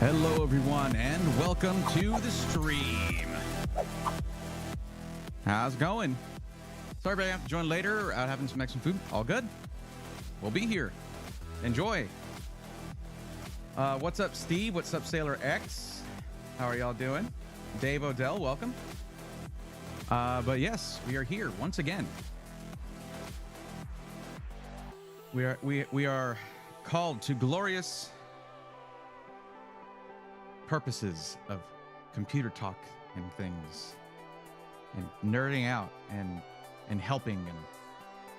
Hello everyone and welcome to the stream. How's it going? Sorry if I have to join later, out having some extra food. All good. We'll be here. Enjoy. What's up, Steve? What's up, Sailor X? How are y'all doing? Dave Odell, welcome. But yes, we are here once again. We are called to glorious purposes of computer talk and things, and nerding out and helping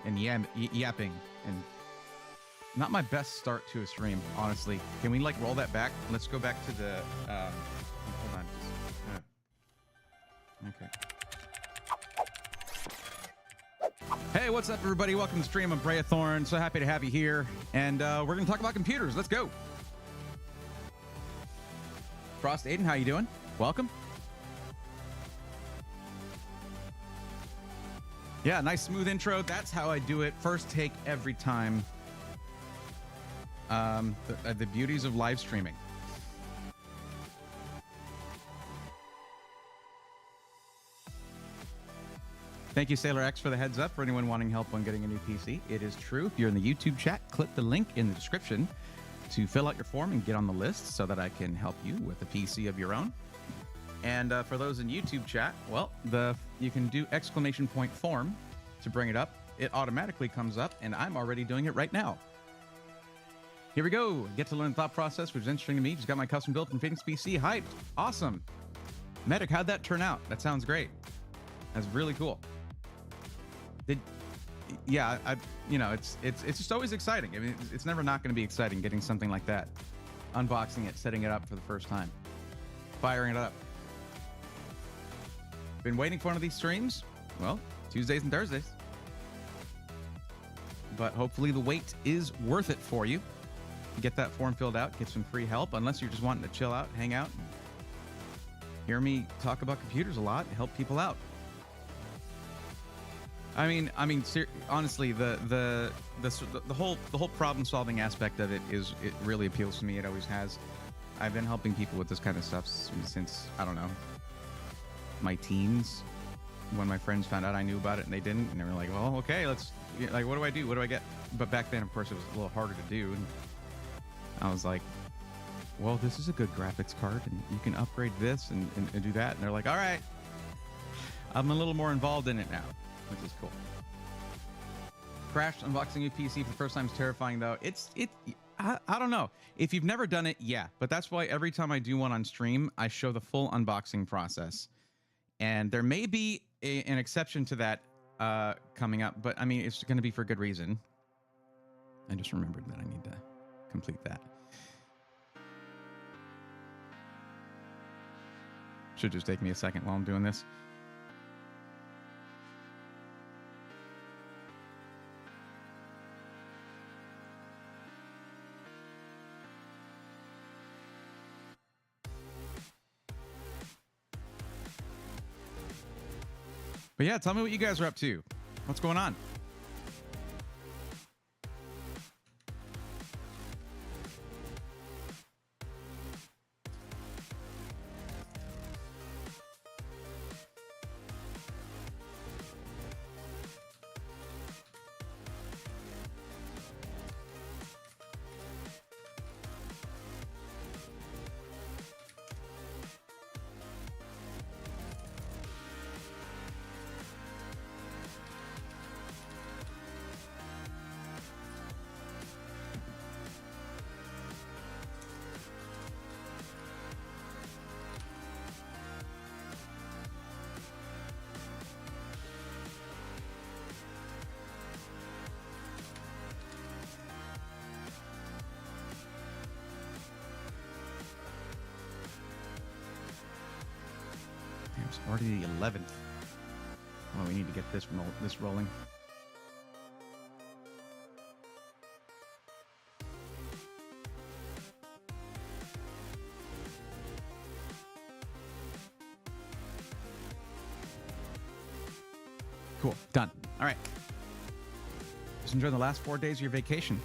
and yapping. And not my best start to a stream, honestly. Can we like roll that back? Let's go back to the hold on. Okay. Hey, what's up, everybody? Welcome to the stream. I'm Brea Thorn. So happy to have you here. And we're going to talk about computers. Let's go. Frost Aiden, how you doing? Welcome. Yeah, nice smooth intro. That's how I do it. First take every time. The beauties of live streaming. Thank you, Sailor X, for the heads up for anyone wanting help on getting a new PC. It is true. If you're in the YouTube chat, click the link in the description to fill out your form and get on the list so that I can help you with a PC of your own. And for those in YouTube chat, well, you can do !form to bring it up. It automatically comes up, and I'm already doing it right now. Here we go. Get to learn the thought process, which is interesting to me. Just got my custom built Infinix PC. Hyped. Awesome. Medic, how'd that turn out? That sounds great. That's really cool. Yeah, you know, it's just always exciting. I mean, it's never not going to be exciting getting something like that, unboxing it, setting it up for the first time, firing it up. Been waiting for one of these streams. Well, Tuesdays and Thursdays, but hopefully the wait is worth it for you. Get that form filled out, get some free help, unless you're just wanting to chill out, hang out, and hear me talk about computers a lot, help people out. I mean, honestly, the whole problem-solving aspect of it really appeals to me. It always has. I've been helping people with this kind of stuff since, I don't know, my teens. When my friends found out I knew about it and they didn't, and they were like, "Well, okay, let's like, what do I do? What do I get?" But back then, of course, it was a little harder to do, and I was like, "Well, this is a good graphics card, and you can upgrade this and do that." And they're like, "All right." I'm a little more involved in it now, which is cool. Crashed unboxing a PC for the first time is terrifying, though. I don't know. If you've never done it, yeah. But that's why every time I do one on stream, I show the full unboxing process. And there may be an exception to that coming up, but I mean, it's going to be for good reason. I just remembered that I need to complete that. Should just take me a second while I'm doing this. But yeah, tell me what you guys are up to. What's going on? It's already the 11th. Well, we need to get this rolling. Cool. Done. All right. Just enjoy the last 4 days of your vacation.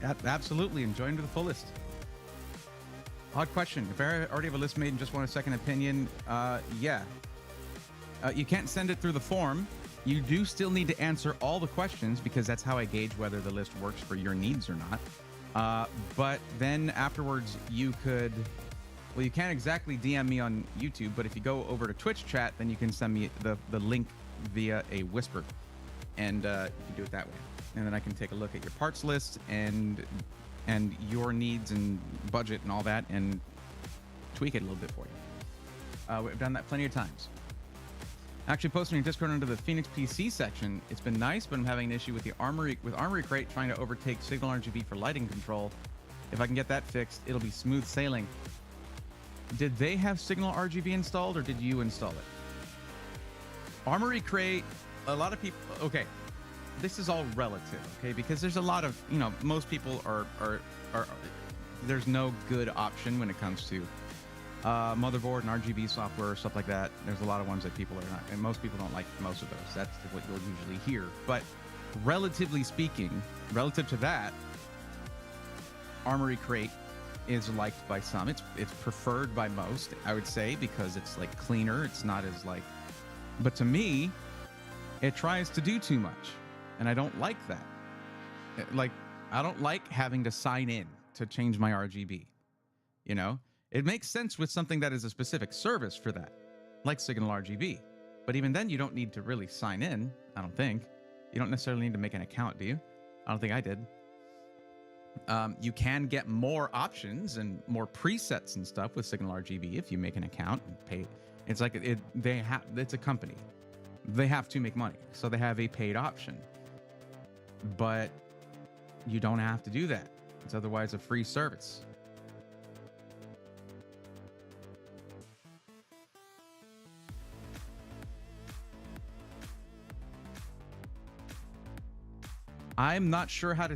Absolutely. Enjoy them to the fullest. Odd question. If I already have a list made and just want a second opinion, yeah. You can't send it through the form. You do still need to answer all the questions because that's how I gauge whether the list works for your needs or not. But then afterwards, you could... Well, you can't exactly DM me on YouTube, but if you go over to Twitch chat, then you can send me the link via a whisper. And you can do it that way. And then I can take a look at your parts list and your needs and budget and all that and tweak it a little bit for you. We've done that plenty of times. Actually posting your Discord under the Phoenix PC section. It's been nice, but I'm having an issue with the Armory Crate trying to overtake Signal RGB for lighting control. If I can get that fixed, it'll be smooth sailing. Did they have Signal RGB installed or did you install it? Armory Crate, a lot of people, okay, this is all relative, okay, because there's a lot of, you know, most people are there's no good option when it comes to motherboard and RGB software, stuff like that. There's a lot of ones that people are not, and most people don't like most of those. That's what you'll usually hear. But relatively speaking, relative to that, Armory Crate is liked by some. It's preferred by most, I would say, because it's like cleaner. It's not as like, but to me, it tries to do too much, and I don't like that. Like, I don't like having to sign in to change my RGB. You know, it makes sense with something that is a specific service for that, like Signal RGB. But even then, you don't need to really sign in. I don't think. You don't necessarily need to make an account, do you? I don't think I did. You can get more options and more presets and stuff with Signal RGB if you make an account and pay. It's like it's a company. They have to make money, so they have a paid option. But you don't have to do that. It's otherwise a free service. I'm not sure how to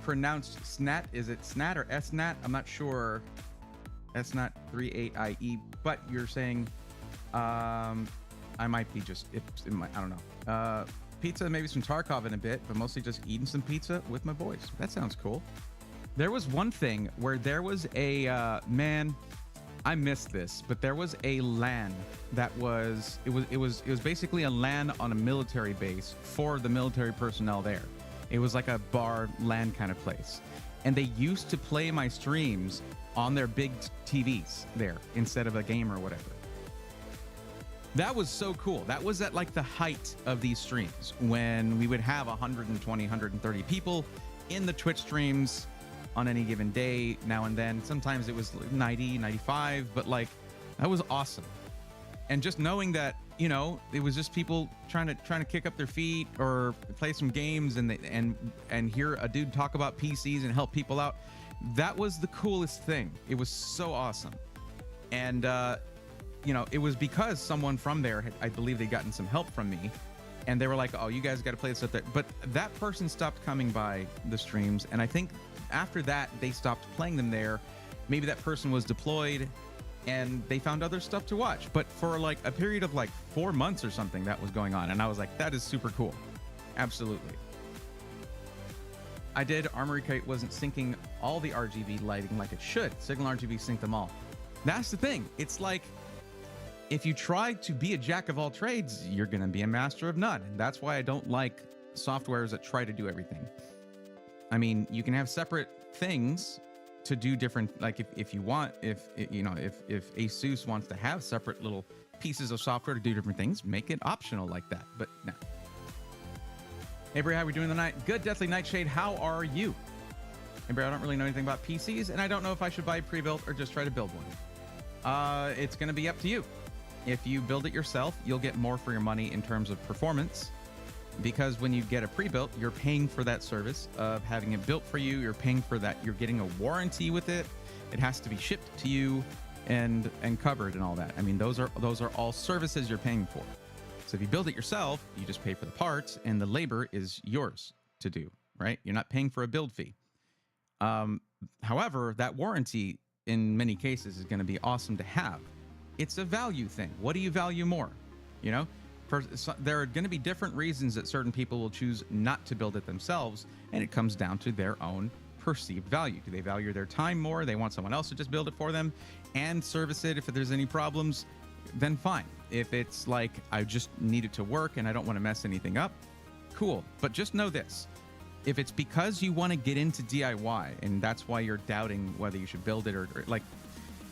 pronounce SNAT. Is it SNAT or SNAT? I'm not sure. SNAT 38IE, but you're saying I might be just I don't know. Pizza, maybe some Tarkov in a bit, but mostly just eating some pizza with my boys. That sounds cool. There was one thing where there was a man, I missed this, but there was a LAN that was it was basically a LAN on a military base for the military personnel there. It was like a bar LAN kind of place. And they used to play my streams on their big TVs there instead of a game or whatever. That was so cool. That was at like the height of these streams when we would have 120, 130 people in the Twitch streams on any given day now and then. Sometimes it was 90, 95, but like that was awesome. And just knowing that, you know, it was just people trying to kick up their feet or play some games and hear a dude talk about PCs and help people out. That was the coolest thing. It was so awesome. And you know, it was because someone from there, I believe they'd gotten some help from me, and they were like, oh, you guys got to play this up there. But that person stopped coming by the streams, and I think after that, they stopped playing them there. Maybe that person was deployed, and they found other stuff to watch. But for like a period of like 4 months or something, that was going on, and I was like, that is super cool. Absolutely. I did. Armory Crate wasn't syncing all the RGB lighting like it should. Signal RGB synced them all. That's the thing. It's like, if you try to be a jack of all trades, you're going to be a master of none. And that's why I don't like softwares that try to do everything. I mean, you can have separate things to do different, like if you want, if ASUS wants to have separate little pieces of software to do different things, make it optional like that. But no. Hey, Bray, how are we doing tonight? Good, Deathly Nightshade. How are you? Hey, Bray, I don't really know anything about PCs, and I don't know if I should buy pre-built or just try to build one. It's going to be up to you. If you build it yourself, you'll get more for your money in terms of performance, because when you get a pre-built, you're paying for that service of having it built for you. You're paying for that. You're getting a warranty with it. It has to be shipped to you and covered and all that. I mean, those are all services you're paying for. So if you build it yourself, you just pay for the parts, and the labor is yours to do, right? You're not paying for a build fee. However, that warranty in many cases is going to be awesome to have. It's a value thing. What do you value more? You know, there are going to be different reasons that certain people will choose not to build it themselves, and it comes down to their own perceived value. Do they value their time more? They want someone else to just build it for them and service it if there's any problems, then fine. If it's like, I just need it to work and I don't want to mess anything up, cool. But just know this. If it's because you want to get into DIY and that's why you're doubting whether you should build it or like,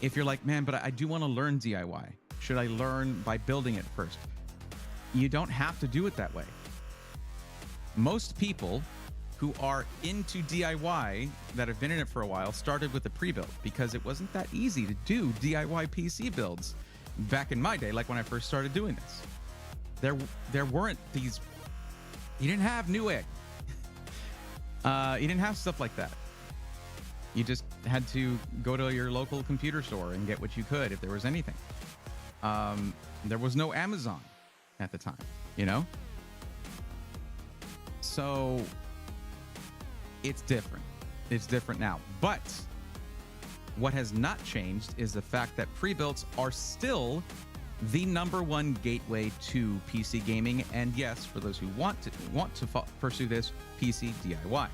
if you're like, man, but I do want to learn DIY. Should I learn by building it first? You don't have to do it that way. Most people who are into DIY that have been in it for a while started with a pre-build because it wasn't that easy to do DIY PC builds back in my day, like when I first started doing this. There weren't these, you didn't have Newegg. You didn't have stuff like that. You just had to go to your local computer store and get what you could if there was anything. There was no Amazon at the time, you know? So it's different. It's different now. But what has not changed is the fact that pre-builts are still the #1 gateway to PC gaming. And yes, for those who want to pursue this, PC DIY.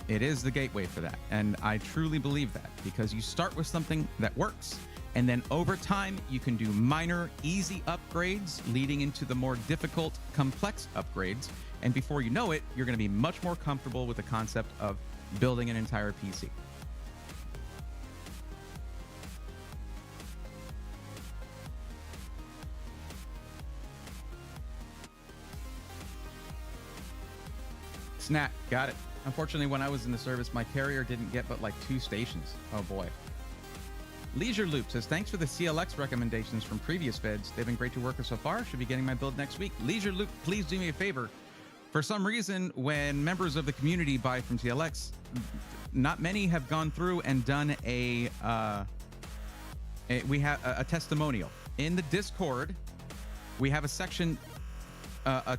It is the gateway for that. And I truly believe that because you start with something that works. And then over time, you can do minor, easy upgrades leading into the more difficult, complex upgrades. And before you know it, you're going to be much more comfortable with the concept of building an entire PC. Snap, got it. Unfortunately, when I was in the service, my carrier didn't get but like 2 stations. Oh boy. Leisure Loop says, thanks for the CLX recommendations from previous vids. They've been great to work with so far. Should be getting my build next week. Leisure Loop, please do me a favor. For some reason, when members of the community buy from CLX, not many have gone through and done we have a testimonial. In the Discord, we have a section, a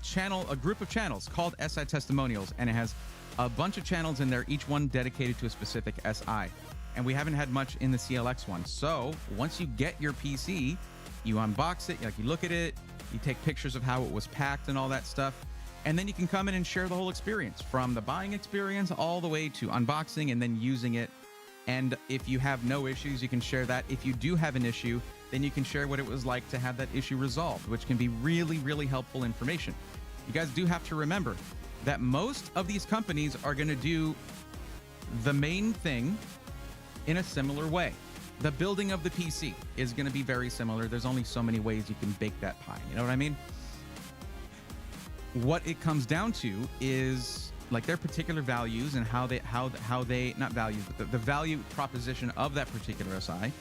group of channels called SI Testimonials, and it has a bunch of channels in there, each one dedicated to a specific SI. And we haven't had much in the CLX one. So once you get your PC, you unbox it, like you look at it, you take pictures of how it was packed and all that stuff. And then you can come in and share the whole experience, from the buying experience all the way to unboxing and then using it. And if you have no issues, you can share that. If you do have an issue, then you can share what it was like to have that issue resolved, which can be really, really helpful information. You guys do have to remember that most of these companies are going to do the main thing in a similar way. The building of the PC is going to be very similar. There's only so many ways you can bake that pie. You know what I mean? What it comes down to is like their particular values and how they not values, but the value proposition of that particular SI.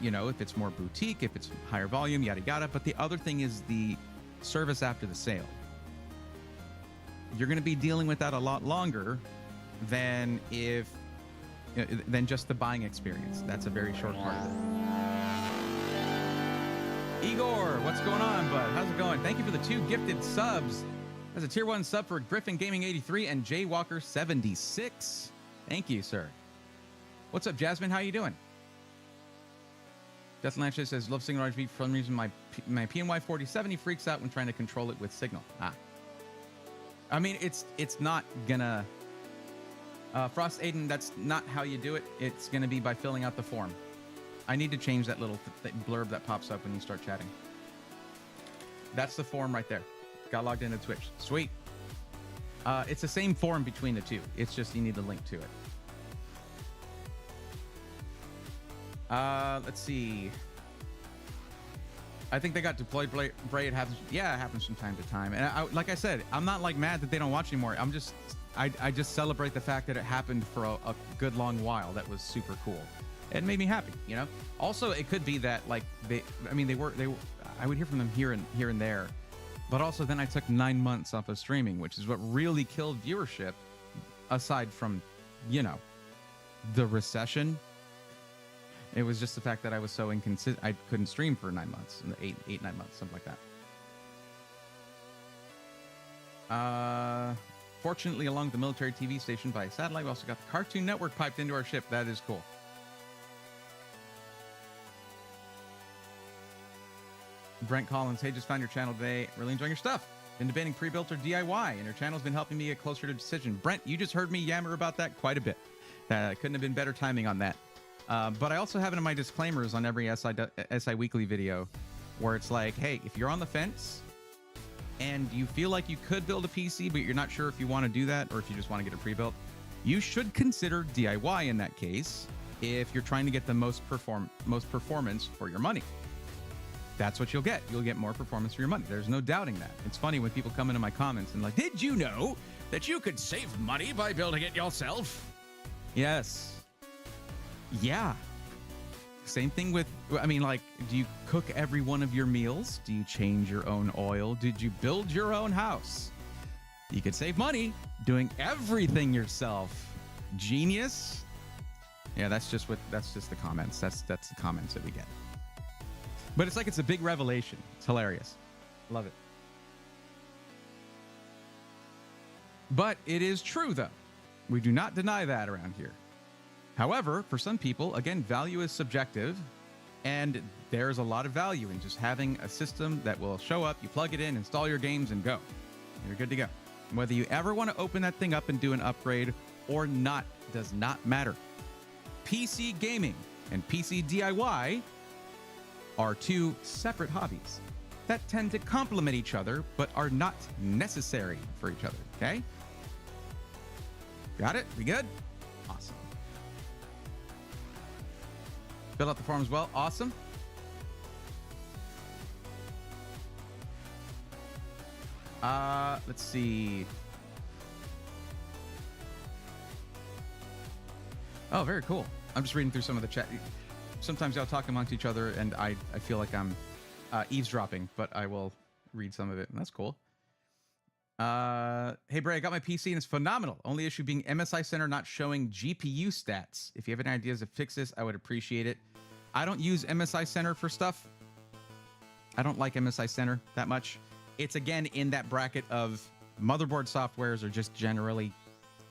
You know, if it's more boutique, if it's higher volume, yada yada. But the other thing is the service after the sale. You're going to be dealing with that a lot longer than just the buying experience. That's a very short part of it. Igor, what's going on, bud? How's it going? Thank you for the 2 gifted subs. There's a tier 1 sub for Griffin Gaming 83 and Jaywalker 76. Thank you, sir. What's up, Jasmine? How you doing? Death Lanche says, love Signal RGB. For some reason, my PNY 4070 freaks out when trying to control it with Signal. I mean, it's not gonna... Frost Aiden, that's not how you do it. It's gonna be by filling out the form. I need to change that little blurb that pops up when you start chatting. That's the form right there. Got logged into Twitch. Sweet. It's the same form between the two. It's just you need the link to it. Let's see. I think they got deployed braid. It happens from time to time. And like I said, I'm not like mad that they don't watch anymore. I just celebrate the fact that it happened for a good long while. That was super cool. It made me happy, you know. Also, it could be that like they were. I would hear from them here and there, but also then I took 9 months off of streaming, which is what really killed viewership. Aside from, you know, the recession, it was just the fact that I was so inconsistent. I couldn't stream for 9 months, 9 months, something like that. Fortunately, along the military TV station via satellite, we also got the Cartoon Network piped into our ship. That is cool. Brent Collins, hey, just found your channel today. Really enjoying your stuff. Been debating pre-built or DIY, and your channel's been helping me get closer to a decision. Brent, you just heard me yammer about that quite a bit. Couldn't have been better timing on that. But I also have it in my disclaimers on every SI Weekly video, where it's like, hey, if you're on the fence and you feel like you could build a PC, but you're not sure if you want to do that or if you just want to get it pre-built, you should consider DIY in that case if you're trying to get the most performance for your money. That's what you'll get. You'll get more performance for your money. There's no doubting that. It's funny when people come into my comments and like, did you know that you could save money by building it yourself? Yes. Yeah. Same thing with, I mean, like, do you cook every one of your meals? Do you change your own oil? Did you build your own house? You could save money doing everything yourself. Genius. Yeah, that's just the comments. That's the comments that we get. But it's like it's a big revelation. It's hilarious. Love it. But it is true, though. We do not deny that around here. However, for some people, again, value is subjective, and there's a lot of value in just having a system that will show up, you plug it in, install your games, and go. You're good to go. Whether you ever want to open that thing up and do an upgrade or not does not matter. PC gaming and PC DIY are two separate hobbies that tend to complement each other, but are not necessary for each other, okay? Got it? We good? Awesome. Fill out the form as well. Awesome. Let's see. Oh, very cool. I'm just reading through some of the chat. Sometimes y'all talk amongst each other, and I feel like I'm eavesdropping, but I will read some of it, and that's cool. Hey, Bray, I got my PC, and it's phenomenal. Only issue being MSI Center not showing GPU stats. If you have any ideas to fix this, I would appreciate it. I don't use MSI Center for stuff. I don't like MSI Center that much. It's, again, in that bracket of motherboard softwares are just generally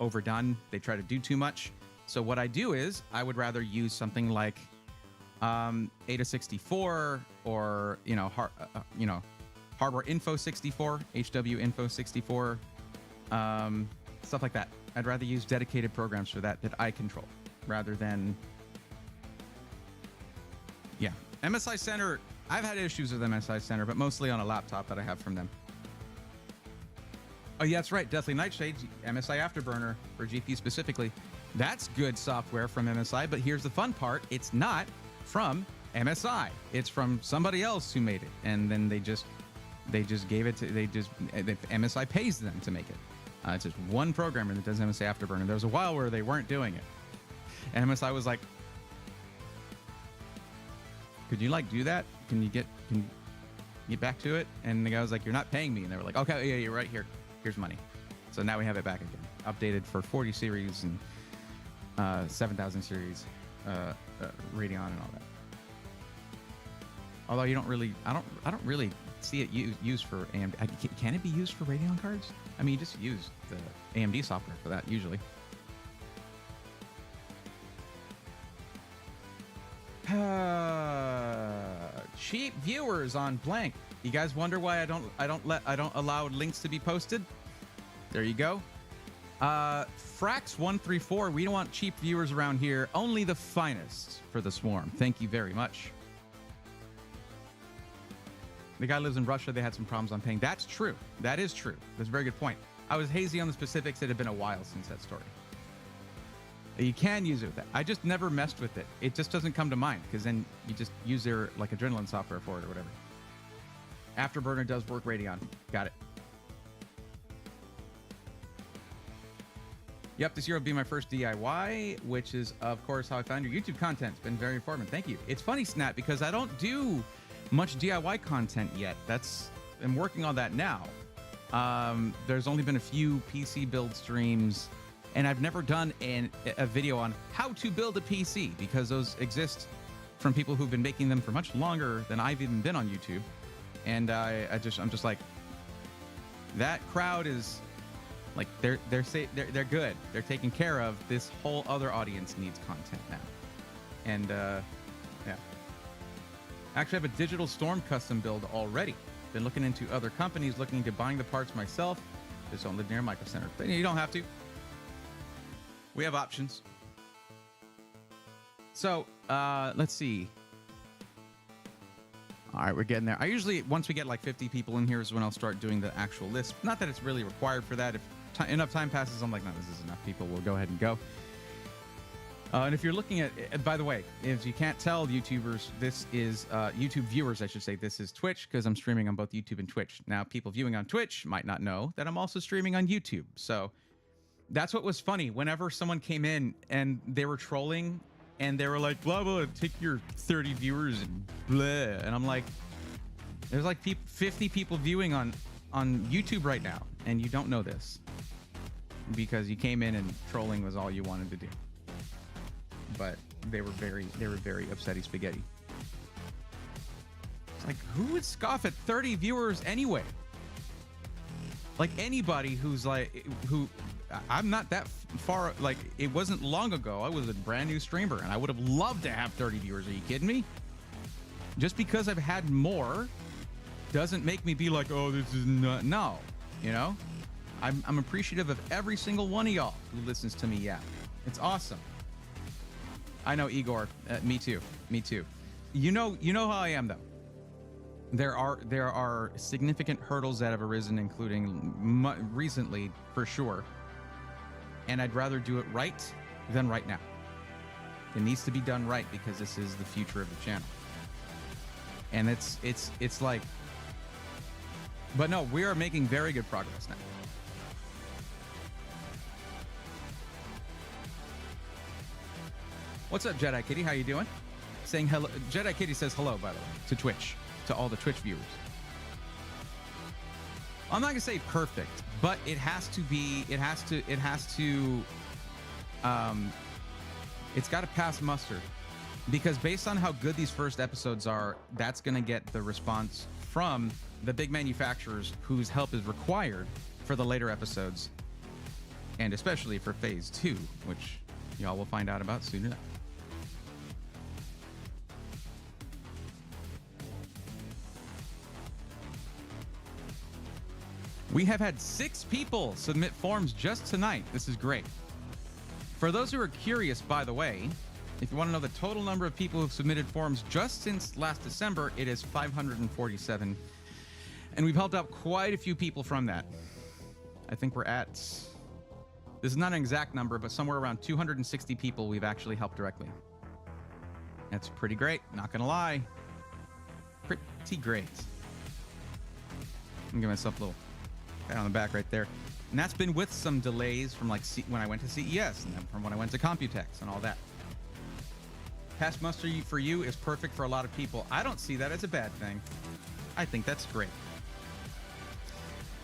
overdone. They try to do too much. So what I do is I would rather use something like Ada64 or, Hardware Info 64, HW Info 64, stuff like that. I'd rather use dedicated programs for that I control rather than, yeah. MSI Center, I've had issues with MSI Center, but mostly on a laptop that I have from them. Oh, yeah, that's right. Deathly Nightshade, MSI Afterburner for GPU specifically. That's good software from MSI, but here's the fun part. It's not from MSI. It's from somebody else who made it. And then they just gave it to, MSI pays them to make it. It's just one programmer that does MSI Afterburner. There was a while where they weren't doing it. And MSI was like, could you do that? Can you get back to it? And the guy was like, you're not paying me. And they were like, okay, yeah, you're right here. Here's money. So now we have it back again. Updated for 40 series and 7000 series Radeon and all that. Although you don't really, I don't really see it used for AMD. Can it be used for Radeon cards? I mean, you just use the AMD software for that usually. Cheap viewers on blank. You guys wonder why I don't allow links to be posted? There you go. Frax134, we don't want cheap viewers around here. Only the finest for the swarm. Thank you very much. The guy lives in Russia. They had some problems on paying. That's true. That is true. That's a very good point. I was hazy on the specifics. It had been a while since that story. You can use it with that. I just never messed with it. It just doesn't come to mind because then you just use their Adrenaline software for it or whatever. Afterburner does work Radeon. Got it. Yep, this year will be my first DIY, which is, of course, how I found your YouTube content. It's been very informative. Thank you. It's funny, Snap, because I don't do much DIY content yet. I'm working on that now. There's only been a few PC build streams, and I've never done a video on how to build a PC because those exist from people who've been making them for much longer than I've even been on YouTube. And I'm just like, that crowd is like, they're good. They're taken care of. This whole other audience needs content now. And yeah. Actually, I have a Digital Storm custom build already. Been looking into other companies, looking into buying the parts myself. Just don't live near a micro center. But you don't have to. We have options. So, let's see. All right, we're getting there. I usually, once we get like 50 people in here is when I'll start doing the actual list. Not that it's really required for that. If enough time passes, I'm like, no, this is enough people. We'll go ahead and go. And if you're looking at, by the way, if you can't tell, YouTubers, this is YouTube viewers, I should say. This is Twitch because I'm streaming on both YouTube and Twitch. Now, people viewing on Twitch might not know that I'm also streaming on YouTube. So that's what was funny. Whenever someone came in and they were trolling and they were like, blah, blah, take your 30 viewers and blah. And I'm like, there's like 50 people viewing on YouTube right now. And you don't know this because you came in and trolling was all you wanted to do. But they were very upsetty spaghetti. It's like, who would scoff at 30 viewers anyway? Like anybody who's like, I'm not that far, like it wasn't long ago. I was a brand new streamer and I would have loved to have 30 viewers. Are you kidding me? Just because I've had more doesn't make me be like, oh, this is not, no, you know? I'm appreciative of every single one of y'all who listens to me. Yeah, it's awesome. I know, Igor. Me too. Me too. You know how I am, though. There are significant hurdles that have arisen, including recently, for sure. And I'd rather do it right than right now. It needs to be done right because this is the future of the channel. And it's like, but no, we are making very good progress now. What's up, Jedi Kitty? How you doing? Saying hello. Jedi Kitty says hello, by the way, to Twitch, to all the Twitch viewers. I'm not gonna say perfect, but it has to be. It's got to pass muster, because based on how good these first episodes are, that's gonna get the response from the big manufacturers whose help is required for the later episodes, and especially for Phase 2, which y'all will find out about soon enough. We have had 6 people submit forms just tonight. This is great. For those who are curious, by the way, if you want to know the total number of people who've submitted forms just since last December, it is 547. And we've helped out quite a few people from that. I think we're at, this is not an exact number, but somewhere around 260 people we've actually helped directly. That's pretty great, not gonna lie. Pretty great. I'm giving myself a little pat on the back right there. And that's been with some delays from like when I went to CES and then from when I went to Computex and all that. Pass muster for you is perfect for a lot of people. I don't see that as a bad thing. I think that's great.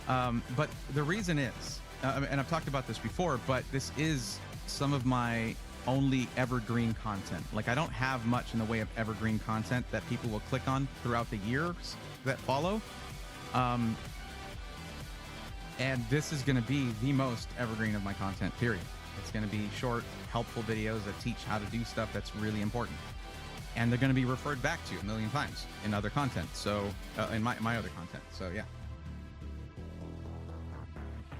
But the reason is, and I've talked about this before, but this is some of my only evergreen content. Like I don't have much in the way of evergreen content that people will click on throughout the years that follow. And this is going to be the most evergreen of my content, period. It's going to be short, helpful videos that teach how to do stuff that's really important. And they're going to be referred back to a million times in other content. So, in my other content. So, yeah.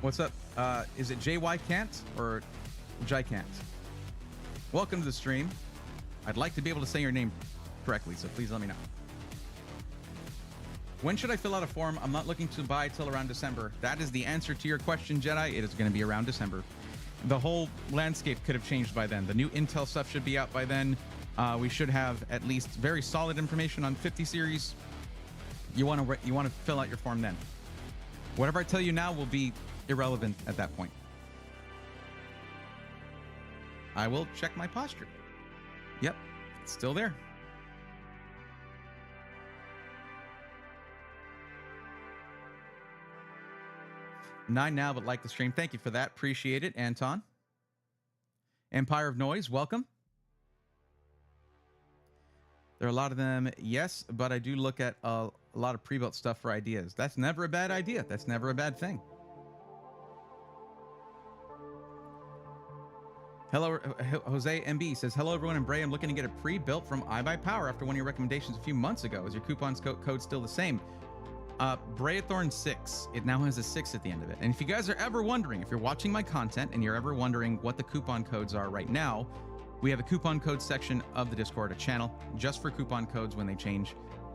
What's up? Is it JY Can't or Jai Can't? Welcome to the stream. I'd like to be able to say your name correctly, so please let me know. When should I fill out a form? I'm not looking to buy till around December. That is the answer to your question, Jedi. It is going to be around December. The whole landscape could have changed by then. The new Intel stuff should be out by then. We should have at least very solid information on 50 series. You want to fill out your form then. Whatever I tell you now will be irrelevant at that point. I will check my posture. Yep, it's still there. Nine now, but like the stream. Thank you for that. Appreciate it, Anton. Empire of Noise, welcome. There are a lot of them, yes, but I do look at a lot of pre-built stuff for ideas. That's never a bad idea. That's never a bad thing. Hello, Jose MB says, hello everyone, and Bray, I'm looking to get a pre-built from iBuyPower after one of your recommendations a few months ago. Is your coupons code still the same? Braethorn 6. It now has a 6 at the end of it. And if you guys are ever wondering, if you're watching my content and you're ever wondering what the coupon codes are right now, we have a coupon code section of the Discord, a channel just for coupon codes when they change,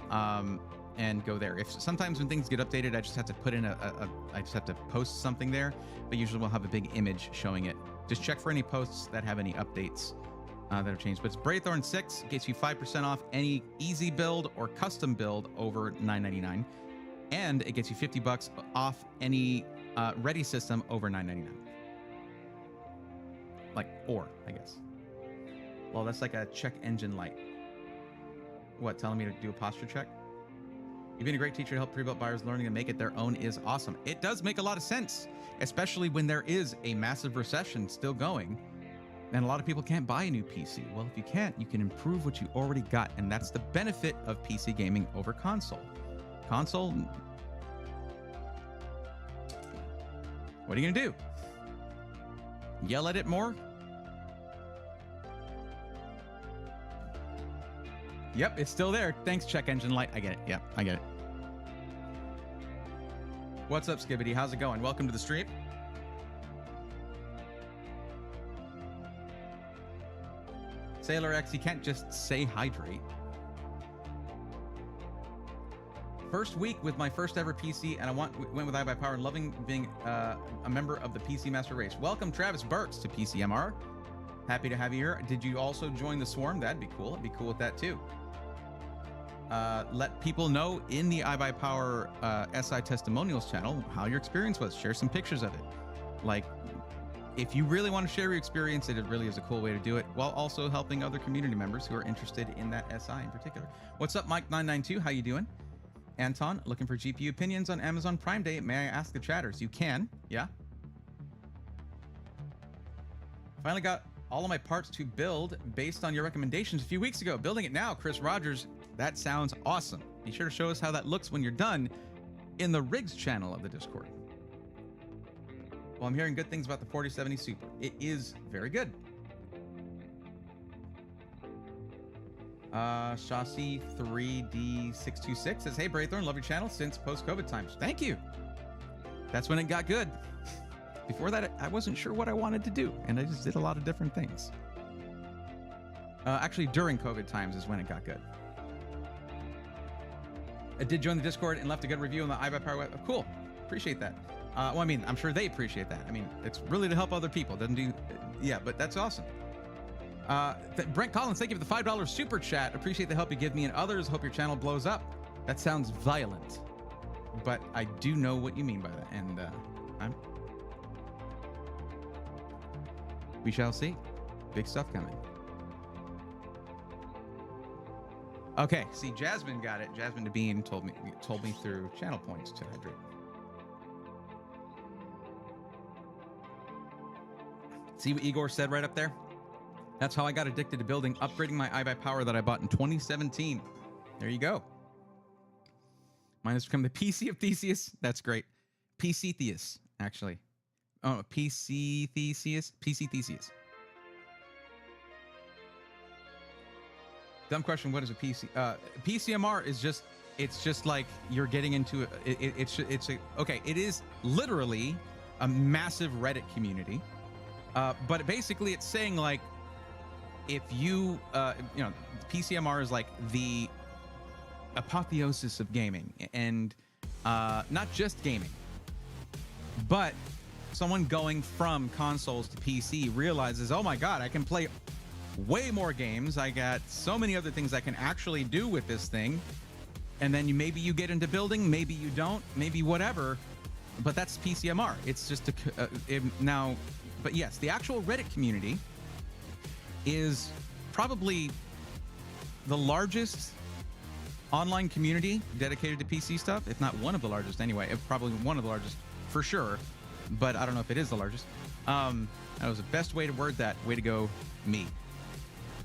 and go there. If sometimes when things get updated, I just have to put in I just have to post something there, but usually we'll have a big image showing it. Just check for any posts that have any updates that have changed. But it's Braethorn 6, gets you 5% off any easy build or custom build over $9.99. And it gets you $50 off any ready system over $9.99. Like, I guess. Well, that's like a check engine light. What, telling me to do a posture check? You've been a great teacher to help pre-built buyers learning to make it their own is awesome. It does make a lot of sense, especially when there is a massive recession still going and a lot of people can't buy a new PC. Well, if you can't, you can improve what you already got, and that's the benefit of PC gaming over console. Console, what are you gonna do? Yell at it more? Yep, it's still there. Thanks, check engine light. I get it. Yep, I get it. What's up, Skibbity? How's it going? Welcome to the stream. Sailor X, you can't just say hydrate. First week with my first ever PC, and I went with iBuyPower and loving being a member of the PC Master Race. Welcome, Travis Burks, to PCMR. Happy to have you here. Did you also join the Swarm? That'd be cool. I'd be cool with that too. Let people know in the iBuyPower SI testimonials channel how your experience was. Share some pictures of it. Like, if you really want to share your experience, it really is a cool way to do it, while also helping other community members who are interested in that SI in particular. What's up, Mike992? How you doing? Anton, looking for GPU opinions on Amazon Prime Day. May I ask the chatters? You can, yeah. Finally got all of my parts to build based on your recommendations a few weeks ago. Building it now, Chris Rogers. That sounds awesome. Be sure to show us how that looks when you're done in the rigs channel of the Discord. Well, I'm hearing good things about the 4070 Super. It is very good. Chassis 3D626 says, hey, Braethorn, love your channel since post-COVID times. Thank you. That's when it got good. Before that, I wasn't sure what I wanted to do, and I just did a lot of different things. Actually, during COVID times is when it got good. I did join the Discord and left a good review on the iBuyPower web. Cool. Appreciate that. Well, I mean, I'm sure they appreciate that. I mean, it's really to help other people. Doesn't do... Yeah, but that's awesome. Brent Collins, thank you for the $5 super chat. Appreciate the help you give me and others. Hope your channel blows up. That sounds violent, but I do know what you mean by that, and we shall see. Big stuff coming. Okay, see, Jasmine got it. Jasmine Devine told me through channel points to hydrate. See what Igor said right up there? That's how I got addicted to building, upgrading my iBuyPower that I bought in 2017. There you go. Mine has become the PC of Theseus. That's great. PC Theus, actually. Oh, PC Theseus? PC Theseus. Dumb question, what is a PC? PCMR is just, it's just like you're getting into okay, it is literally a massive Reddit community. But basically it's saying, like, if you, you know, PCMR is like the apotheosis of gaming, and not just gaming, but someone going from consoles to PC realizes, oh my God, I can play way more games. I got so many other things I can actually do with this thing. And then maybe you get into building, maybe you don't, maybe whatever, but that's PCMR. It's just now, but yes, the actual Reddit community is probably the largest online community dedicated to PC stuff, if not one of the largest anyway. Probably one of the largest for sure, but I don't know if it is the largest. That was the best way to word that. Way to go, me.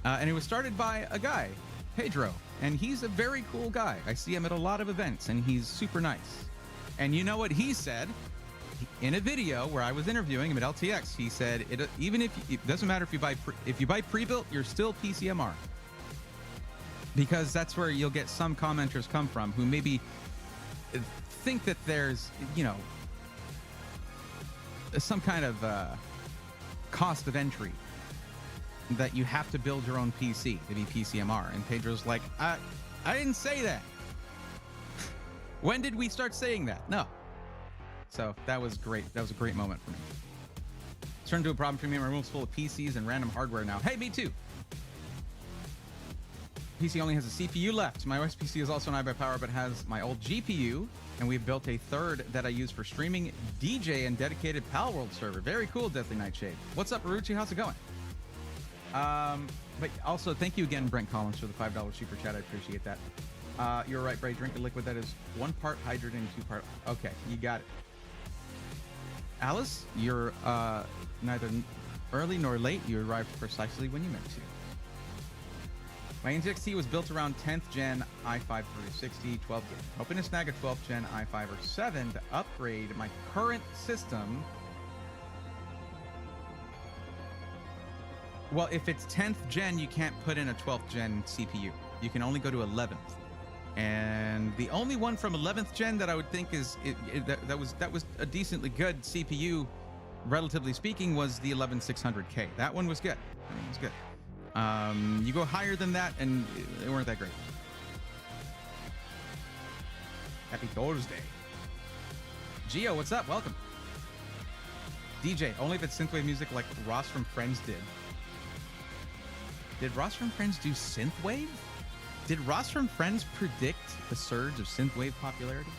And it was started by a guy, Pedro, and he's a very cool guy. I see him at a lot of events, and he's super nice. And you know what he said? In a video where I was interviewing him at LTX, he said, even if it doesn't matter if you buy pre-built, you're still PCMR, because that's where you'll get some commenters come from who maybe think that there's, you know, some kind of cost of entry that you have to build your own PC to be PCMR. And Pedro's like, I didn't say that. When did we start saying that? No. So that was great. That was a great moment for me. It's turned into a problem for me. My room's full of PCs and random hardware now. Hey, me too. PC only has a CPU left. My OS PC is also an iBuyPower, but has my old GPU, and we've built a third that I use for streaming, DJ, and dedicated Palworld server. Very cool, Deathly Nightshade. What's up, Marucci? How's it going? But also, thank you again, Brent Collins, for the $5 super chat. I appreciate that. You're right, Bray. Drink a liquid that is 1 part hydrogen, 2 part. Okay, you got it. Alice, you're neither early nor late. You arrived precisely when you meant to. My NZXT was built around 10th gen i5 3060, 12 gig. Hoping to snag a 12th gen i5 or 7 to upgrade my current system. Well, if it's 10th gen, you can't put in a 12th gen CPU. You can only go to 11th. And the only one from 11th gen that I would think is that was a decently good CPU, relatively speaking, was the 11600K. That one was good. That one was good. You go higher than that, and they weren't that great. Happy Thursday. Gio, what's up? Welcome. DJ, only if it's synthwave music like Ross from Friends did. Did Ross from Friends do synthwave? Did Ross from Friends predict the surge of synthwave popularity?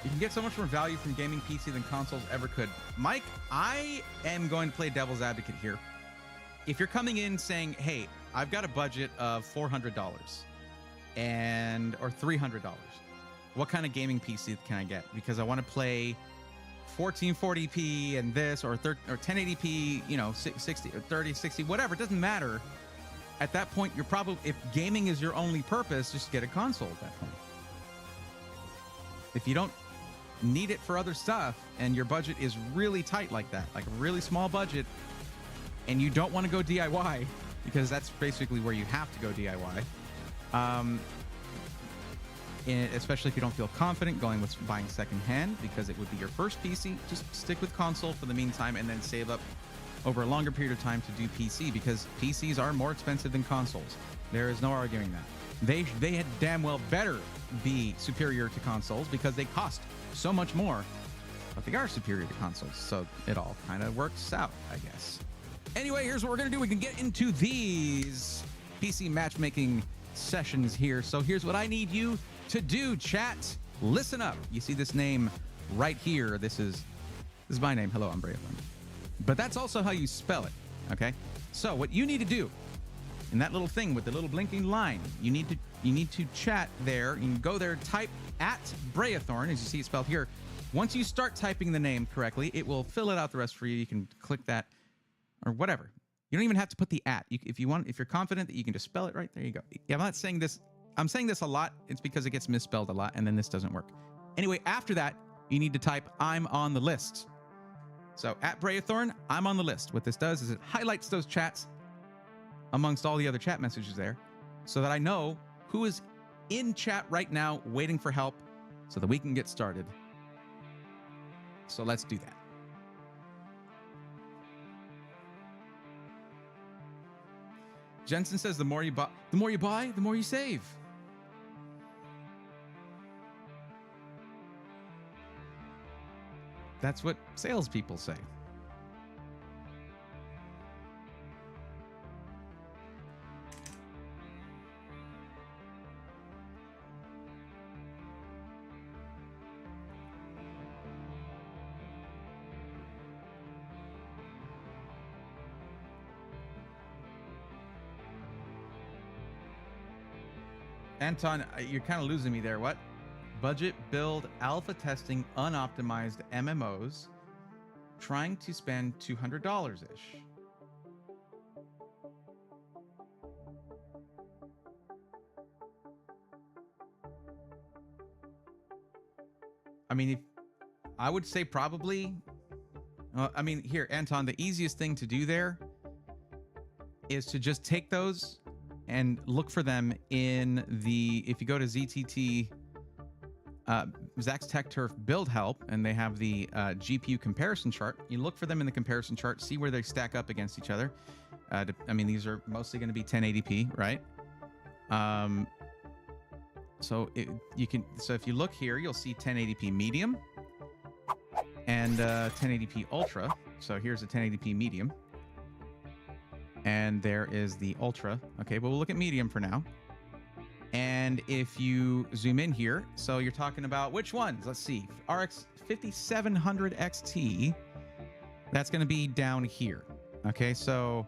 You can get so much more value from gaming PC than consoles ever could. Mike, I am going to play devil's advocate here. If you're coming in saying, hey, I've got a budget of $400 or $300, what kind of gaming PC can I get? Because I want to play 1440p and this, or 1080p, you know, 60 or 30, 60, whatever. It doesn't matter. At that point, you're probably, if gaming is your only purpose, just get a console at that point. If you don't need it for other stuff and your budget is really tight like that, like a really small budget, and you don't want to go DIY, because that's basically where you have to go DIY, especially if you don't feel confident going with buying secondhand, because it would be your first PC, just stick with console for the meantime and then save up over a longer period of time to do PC, because PCs are more expensive than consoles. There is no arguing that. They had damn well better be superior to consoles because they cost so much more, but they are superior to consoles, so it all kind of works out, I guess. Anyway, here's what we're gonna do. We can get into these PC matchmaking sessions here. So here's what I need you to do, chat. Listen up. You see this name right here. This is my name. Hello, I'm Brave. But that's also how you spell it, okay? So what you need to do in that little thing with the little blinking line, you need to chat there. You can go there, type @Brayathorn, as you see it spelled here. Once you start typing the name correctly, it will fill it out the rest for you. You can click that or whatever. You don't even have to put the @ if you want. If you're confident that you can just spell it right, there you go. Yeah, I'm not saying this. I'm saying this a lot. It's because it gets misspelled a lot, and then this doesn't work. Anyway, after that, you need to type "I'm on the list." So @Brayathorn, I'm on the list. What this does is it highlights those chats amongst all the other chat messages there, so that I know who is in chat right now waiting for help, so that we can get started. So let's do that. Jensen says the more you buy, the more you save. That's what salespeople say. Anton, you're kind of losing me there. What? Budget, build, alpha testing, unoptimized MMOs, trying to spend $200-ish. I mean, if I would say probably, I mean, here, Anton, the easiest thing to do there is to just take those and look for them in the, if you go to ZTT, Zach's Tech Turf build help, and they have the GPU comparison chart. You look for them in the comparison chart, see where they stack up against each other. I mean, these are mostly going to be 1080p, right? So if you look here, you'll see 1080p medium and 1080p ultra. So here's a 1080p medium, and there is the ultra. Okay, but we'll look at medium for now. And if you zoom in here, so you're talking about which ones? Let's see, RX 5700 XT. That's going to be down here. Okay, so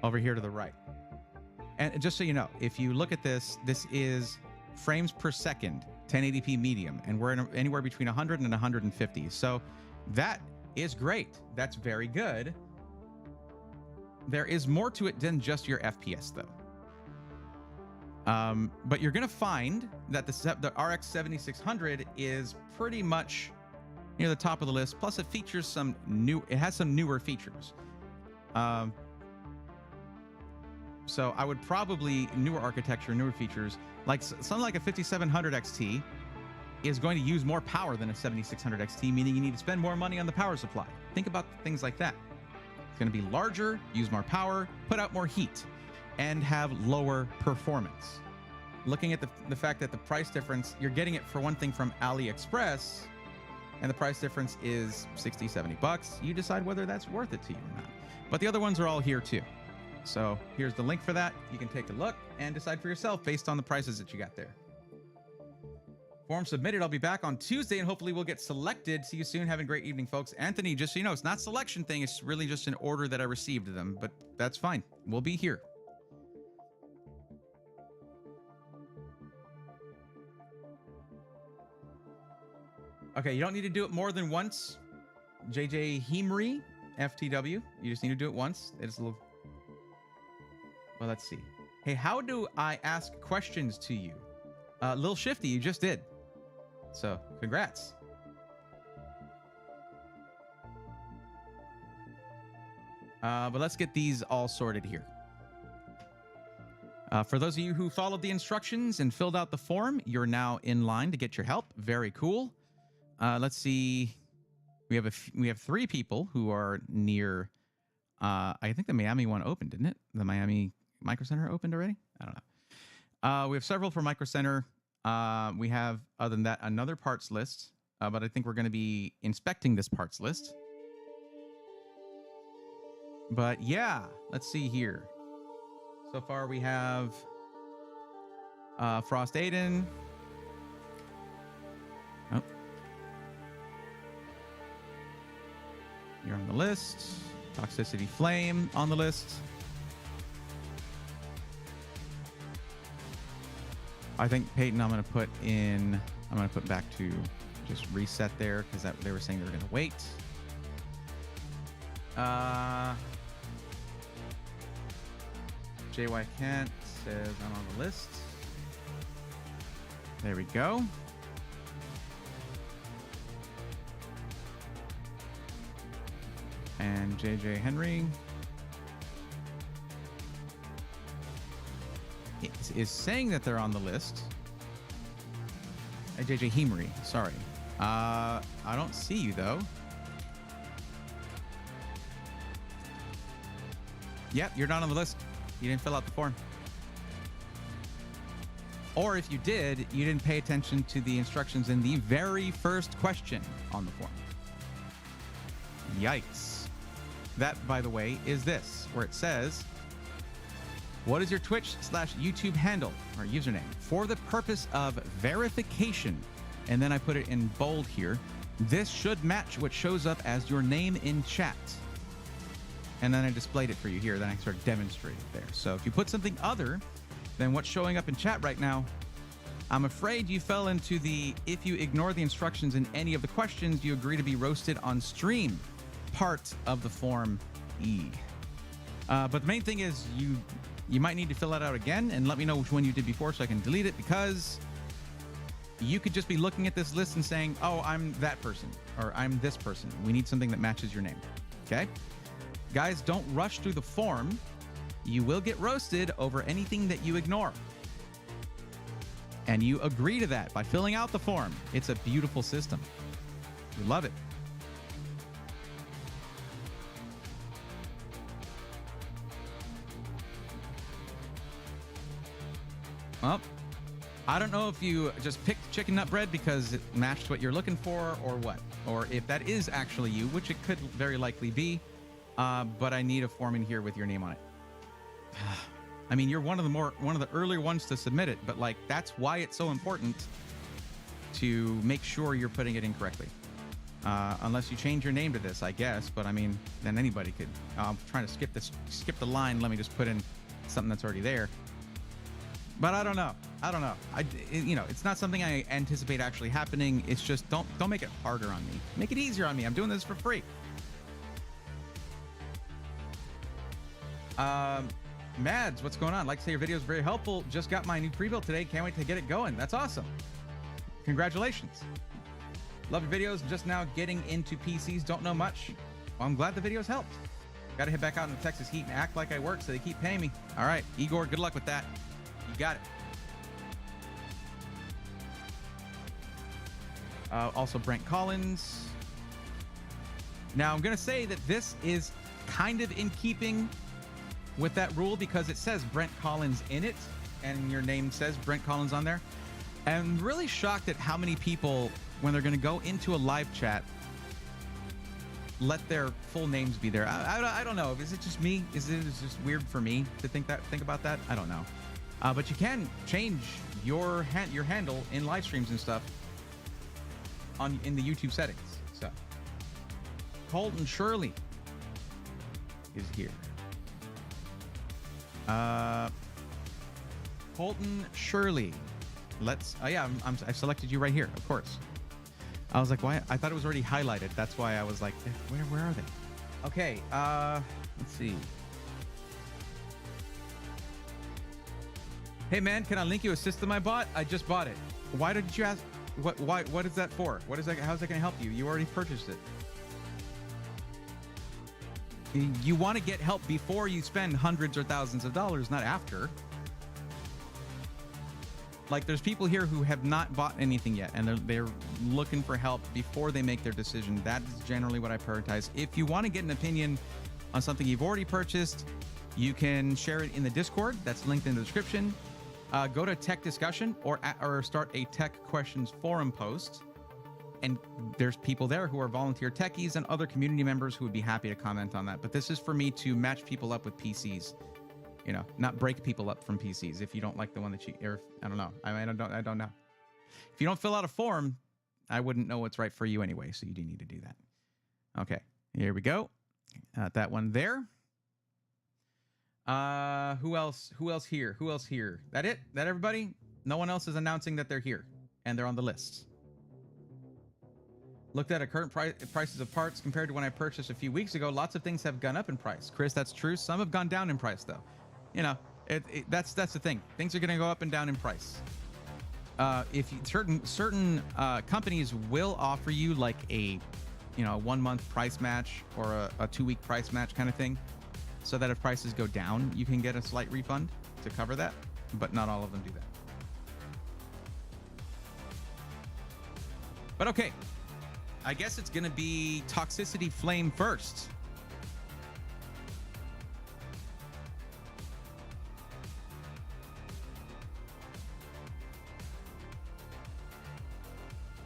over here to the right. And just so you know, if you look at this, this is frames per second, 1080p medium, and we're in anywhere between 100 and 150. So that is great. That's very good. There is more to it than just your FPS, though. But you're going to find that the RX 7600 is pretty much near the top of the list. Plus, it features some it has some newer features. So I would probably newer architecture, newer features, like something like a 5700 XT is going to use more power than a 7600 XT, meaning you need to spend more money on the power supply. Think about things like that. It's going to be larger, use more power, put out more heat, and have lower performance. Looking at the fact that the price difference, you're getting it for one thing from AliExpress, and the price difference is 60, 70 bucks. You decide whether that's worth it to you or not. But the other ones are all here too. So here's the link for that. You can take a look and decide for yourself based on the prices that you got there. Form submitted. I'll be back on Tuesday, and hopefully we'll get selected. See you soon. Have a great evening, folks. Anthony, just so you know, it's not selection thing. It's really just an order that I received them, but that's fine. We'll be here. Okay, you don't need to do it more than once. JJ Hemry, FTW. You just need to do it once. It's a little... Well, let's see. Hey, how do I ask questions to you? Lil Shifty, you just did. So, congrats. But let's get these all sorted here. For those of you who followed the instructions and filled out the form, you're now in line to get your help. Very cool. Let's see. We have 3 people who are near. I think the Miami one opened, didn't it? The Miami Micro Center opened already? I don't know. We have several for Micro Center. We have, other than that, another parts list. But I think we're going to be inspecting this parts list. But yeah, let's see here. So far we have Frost Aiden. Oh. You're on the list. Toxicity Flame on the list. I think Peyton, I'm going to put back to just reset there because they were saying they were going to wait. JY Kent says I'm on the list. There we go. And JJ Henry is saying that they're on the list. JJ Hemry, sorry. I don't see you though. Yep, you're not on the list. You didn't fill out the form. Or if you did, you didn't pay attention to the instructions in the very first question on the form. Yikes. That, by the way, is this, where it says, what is your Twitch/YouTube handle or username for the purpose of verification? And then I put it in bold here. This should match what shows up as your name in chat. And then I displayed it for you here. Then I sort of demonstrated there. So if you put something other than what's showing up in chat right now, I'm afraid you fell into the, if you ignore the instructions in any of the questions, you agree to be roasted on stream part of the Form E. But the main thing is you might need to fill that out again and let me know which one you did before so I can delete it, because you could just be looking at this list and saying, oh, I'm that person or I'm this person. We need something that matches your name. Okay? Guys, don't rush through the form. you will get roasted over anything that you ignore. And you agree to that by filling out the form. It's a beautiful system. We love it. Well, I don't know if you just picked chicken nut bread because it matched what you're looking for or what. Or if that is actually you, which it could very likely be. But I need a form in here with your name on it. I mean, you're one of the earlier ones to submit it, but like that's why it's so important to make sure you're putting it in correctly. Unless you change your name to this, I guess. But I mean, then anybody could. I'm trying to skip the line. Let me just put in something that's already there. But I don't know. It's not something I anticipate actually happening. It's just don't make it harder on me. Make it easier on me. I'm doing this for free. Mads, what's going on? Like to say your video is very helpful. Just got my new pre-built today. Can't wait to get it going. That's awesome. Congratulations. Love your videos. Just now getting into PCs. Don't know much. Well, I'm glad the videos helped. Got to head back out in the Texas heat and act like I work so they keep paying me. All right, Igor, good luck with that. You got it. Also, Brent Collins. Now, I'm going to say that this is kind of in keeping with that rule because it says Brent Collins in it, and your name says Brent Collins on there. I'm really shocked at how many people, when they're going to go into a live chat, let their full names be there. I don't know. Is it just me? Is it just weird for me to think about that? I don't know. But you can change your handle in live streams and stuff in the YouTube settings. So Colton Shirley is here. Colton Shirley. I selected you right here, of course. I was like, why? I thought it was already highlighted. That's why I was like, where are they? Okay, let's see. Hey man, can I link you a system I bought? I just bought it. Why didn't you ask? What is that for? What is that? How's that going to help you? You already purchased it. You want to get help before you spend hundreds or thousands of dollars, not after. Like there's people here who have not bought anything yet, and they're looking for help before they make their decision. That is generally what I prioritize. If you want to get an opinion on something you've already purchased, you can share it in the Discord. That's linked in the description. Go to Tech Discussion or start a Tech Questions forum post. And there's people there who are volunteer techies and other community members who would be happy to comment on that. But this is for me to match people up with PCs, not break people up from PCs. If you don't like the one that I don't know. I don't know. If you don't fill out a form, I wouldn't know what's right for you anyway. So you do need to do that. Okay, here we go. That one there. Who else here? That it? That everybody? No one else is announcing that they're here and they're on the list. Looked at current prices of parts compared to when I purchased a few weeks ago. Lots of things have gone up in price. Chris, that's true. Some have gone down in price though. That's the thing. Things are going to go up and down in price. If certain companies will offer you like a 1 month price match or a 2 week price match kind of thing, so that if prices go down, you can get a slight refund to cover that, but not all of them do that. But okay, I guess it's going to be Toxicity Flame first.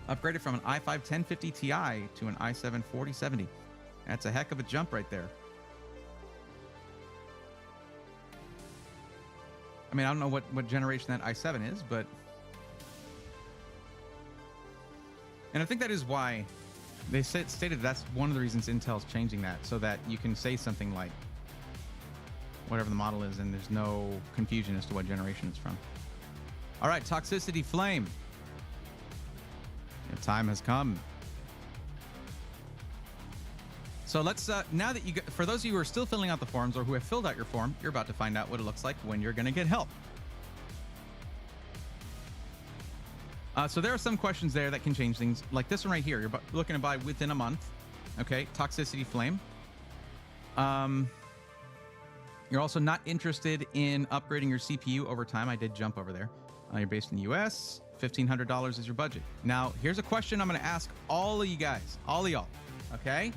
Upgraded from an i5 1050 Ti to an i7 4070. That's a heck of a jump right there. I mean, I don't know what generation that i7 is, but... And I think that is why they stated that's one of the reasons Intel's changing that, so that you can say something like whatever the model is and there's no confusion as to what generation it's from. All right, Toxicity Flame. The time has come. So let's, now that for those of you who are still filling out the forms or who have filled out your form, you're about to find out what it looks like when you're going to get help. So there are some questions there that can change things, like this one right here. You're looking to buy within a month. Okay, Toxicity Flame. You're also not interested in upgrading your CPU over time. I did jump over there. You're based in the US. $1,500 is your budget. Now, here's a question I'm going to ask all of you guys, all of y'all, okay?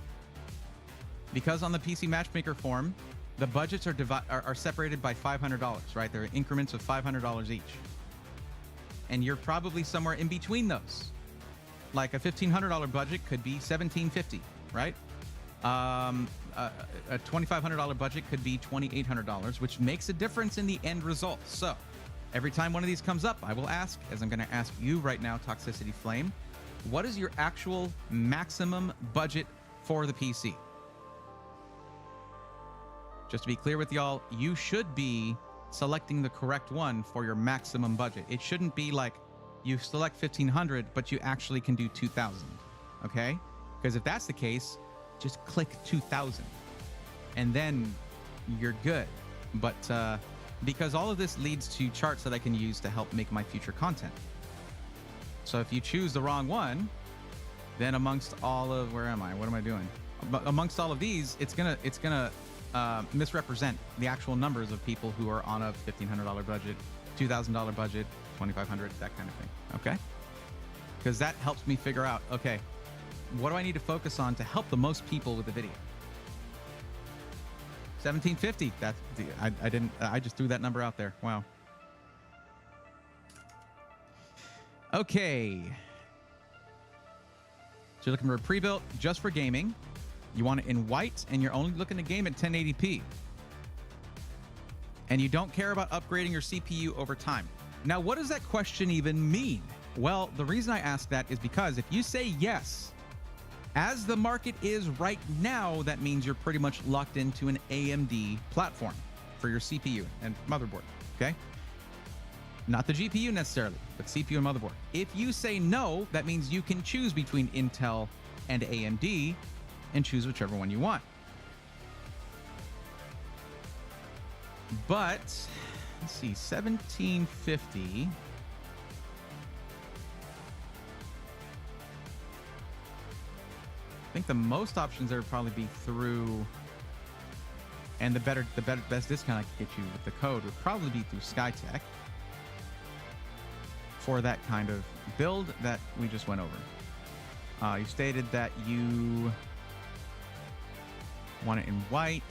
Because on the PC Matchmaker form, the budgets are separated by $500, right? They're increments of $500 each. And you're probably somewhere in between those. Like a $1,500 budget could be $1,750, right? A $2,500 budget could be $2,800, which makes a difference in the end result. So every time one of these comes up, I will ask, as I'm going to ask you right now, Toxicity Flame, what is your actual maximum budget for the PC? Just to be clear with y'all, you should be selecting the correct one for your maximum budget. It shouldn't be like you select 1,500, but you actually can do 2,000, okay? Because if that's the case, just click 2,000 and then you're good. But because all of this leads to charts that I can use to help make my future content. So if you choose the wrong one, then amongst all of, where am I? What am I doing? Amongst all of these, it's gonna misrepresent the actual numbers of people who are on a $1,500 budget, $2,000 budget, $2,500, that kind of thing. Okay? Because that helps me figure out, okay, what do I need to focus on to help the most people with the video? 1,750. That's I just threw that number out there. Wow. Okay. So you're looking for a pre-built just for gaming. You want it in white, and you're only looking to game at 1080p. And you don't care about upgrading your CPU over time. Now, what does that question even mean? Well, the reason I ask that is because if you say yes, as the market is right now, that means you're pretty much locked into an AMD platform for your CPU and motherboard, okay? Not the GPU necessarily, but CPU and motherboard. If you say no, that means you can choose between Intel and AMD and choose whichever one you want. But, let's see, 1,750... I think the most options there would probably be through, and the best discount I could get you with the code would probably be through Skytech for that kind of build that we just went over. You stated that you want it in white.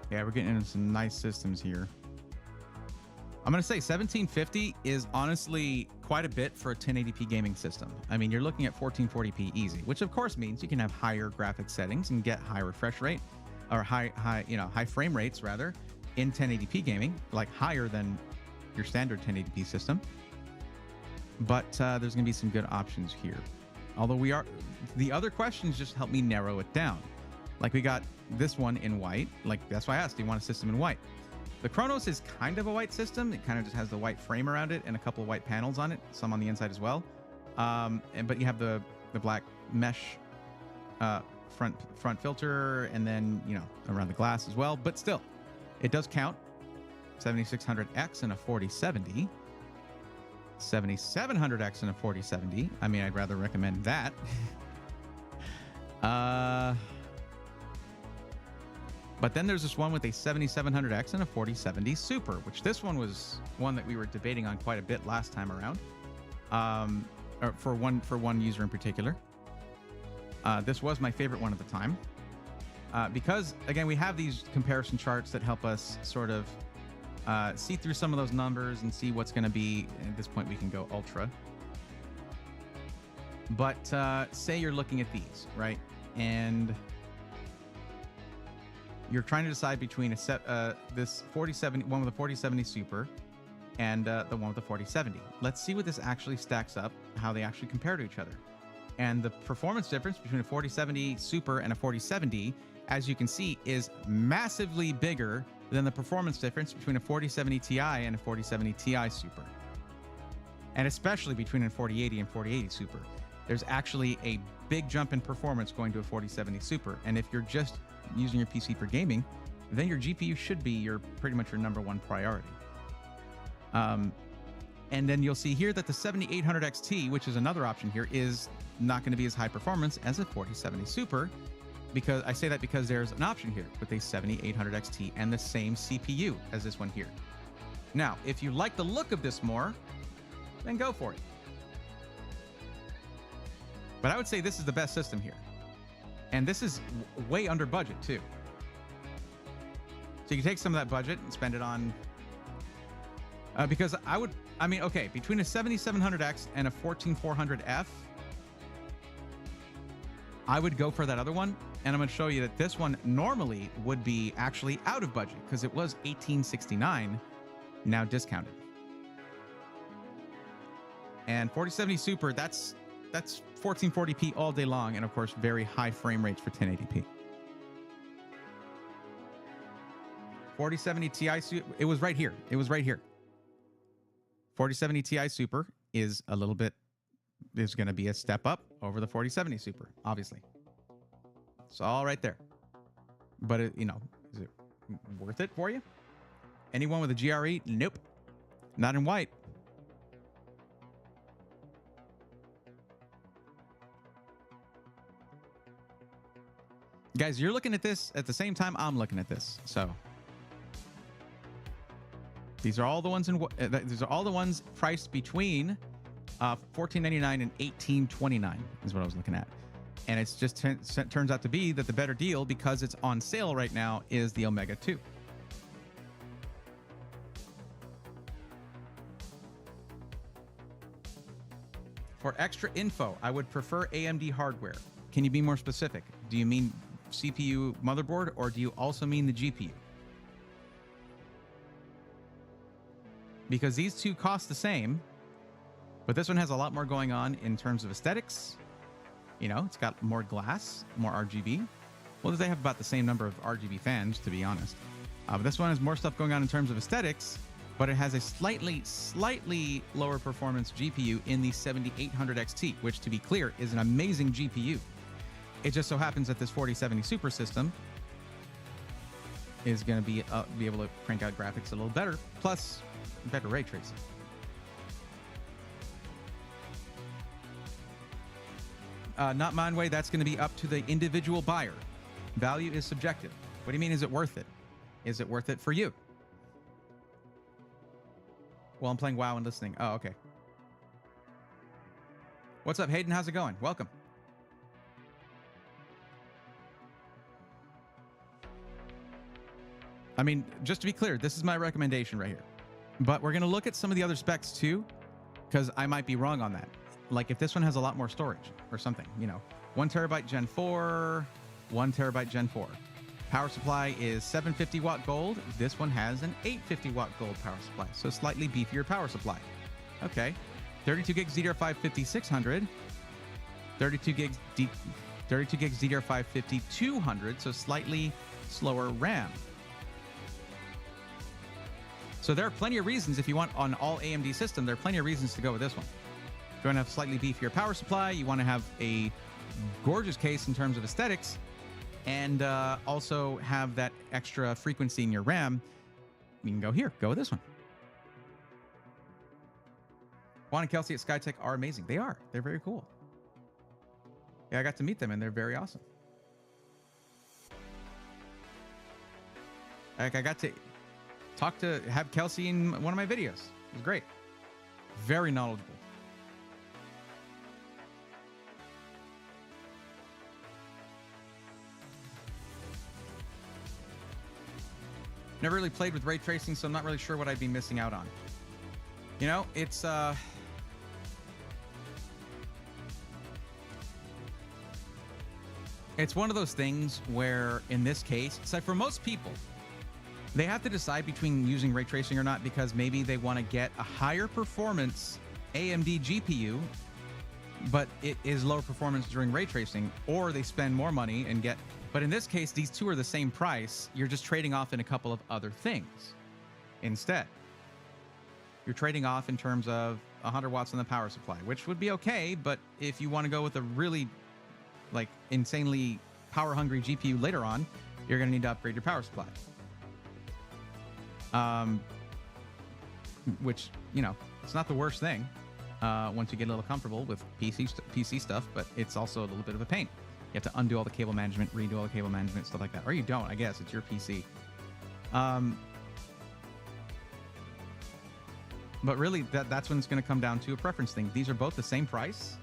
Yeah, we're getting into some nice systems here. I'm going to say 1,750 is honestly quite a bit for a 1080p gaming system. I mean, you're looking at 1440p easy, which of course means you can have higher graphic settings and get high refresh rate or high frame rates rather in 1080p gaming, like higher than your standard 1080p system. But there's going to be some good options here. Although the other questions just help me narrow it down. Like we got this one in white. Like that's why I asked, do you want a system in white? The Chronos is kind of a white system. It kind of just has the white frame around it and a couple of white panels on it, some on the inside as well. But you have the black mesh front filter, and then around the glass as well. But still, it does count. 7600X and a 4070. 7700X and a 4070. I mean, I'd rather recommend that. But then there's this one with a 7700X and a 4070 Super, which this one was one that we were debating on quite a bit last time around. Or for one user in particular. This was my favorite one at the time. Because, again, we have these comparison charts that help us sort of see through some of those numbers and see what's going to be. At this point, we can go ultra. But say you're looking at these, right? and you're trying to decide between this 4070, one with the 4070 Super, and the one with the 4070. Let's see what this actually stacks up, how they actually compare to each other. And the performance difference between a 4070 Super and a 4070, as you can see, is massively bigger than the performance difference between a 4070 Ti and a 4070 Ti Super. And especially between a 4080 and 4080 Super. There's actually a big jump in performance going to a 4070 Super. And if you're just using your PC for gaming, then your GPU should be pretty much your number one priority. And then you'll see here that the 7800 XT, which is another option here, is not going to be as high performance as a 4070 Super. Because I say that because there's an option here with a 7800 XT and the same CPU as this one here. Now, if you like the look of this more, then go for it. But I would say this is the best system here. And this is way under budget too. So you can take some of that budget and spend it on... because okay, between a 7700X and a 14400F, I would go for that other one. And I'm going to show you that this one normally would be actually out of budget because it was $1869, now discounted. And 4070 Super, that's 1440p all day long, and of course very high frame rates for 1080p. 4070 Ti Super, it was right here. It was right here. 4070 Ti Super is going to be a step up over the 4070 Super, obviously. It's all right there. But, is it worth it for you? Anyone with a GRE? Nope. Not in white. Guys, you're looking at this at the same time I'm looking at this. So these are all the ones priced between $14.99 and $18.29 is what I was looking at. And it's just turns out to be that the better deal, because it's on sale right now, is the Omega 2. For extra info, I would prefer AMD hardware. Can you be more specific? Do you mean CPU motherboard, or do you also mean the GPU? Because these two cost the same, but this one has a lot more going on in terms of aesthetics. It's got more glass, more RGB. Well, they have about the same number of RGB fans, to be honest. But this one has more stuff going on in terms of aesthetics, but it has a slightly lower performance GPU in the 7800 XT, which, to be clear, is an amazing GPU. It just so happens that this 4070 Super system is going to be able to crank out graphics a little better, plus better ray tracing. Not mine way. That's going to be up to the individual buyer. Value is subjective. What do you mean? Is it worth it? Is it worth it for you? Well, I'm playing WoW and listening. Oh, okay. What's up, Hayden? How's it going? Welcome. I mean, just to be clear, this is my recommendation right here. But we're going to look at some of the other specs too, because I might be wrong on that. Like if this one has a lot more storage or something, 1 terabyte Gen 4, 1 terabyte Gen 4. Power supply is 750 watt gold. This one has an 850 watt gold power supply, so slightly beefier power supply. Okay. 32 gigs DDR5 5600, 32 gigs DDR5 5200, so slightly slower RAM. So there are plenty of reasons, if you want on all AMD system, there are plenty of reasons to go with this one. If you want to have slightly beefier power supply, you want to have a gorgeous case in terms of aesthetics, and also have that extra frequency in your RAM, you can go here. Go with this one. Juan and Kelsey at Skytech are amazing. They are. They're very cool. Yeah, I got to meet them, and they're very awesome. Like, I got to have Kelsey in one of my videos. It was great. Very knowledgeable. Never really played with ray tracing, so I'm not really sure what I'd be missing out on. It's It's one of those things where, in this case, it's like for most people, they have to decide between using ray tracing or not because maybe they want to get a higher performance AMD GPU, but it is lower performance during ray tracing, or they spend more money and get. But in this case, these two are the same price. You're just trading off in a couple of other things instead. You're trading off in terms of 100 watts on the power supply, which would be okay, but if you want to go with a really like insanely power hungry GPU later on, you're going to need to upgrade your power supply. Which, you know, it's not the worst thing once you get a little comfortable with PC stuff, but it's also a little bit of a pain. You have to undo all the cable management, redo all the cable management, stuff like that. Or you don't, I guess. It's your PC. But really, that's when it's going to come down to a preference thing. These are both the same price.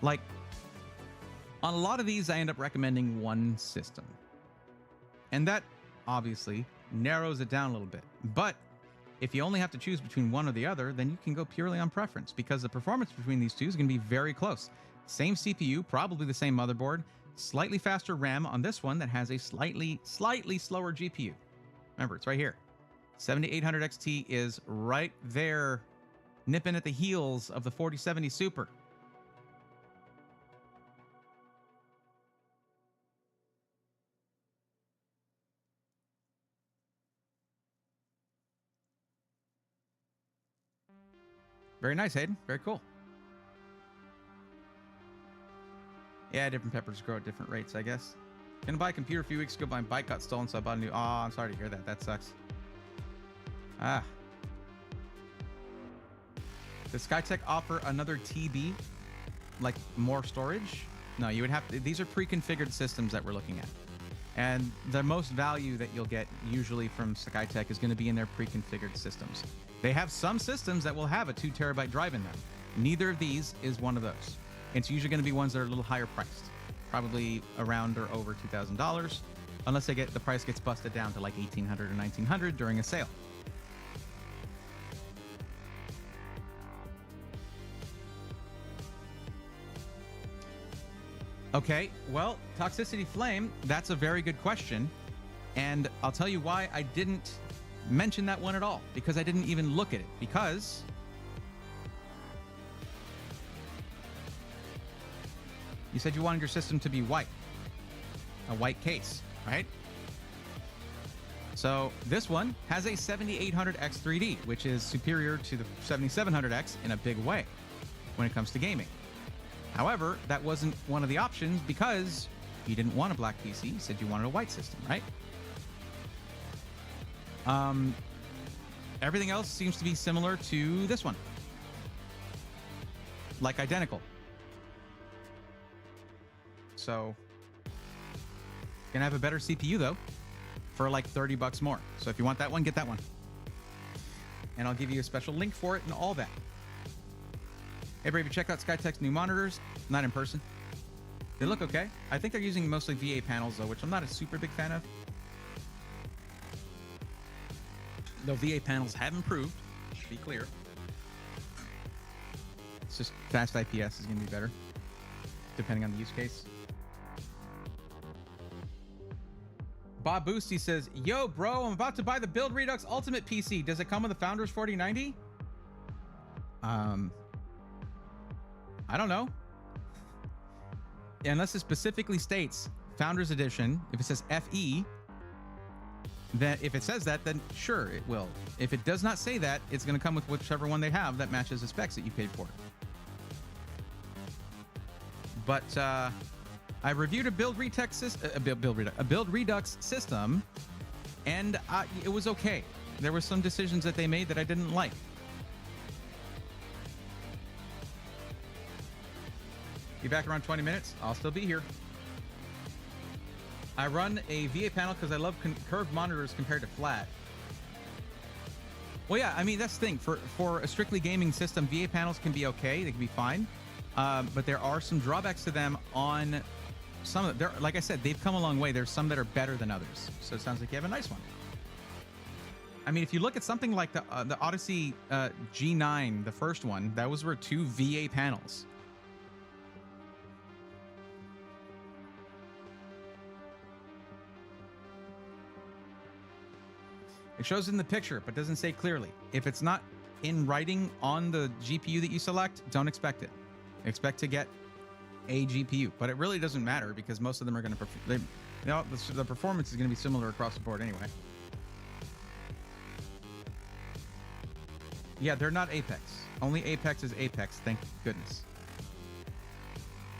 Like, on a lot of these, I end up recommending one system. And that, obviously, narrows it down a little bit. But if you only have to choose between one or the other, then you can go purely on preference, because the performance between these two is going to be very close. Same CPU, probably the same motherboard, slightly faster RAM on this one that has a slightly slower GPU. Remember, it's right here. 7800 XT is right there, nipping at the heels of the 4070 Super. Very nice, Hayden. Very cool. Yeah, different peppers grow at different rates, I guess. Gonna buy a computer a few weeks ago. My bike got stolen, so I bought a new. Oh, I'm sorry to hear that. That sucks. Ah. Does Skytech offer another TB? Like more storage? No, you would have to. These are pre-configured systems that we're looking at. And the most value that you'll get usually from Skytech is going to be in their pre-configured systems. They have some systems that will have a 2 terabyte drive in them. Neither of these is one of those. It's usually going to be ones that are a little higher priced, probably around or over $2,000, unless the price gets busted down to like $1,800 or $1,900 during a sale. Okay, well, Toxicity Flame, that's a very good question. And I'll tell you why I didn't mention that one at all, because I didn't even look at it, because you said you wanted your system to be white, a white case, right? So this one has a 7800X 3D, which is superior to the 7700X in a big way when it comes to gaming. However, that wasn't one of the options because you didn't want a black PC. You said you wanted a white system, right? Everything else seems to be similar to this one. Like identical. So, gonna have a better CPU though, for like $30 more. So if you want that one, get that one. And I'll give you a special link for it and all that. Hey, Brave, check out Skytech's new monitors. Not in person. They look okay. I think they're using mostly VA panels though, which I'm not a super big fan of. Though VA panels have improved, to be clear. It's just fast IPS is going to be better, depending on the use case. Bob Boosty says, yo, bro, I'm about to buy the Build Redux Ultimate PC. Does it come with the Founders 4090? I don't know. Unless it specifically states Founders Edition, if it says FE, then if it says that, then sure, it will. If it does not say that, it's going to come with whichever one they have that matches the specs that you paid for. But I reviewed a Build Redux system, and it was okay. There were some decisions that they made that I didn't like. Be back around 20 minutes. I'll still be here. I run a VA panel because I love curved monitors compared to flat. Well, yeah, I mean, that's the thing. For a strictly gaming system, VA panels can be okay. They can be fine. But there are some drawbacks to them on some of them. Like I said, they've come a long way. There's some that are better than others. So it sounds like you have a nice one. I mean, if you look at something like the Odyssey G9, the first one, those were 2 VA panels. It shows in the picture, but doesn't say clearly. If it's not in writing on the GPU that you select, don't expect it. Expect to get a GPU, but it really doesn't matter because most of them are going to, the performance is going to be similar across the board anyway. Yeah, they're not Apex. Only Apex is Apex. Thank goodness.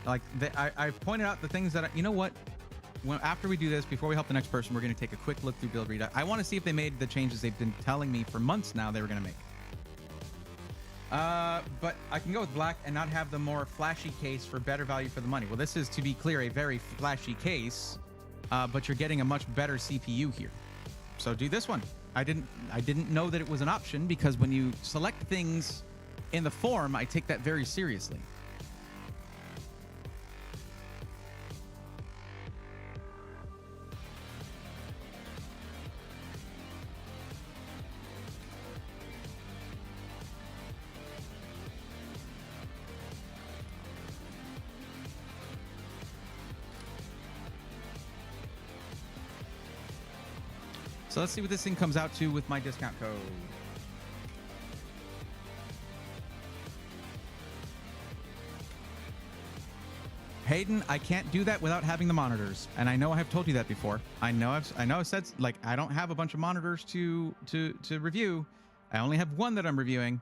Like I pointed out the things that you know what. After we do this, before we help the next person, we're going to take a quick look through build read. I want to see if they made the changes they've been telling me for months now they were going to make. But I can go with black and not have the more flashy case for better value for the money. Well, this is, to be clear, a very flashy case, but you're getting a much better CPU here. So do this one. I didn't know that it was an option because when you select things in the form, I take that very seriously. So let's see what this thing comes out to with my discount code. Hayden, I can't do that without having the monitors, and I know I have told you that before. I know I've said, like, I don't have a bunch of monitors to review. I only have one that I'm reviewing.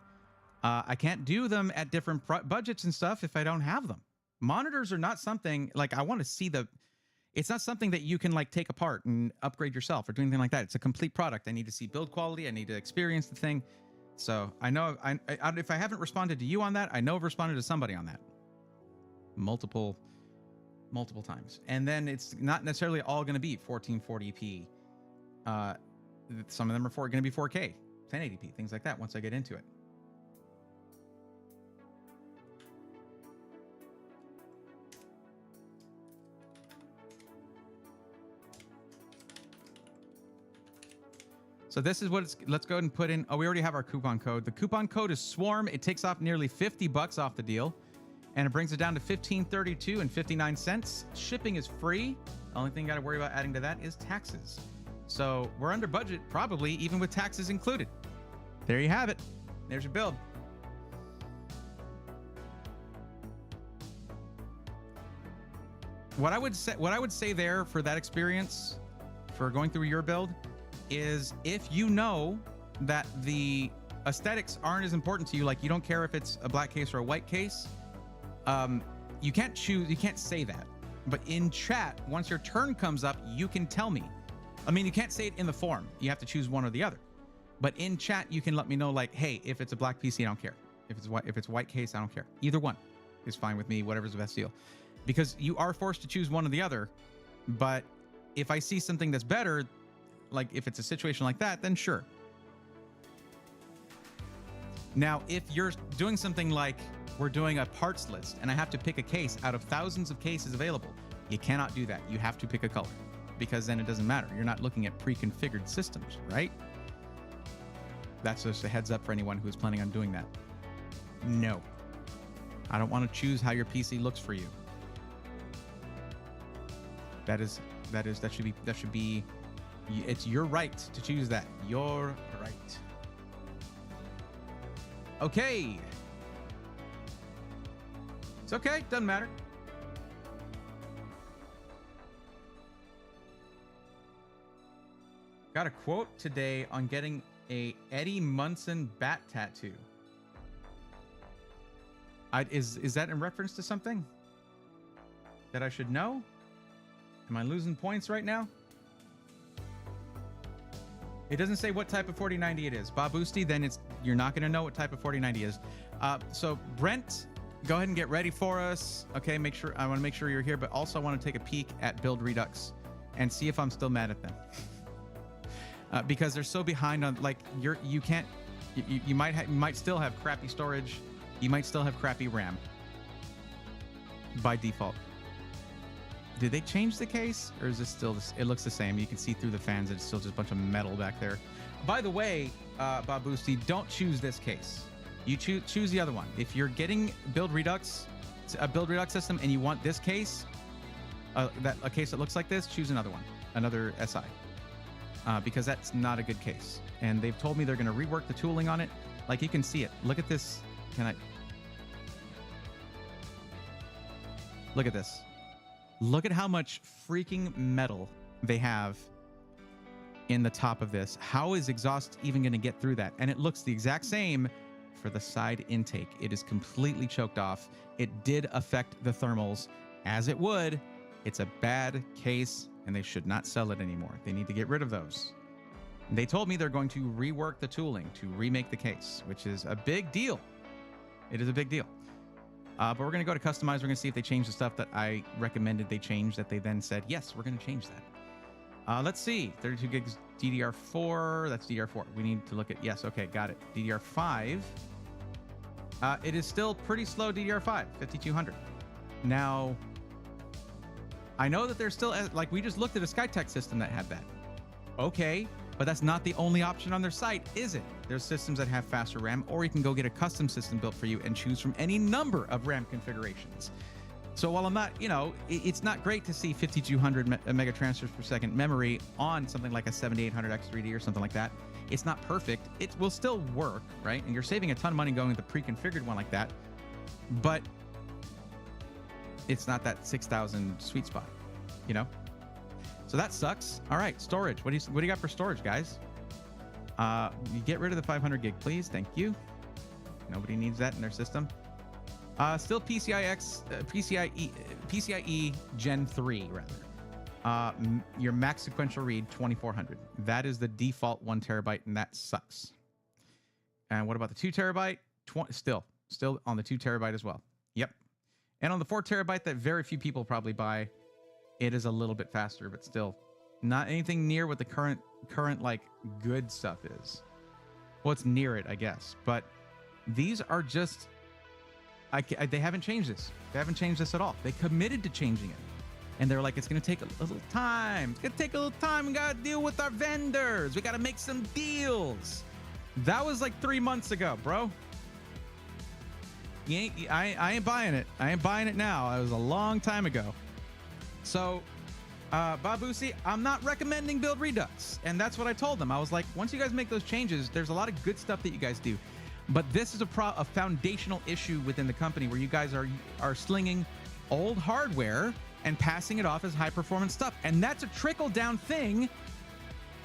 I can't do them at different budgets and stuff if I don't have them. Monitors are not something like I want to see the. It's not something that you can like take apart and upgrade yourself or do anything like that. It's a complete product. I need to see build quality. I need to experience the thing. So I know if I haven't responded to you on that, I know I've responded to somebody on that multiple times. And then it's not necessarily all going to be 1440p. Some of them are going to be 4K, 1080p, things like that once I get into it. So this is what it's, let's go ahead and put in. Oh, we already have our coupon code. The coupon code is SWARM. It takes off nearly $50 off the deal, and it brings it down to $15.32 and 59 cents. Shipping is free. The only thing you got to worry about adding to that is taxes. So we're under budget, probably even with taxes included. There you have it. There's your build. What I would say there for that experience, for going through your build, is if you know that the aesthetics aren't as important to you, like you don't care if it's a black case or a white case, you can't say that. But in chat, once your turn comes up, you can tell me. I mean, you can't say it in the form. You have to choose one or the other. But in chat, you can let me know, like, hey, if it's a black PC, I don't care. If it's white case, I don't care. Either one is fine with me, whatever's the best deal. Because you are forced to choose one or the other. But if I see something that's better, like if it's a situation like that, then sure. Now, if you're doing something like we're doing a parts list and I have to pick a case out of thousands of cases available, you cannot do that. You have to pick a color because then it doesn't matter. You're not looking at pre-configured systems, right? That's just a heads up for anyone who's planning on doing that. No, I don't want to choose how your PC looks for you. That should be. It's your right to choose that. Your right. Okay. It's okay. Doesn't matter. Got a quote today on getting a Eddie Munson bat tattoo. Is that in reference to something that I should know? Am I losing points right now? It doesn't say what type of 4090 it is. Baboosty, then you're not going to know what type of 4090 is. So Brent, go ahead and get ready for us. Okay, I want to make sure you're here, but also I want to take a peek at Build Redux and see if I'm still mad at them. Because they're so behind on, like, you might still have crappy storage. You might still have crappy RAM by default. Did they change the case, or is this still it looks the same? You can see through the fans. It's still just a bunch of metal back there. By the way, Baboosty, don't choose this case. You choose the other one. If you're getting a Build Redux system, and you want this case, a case that looks like this, choose another one, another SI. because that's not a good case. And they've told me they're going to rework the tooling on it. Like, you can see it. Look at this. Look at this. Look at how much freaking metal they have in the top of this. How is exhaust even going to get through that? And it looks the exact same for the side intake. It is completely choked off. It did affect the thermals, as it would. It's a bad case, and they should not sell it anymore. They need to get rid of those. They told me they're going to rework the tooling to remake the case, which is a big deal. It is a big deal. But we're going to go to customize. We're going to see if they change the stuff that I recommended they change, that they then said, yes, we're going to change that. Let's see. 32 gigs DDR4. That's DDR4. We need to look at, yes, okay, got it. DDR5. It is still pretty slow DDR5, 5200. Now, I know that there's still, like, we just looked at a Skytech system that had that. Okay, but that's not the only option on their site, is it? There's systems that have faster RAM, or you can go get a custom system built for you and choose from any number of RAM configurations. So while I'm not, you know, it's not great to see 5200 mega transfers per second memory on something like a 7800 X3D or something like that. It's not perfect. It will still work, right? And you're saving a ton of money going with the pre-configured one like that, but it's not that 6,000 sweet spot, you know? So that sucks. All right, storage. What do you got for storage, guys? You get rid of the 500 gig, please. Thank you. Nobody needs that in their system. Still PCIe Gen 3, rather. Your max sequential read, 2400. That is the default 1 terabyte, and that sucks. And what about the 2 terabyte? Still on the 2 terabyte as well. Yep. And on the 4 terabyte that very few people probably buy, it is a little bit faster, but still not anything near what the current like good stuff is. Well, it's near it, I guess. But these are just, they haven't changed this. They haven't changed this at all. They committed to changing it. And they're like, it's going to take a little time. It's going to take a little time. We got to deal with our vendors. We got to make some deals. That was like 3 months ago, bro. I ain't buying it. I ain't buying it now. That was a long time ago. So, Babusi, I'm not recommending Build Redux. And that's what I told them. I was like, once you guys make those changes, there's a lot of good stuff that you guys do. But this is a foundational issue within the company where you guys are slinging old hardware and passing it off as high-performance stuff. And that's a trickle-down thing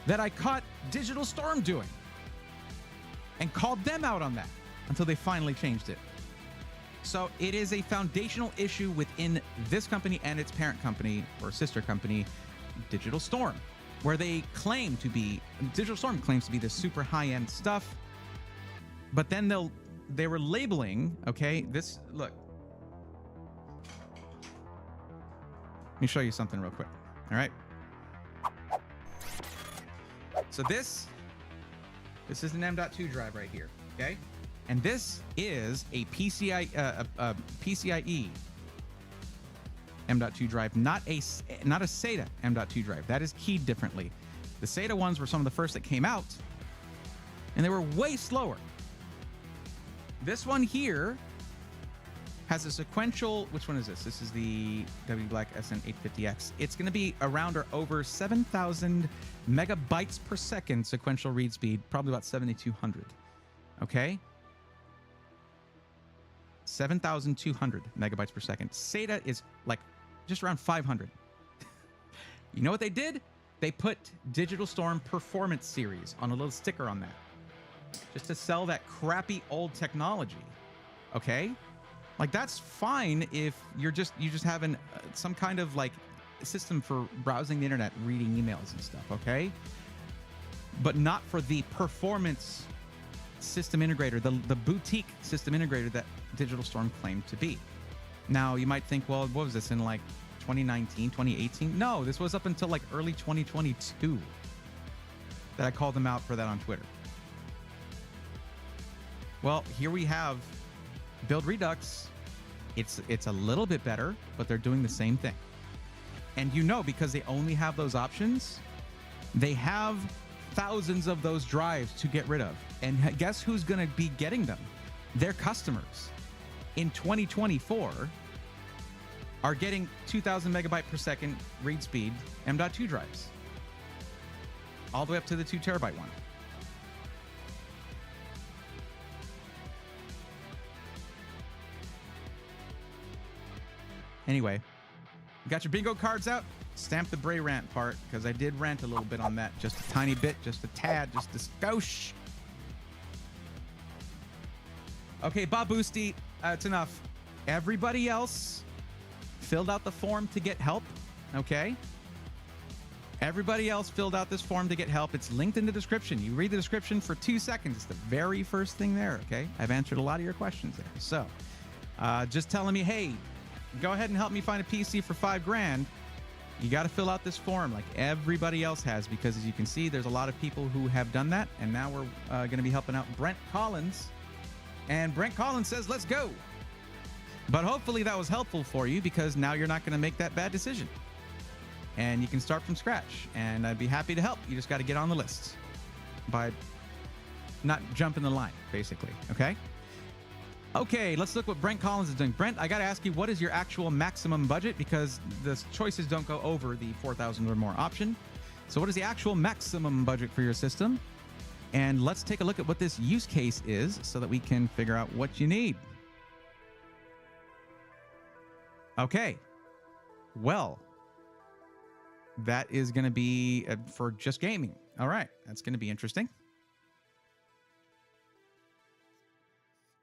that I caught Digital Storm doing and called them out on that until they finally changed it. So it is a foundational issue within this company and its parent company or sister company, Digital Storm, where they claim to be, Digital Storm claims to be this super high-end stuff, but then they were labeling, okay, this, look. Let me show you something real quick, all right? So this is an M.2 drive right here, okay? And this is a PCIe M.2 drive, not a SATA M.2 drive. That is keyed differently. The SATA ones were some of the first that came out, and they were way slower. This one here has a sequential, which one is this? This is the W Black SN850X. It's going to be around or over 7,000 megabytes per second sequential read speed, probably about 7,200. Okay? 7,200 megabytes per second. SATA is like just around 500. You know what they did? They put Digital Storm Performance Series on a little sticker on that, just to sell that crappy old technology. Okay, like that's fine if you just have some kind of like system for browsing the internet, reading emails and stuff. Okay, but not for the performance system integrator, the boutique system integrator that Digital Storm claimed to be. Now you might think, well, what was this in like 2019, 2018? No, this was up until like early 2022 that I called them out for that on Twitter. Well, here we have Build Redux. It's a little bit better, but they're doing the same thing. And you know, because they only have those options, they have thousands of those drives to get rid of. And guess who's going to be getting them? Their customers. In 2024 are getting 2,000 megabyte per second read speed M.2 drives. all the way up to the 2 terabyte one. Anyway, you got your bingo cards out? Stamp the Bray rant part, because I did rant a little bit on that. Just a tiny bit, just a tad, just a skosh. Okay, Bob Boosty, it's enough. Everybody else filled out the form to get help, okay? Everybody else filled out this form to get help. It's linked in the description. You read the description for 2 seconds. It's the very first thing there, okay? I've answered a lot of your questions there. So, just telling me, hey, go ahead and help me find a PC for $5,000. You got to fill out this form like everybody else has, because as you can see, there's a lot of people who have done that. And now we're going to be helping out Brent Collins. And Brent Collins says, let's go. But hopefully that was helpful for you, because now you're not going to make that bad decision. And you can start from scratch. And I'd be happy to help. You just got to get on the list by not jumping the line, basically. Okay? Okay, let's look what Brent Collins is doing. Brent, I got to ask you, what is your actual maximum budget? Because the choices don't go over the 4,000 or more option. So what is the actual maximum budget for your system? And let's take a look at what this use case is so that we can figure out what you need. Okay. Well, that is going to be for just gaming. All right. That's going to be interesting.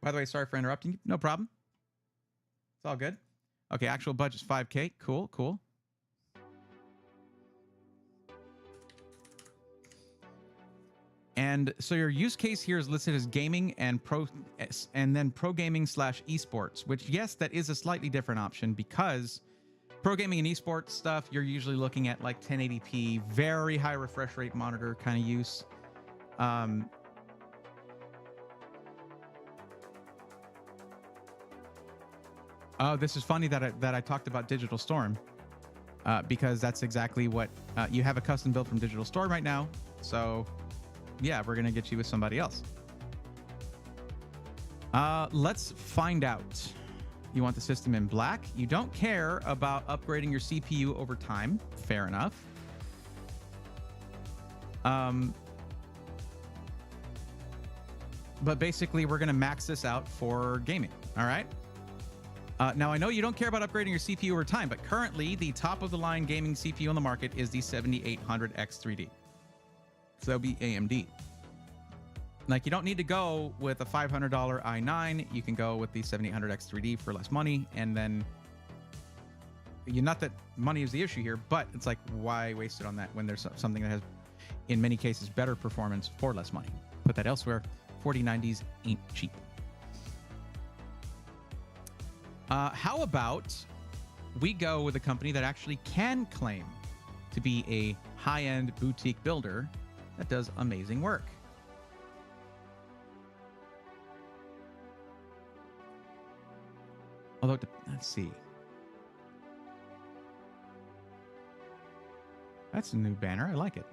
By the way, sorry for interrupting you. No problem. It's all good. Okay, actual budget's $5K. Cool, cool. And so your use case here is listed as gaming and then pro gaming / esports, which, yes, that is a slightly different option, because pro gaming and esports stuff, you're usually looking at like 1080p, very high refresh rate monitor kind of use. Oh, this is funny that I talked about Digital Storm, because that's exactly what you have a custom build from Digital Storm right now. So, yeah, we're gonna get you with somebody else. Let's find out. You want the system in black. You don't care about upgrading your CPU over time. Fair enough. But basically, we're gonna max this out for gaming. All right. Now, I know you don't care about upgrading your CPU over time, but currently the top-of-the-line gaming CPU on the market is the 7800X3D. So that'll be AMD. Like, you don't need to go with a $500 i9. You can go with the 7800X3D for less money, and then... Not that money is the issue here, but it's like, why waste it on that when there's something that has, in many cases, better performance for less money? Put that elsewhere. 4090s ain't cheap. How about we go with a company that actually can claim to be a high-end boutique builder that does amazing work? Although, let's see. That's a new banner. I like it.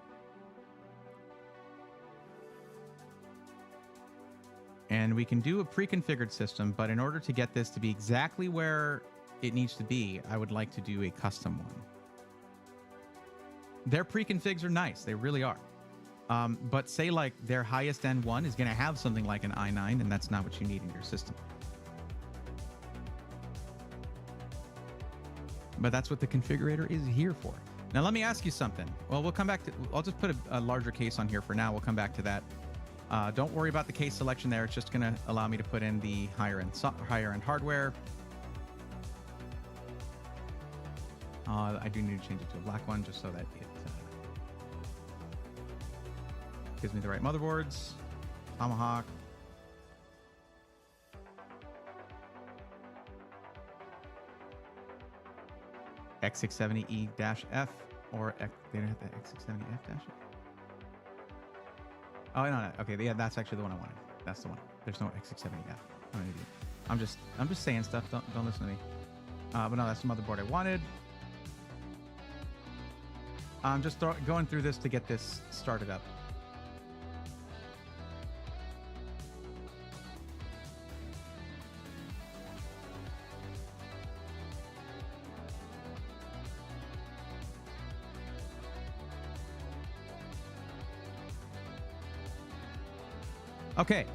And we can do a pre-configured system, but in order to get this to be exactly where it needs to be, I would like to do a custom one. Their pre-configs are nice. They really are. But say like their highest end one is going to have something like an i9, and that's not what you need in your system. But that's what the configurator is here for. Now, let me ask you something. Well, we'll come back to... I'll just put a larger case on here for now. We'll come back to that. Don't worry about the case selection there. It's just going to allow me to put in the higher end hardware. I do need to change it to a black one just so that it gives me the right motherboards. Tomahawk. X670E-F or they don't have the X670F-F. Oh, no. Okay, yeah, that's actually the one I wanted. That's the one. There's no X670F. I'm an idiot. I'm just saying stuff. Don't listen to me. But no, that's the motherboard I wanted. I'm just going through this to get this started up. Okay.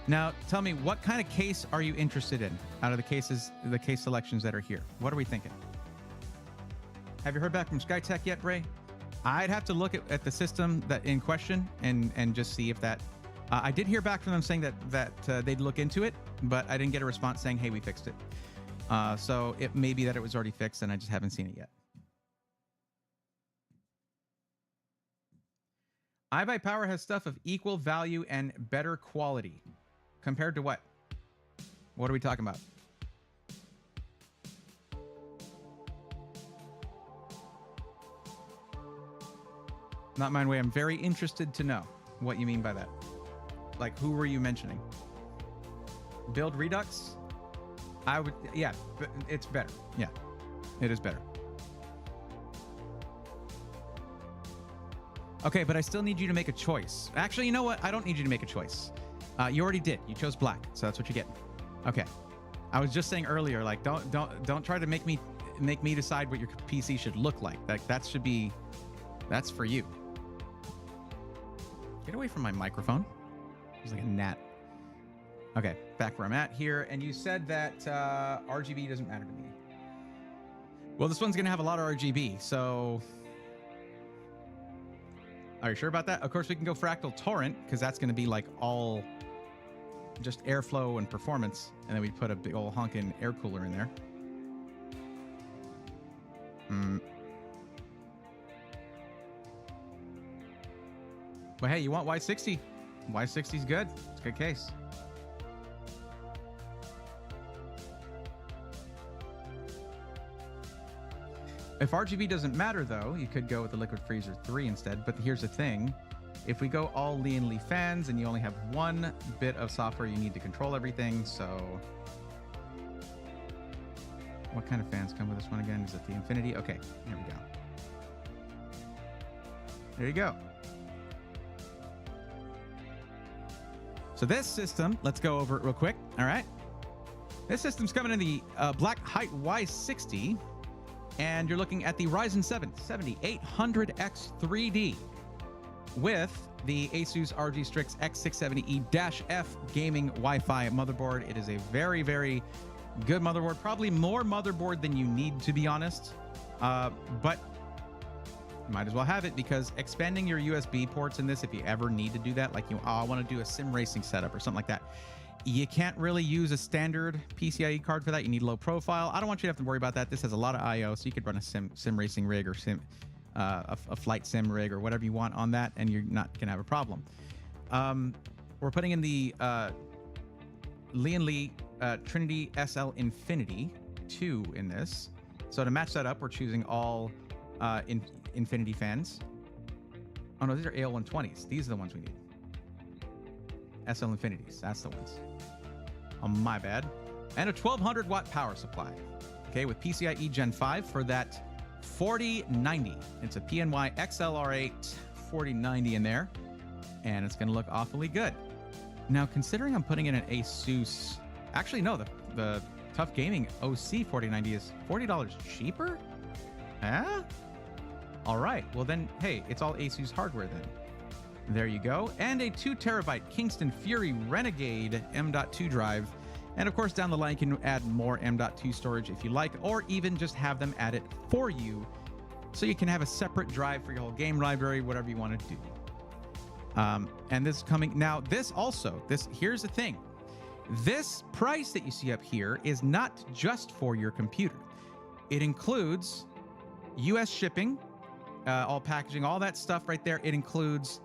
Now, tell me, what kind of case are you interested in out of the cases, the case selections that are here? What are we thinking? Have you heard back from Skytech yet, Ray? I'd have to look at the system that in question and just see if that... I did hear back from them saying that they'd look into it, but I didn't get a response saying, hey, we fixed it. So it may be that it was already fixed and I just haven't seen it yet. iBuyPower has stuff of equal value and better quality. Compared to what? What are we talking about? Not mine way. I'm very interested to know what you mean by that. Like, who were you mentioning? Build Redux? I would, yeah, but it's better. Yeah, it is better. Okay, but I still need you to make a choice. Actually, you know what? I don't need you to make a choice. You already did. You chose black, so that's what you get. Okay. I was just saying earlier, like, don't try to make me decide what your PC should look like. Like, that should be, that's for you. Get away from my microphone. It's like a gnat. Okay, back where I'm at here. And you said that RGB doesn't matter to me. Well, this one's gonna have a lot of RGB, so. Are you sure about that? Of course, we can go Fractal Torrent, because that's gonna be like all just airflow and performance, and then we put a big old honkin' air cooler in there. But hey, you want Y60? Y60's good. It's a good case. If RGB doesn't matter, though, you could go with the Liquid Freezer 3 instead. But here's the thing. If we go all Lee fans and you only have one bit of software, you need to control everything. So what kind of fans come with this one again? Is it the Infinity? Okay, here we go. There you go. So this system, let's go over it real quick. All right. This system's coming in the Black Height Y60, and you're looking at the Ryzen 7 7800X 3D with the Asus RG Strix X670E-F gaming Wi-Fi motherboard. It is a very, very good motherboard. Probably more motherboard than you need, to be honest. But you might as well have it, because expanding your USB ports in this, if you ever need to do that, like I want to do a sim racing setup or something like that, you can't really use a standard PCIe card for that. You need low profile. I don't want you to have to worry about that. This has a lot of I/O, so you could run a sim racing rig or a flight sim rig or whatever you want on that, and you're not gonna have a problem. We're putting in the Lee Trinity SL Infinity 2 in this. So to match that up, we're choosing all Infinity fans. Oh no, these are AL120s. These are the ones we need. SL Infinities, that's the ones. Oh, my bad. And a 1200 watt power supply. Okay, with PCIe Gen 5 for that 4090. It's a PNY XLR8 4090 in there, and it's gonna look awfully good. Now, considering I'm putting in an Asus, actually no, the Tough Gaming OC 4090 is $40 cheaper? Huh? All right, well then, hey, it's all Asus hardware then. There you go. And a 2 terabyte Kingston Fury Renegade M.2 drive. And of course, down the line, you can add more M.2 storage if you like, or even just have them add it for you, so you can have a separate drive for your whole game library, whatever you want to do. And this is coming now. Here's the thing. This price that you see up here is not just for your computer. It includes US shipping, all packaging, all that stuff right there. It includes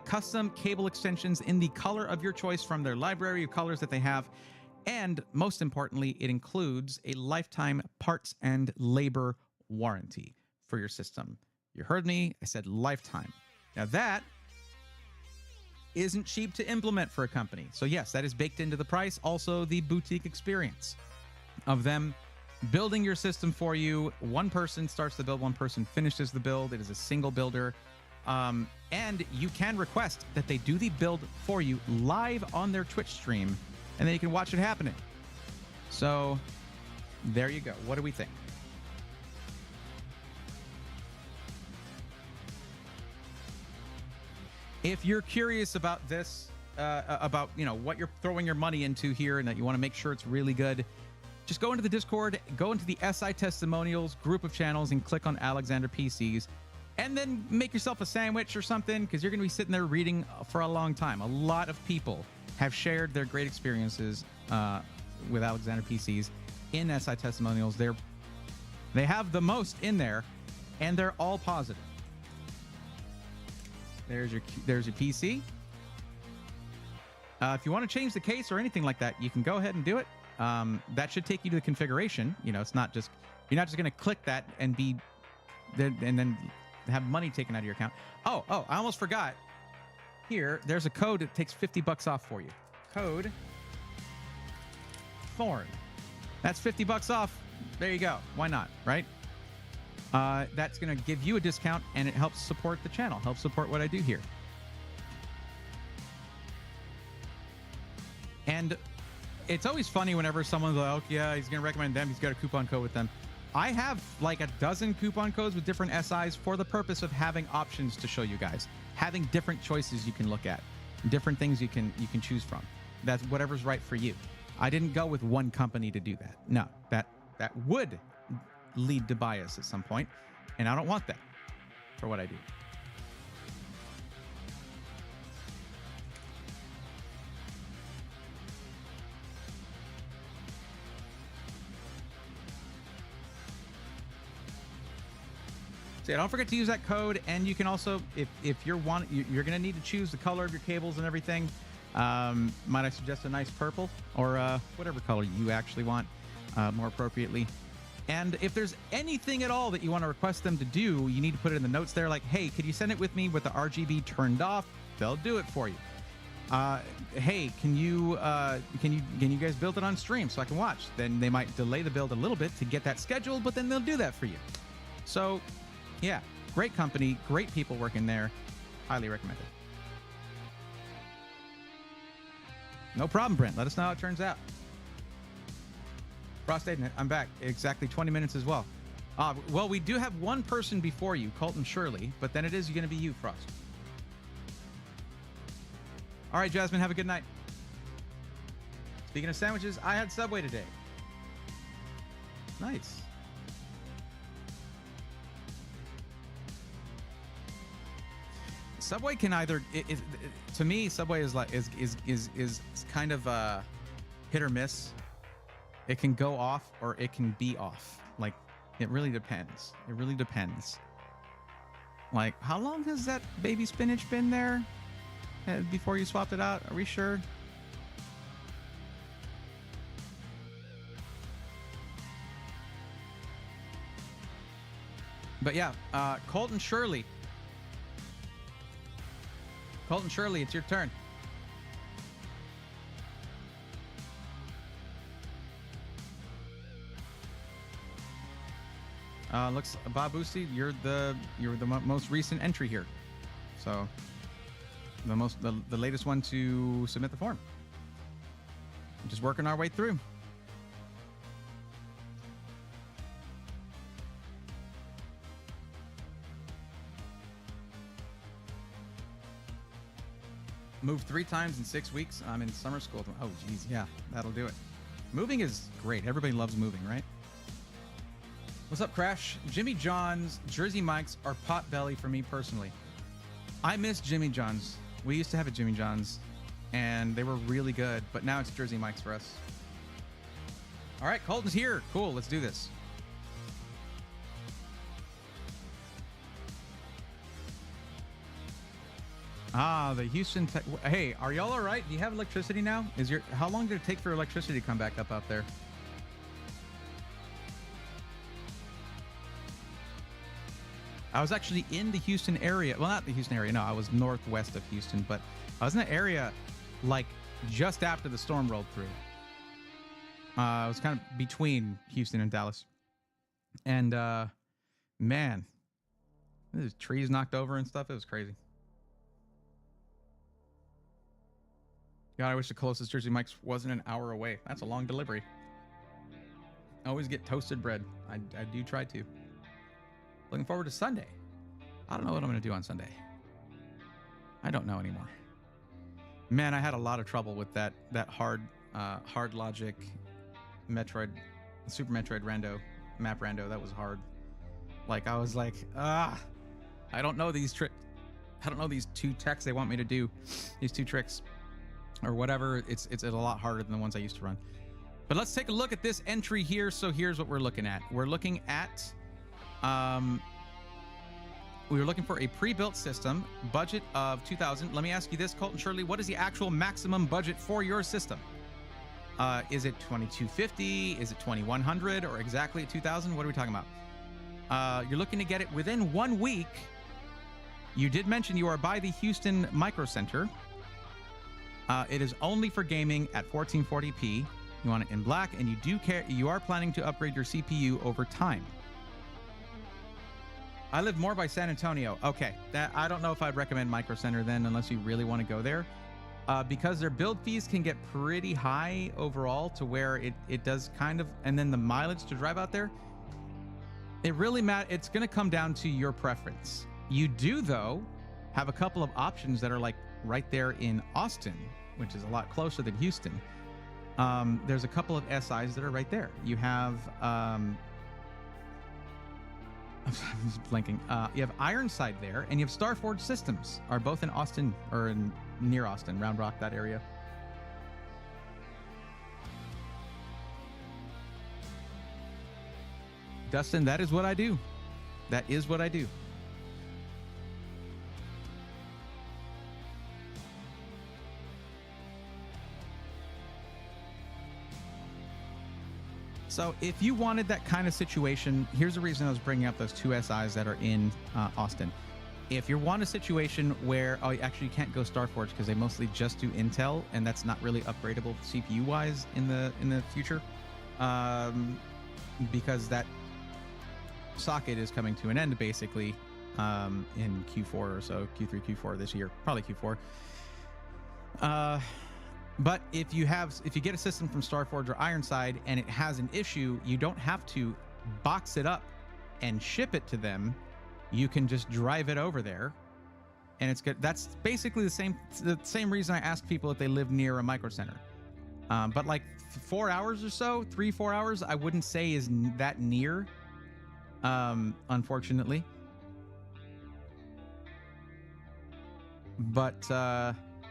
custom cable extensions in the color of your choice from their library of colors that they have. And most importantly, it includes a lifetime parts and labor warranty for your system. You heard me. I said lifetime. Now that isn't cheap to implement for a company. So yes, that is baked into the price. Also, the boutique experience of them building your system for you. One person starts the build, one person finishes the build. It is a single builder. And you can request that they do the build for you live on their Twitch stream, and then you can watch it happening. So there you go. What do we think? If you're curious about this about, you know, what you're throwing your money into here and that you want to make sure it's really good, just go into the Discord, go into the SI Testimonials group of channels and click on Alexander PCs, and then make yourself a sandwich or something, because you're going to be sitting there reading for a long time. A lot of people have shared their great experiences with Alexander PCs in SI Testimonials. They have the most in there, and they're all positive. There's your PC. If you want to change the case or anything like that, you can go ahead and do it. That should take you to the configuration. You know, it's not just, you're not just going to click that and then have money taken out of your account. Oh, I almost forgot. Here, there's a code that takes $50 off for you. Code Thorn. That's $50 off. There you go. Why not, right? That's going to give you a discount, and it helps support the channel, helps support what I do here. And it's always funny whenever someone's like, oh, yeah, he's going to recommend them. He's got a coupon code with them. I have like a dozen coupon codes with different SIs for the purpose of having options to show you guys, having different choices you can look at, different things you can choose from. That's whatever's right for you. I didn't go with one company to do that. No, that would lead to bias at some point, and I don't want that for what I do. So yeah, don't forget to use that code, and you can also, if you're going to need to choose the color of your cables and everything. Might I suggest a nice purple, or whatever color you actually want, more appropriately. And if there's anything at all that you want to request them to do, you need to put it in the notes there, like, hey, could you send it with me with the RGB turned off? They'll do it for you. Hey, can you guys build it on stream so I can watch? Then they might delay the build a little bit to get that scheduled, but then they'll do that for you. So yeah, great company, great people working there. Highly recommended. No problem, Brent. Let us know how it turns out. Frost Aiden, I'm back. Exactly 20 minutes as well. Well, we do have one person before you, Colton Shirley, but then it is going to be you, Frost. All right, Jasmine, have a good night. Speaking of sandwiches, I had Subway today. Nice. Subway can either, to me, Subway is like is kind of hit or miss. It can go off or it can be off. Like, it really depends. It really depends. Like, how long has that baby spinach been there before you swapped it out? Are we sure? But yeah, Colton Shirley. Colton Shirley, it's your turn. Looks, Bob Boosie, you're the most recent entry here, so the latest one to submit the form. Just working our way through. Moved 3 times in 6 weeks. I'm in summer school. Oh, geez, yeah, that'll do it. Moving is great. Everybody loves moving, right? What's up, Crash? Jimmy John's Jersey Mike's are potbelly for me personally. I miss Jimmy John's. We used to have a Jimmy John's, and they were really good, but now it's Jersey Mike's for us. All right, Colton's here. Cool, let's do this. The Houston Tech. Hey, are y'all all right? Do you have electricity now? How long did it take for electricity to come back up out there? I was actually in the Houston area. Well, not the Houston area. No, I was northwest of Houston, but I was in the area like just after the storm rolled through. I was kind of between Houston and Dallas. And man, there's trees knocked over and stuff. It was crazy. God, I wish the closest Jersey Mike's wasn't an hour away. That's a long delivery. I always get toasted bread. I do try to. Looking forward to Sunday. I don't know what I'm going to do on Sunday. I don't know anymore. Man, I had a lot of trouble with that hard logic Metroid, Super Metroid map rando. That was hard. Like I was like, I don't know these tricks. I don't know these two techs they want me to do, these two tricks, or whatever. It's a lot harder than the ones I used to run. But let's take a look at this entry here. So here's what we're looking at. We're looking at, we were looking for a pre-built system, budget of 2,000. Let me ask you this, Colton Shirley, what is the actual maximum budget for your system? Is it 2,250? Is it 2,100? Or exactly at 2,000? What are we talking about? You're looking to get it within 1 week. You did mention you are by the Houston Micro Center. It is only for gaming at 1440p. You want it in black, and you are planning to upgrade your CPU over time. I live more by San Antonio. Okay, I don't know if I'd recommend Micro Center then, unless you really want to go there, because their build fees can get pretty high overall, to where it does kind of, and then the mileage to drive out there. It really it's going to come down to your preference. You do, though, have a couple of options that are like right there in Austin, which is a lot closer than Houston. There's a couple of SIs that are right there. You have, I'm just blinking. You have Ironside there, and you have Starforge Systems, are both in Austin, or near Austin, Round Rock, that area. Dustin, that is what I do. That is what I do. So if you wanted that kind of situation, here's the reason I was bringing up those two SIs that are in Austin. If you want a situation where, actually you can't go Starforge because they mostly just do Intel, and that's not really upgradable CPU wise in the future, because that socket is coming to an end basically in Q4 or so, Q3, Q4 this year, probably Q4. But if you get a system from Starforge or Ironside and it has an issue, you don't have to box it up and ship it to them. You can just drive it over there, and it's good. That's basically the same reason I ask people if they live near a micro center. But like 4 hours or so, 3-4 hours, I wouldn't say is that near, unfortunately. But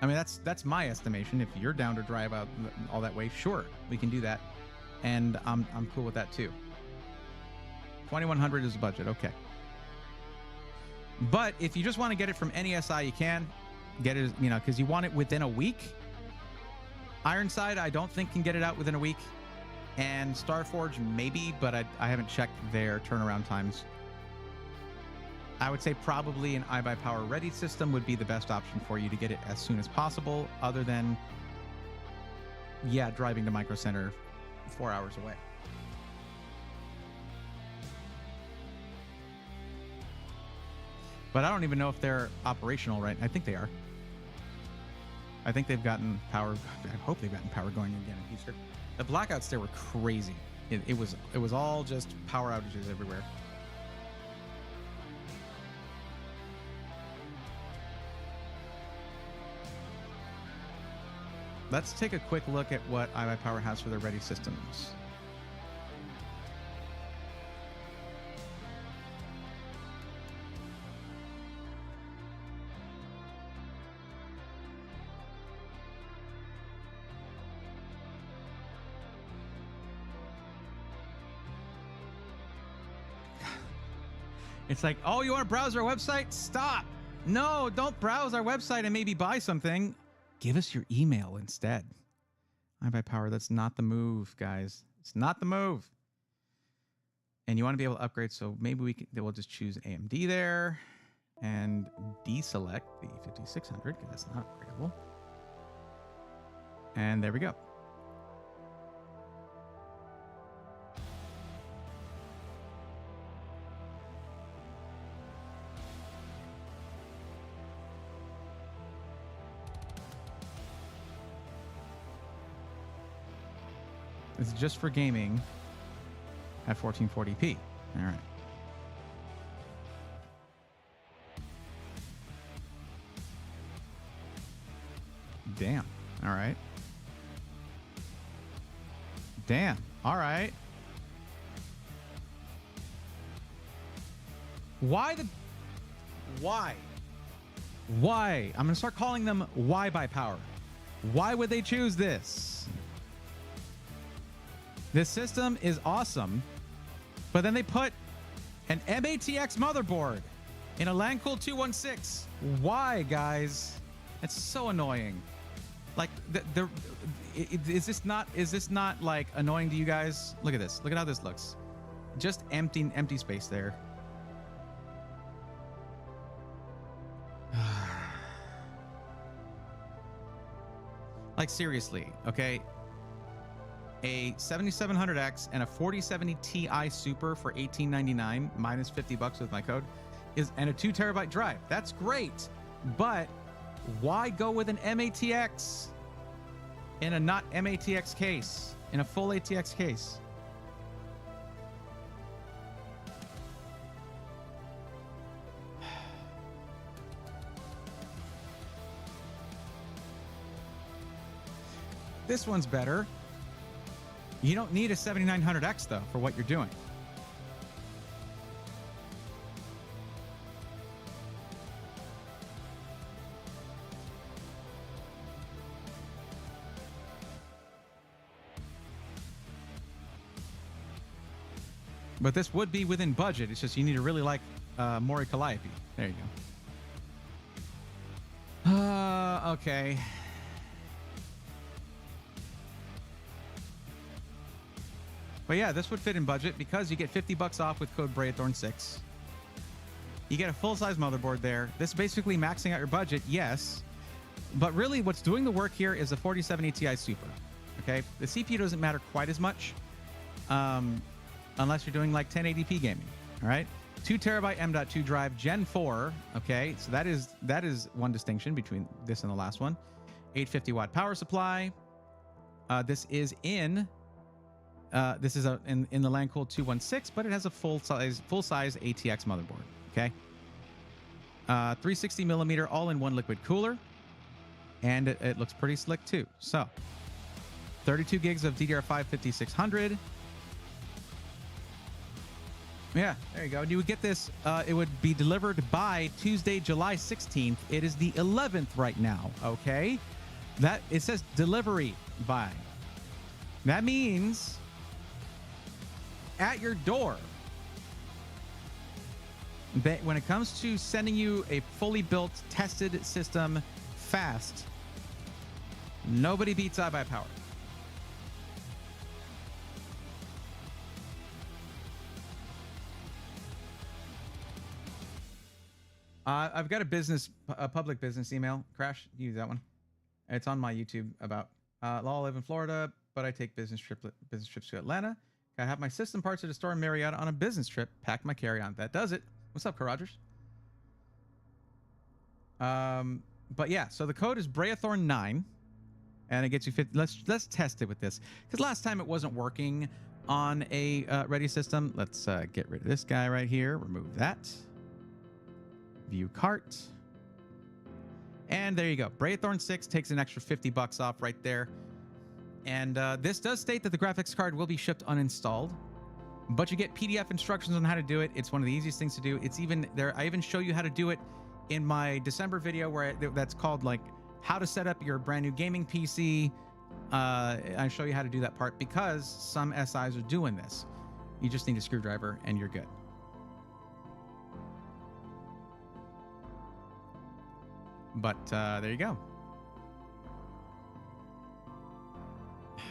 I mean, that's my estimation. If you're down to drive out all that way, sure, we can do that, and I'm cool with that too. 2,100 is the budget, okay. But if you just want to get it from any SI, you can get it, because you want it within a week. Ironside, I don't think can get it out within a week, and Starforge maybe, but I haven't checked their turnaround times. I would say probably an iBuyPower ready system would be the best option for you to get it as soon as possible, other than, driving to Micro Center 4 hours away. But I don't even know if they're operational right. I think they are. I think they've gotten power. I hope they've gotten power going again in Houston. The blackouts there were crazy. It was all just power outages everywhere. Let's take a quick look at what iBuyPower has for their ready systems. It's like, oh, you want to browse our website? Stop. No, don't browse our website and maybe buy something. Give us your email instead. iBuyPower, that's not the move, guys. It's not the move. And you want to be able to upgrade, so maybe we'll just choose AMD there and deselect the 5600 because that's not upgradable. And there we go. It's just for gaming at 1440p. All right. Damn. All right. Damn. All right. Why? Why? I'm going to start calling them why by power. Why would they choose this? This system is awesome, but then they put an MATX motherboard in a LAN-cooled 216. Why, guys? It's so annoying. Like, is this not like annoying to you guys? Look at this. Look at how this looks. Just empty space there. Like, seriously, okay? A 7700X and a 4070 Ti Super for $1899 minus $50 with my code and a 2 terabyte drive. That's great, but why go with an MATX in a not MATX case, in a full ATX case? This one's better. You don't need a 7900X though for what you're doing. But this would be within budget. It's just you need to really like Mori Calliope. There you go. Okay. But yeah, this would fit in budget because you get $50 off with code BRAYATHORN6. You get a full-size motherboard there. This is basically maxing out your budget, yes. But really, what's doing the work here is the 4070 Ti Super. Okay? The CPU doesn't matter quite as much unless you're doing like 1080p gaming. All right? 2 terabyte M.2 drive, Gen 4. Okay? So that is one distinction between this and the last one. 850 watt power supply. This is in the LAN-cooled 216, but it has a full size ATX motherboard. Okay, 360 millimeter all-in-one liquid cooler, and it looks pretty slick too. So, 32 gigs of DDR5 5600. Yeah, there you go. And you would get this. It would be delivered by Tuesday, July 16th. It is the 11th right now. Okay, that it says delivery by. That means at your door. But when it comes to sending you a fully built, tested system fast, nobody beats iBuyPower. I've got a public business email. Crash, use that one. It's on my YouTube about I live in Florida, but I take business trips to Atlanta. I have my system parts at a store in Marietta on a business trip. Packed my carry-on. That does it. What's up, Rogers? But yeah, so the code is BRAYATHORN9, and it gets you 50. Let's test it with this, because last time it wasn't working on a ready system. Let's get rid of this guy right here. Remove that. View cart. And there you go. BRAYATHORN6 takes an extra $50 off right there. And this does state that the graphics card will be shipped uninstalled, but you get PDF instructions on how to do it. It's one of the easiest things to do. It's even there. I even show you how to do it in my December video that's called like how to set up your brand new gaming PC. I show you how to do that part because some SIs are doing this. You just need a screwdriver and you're good. But there you go.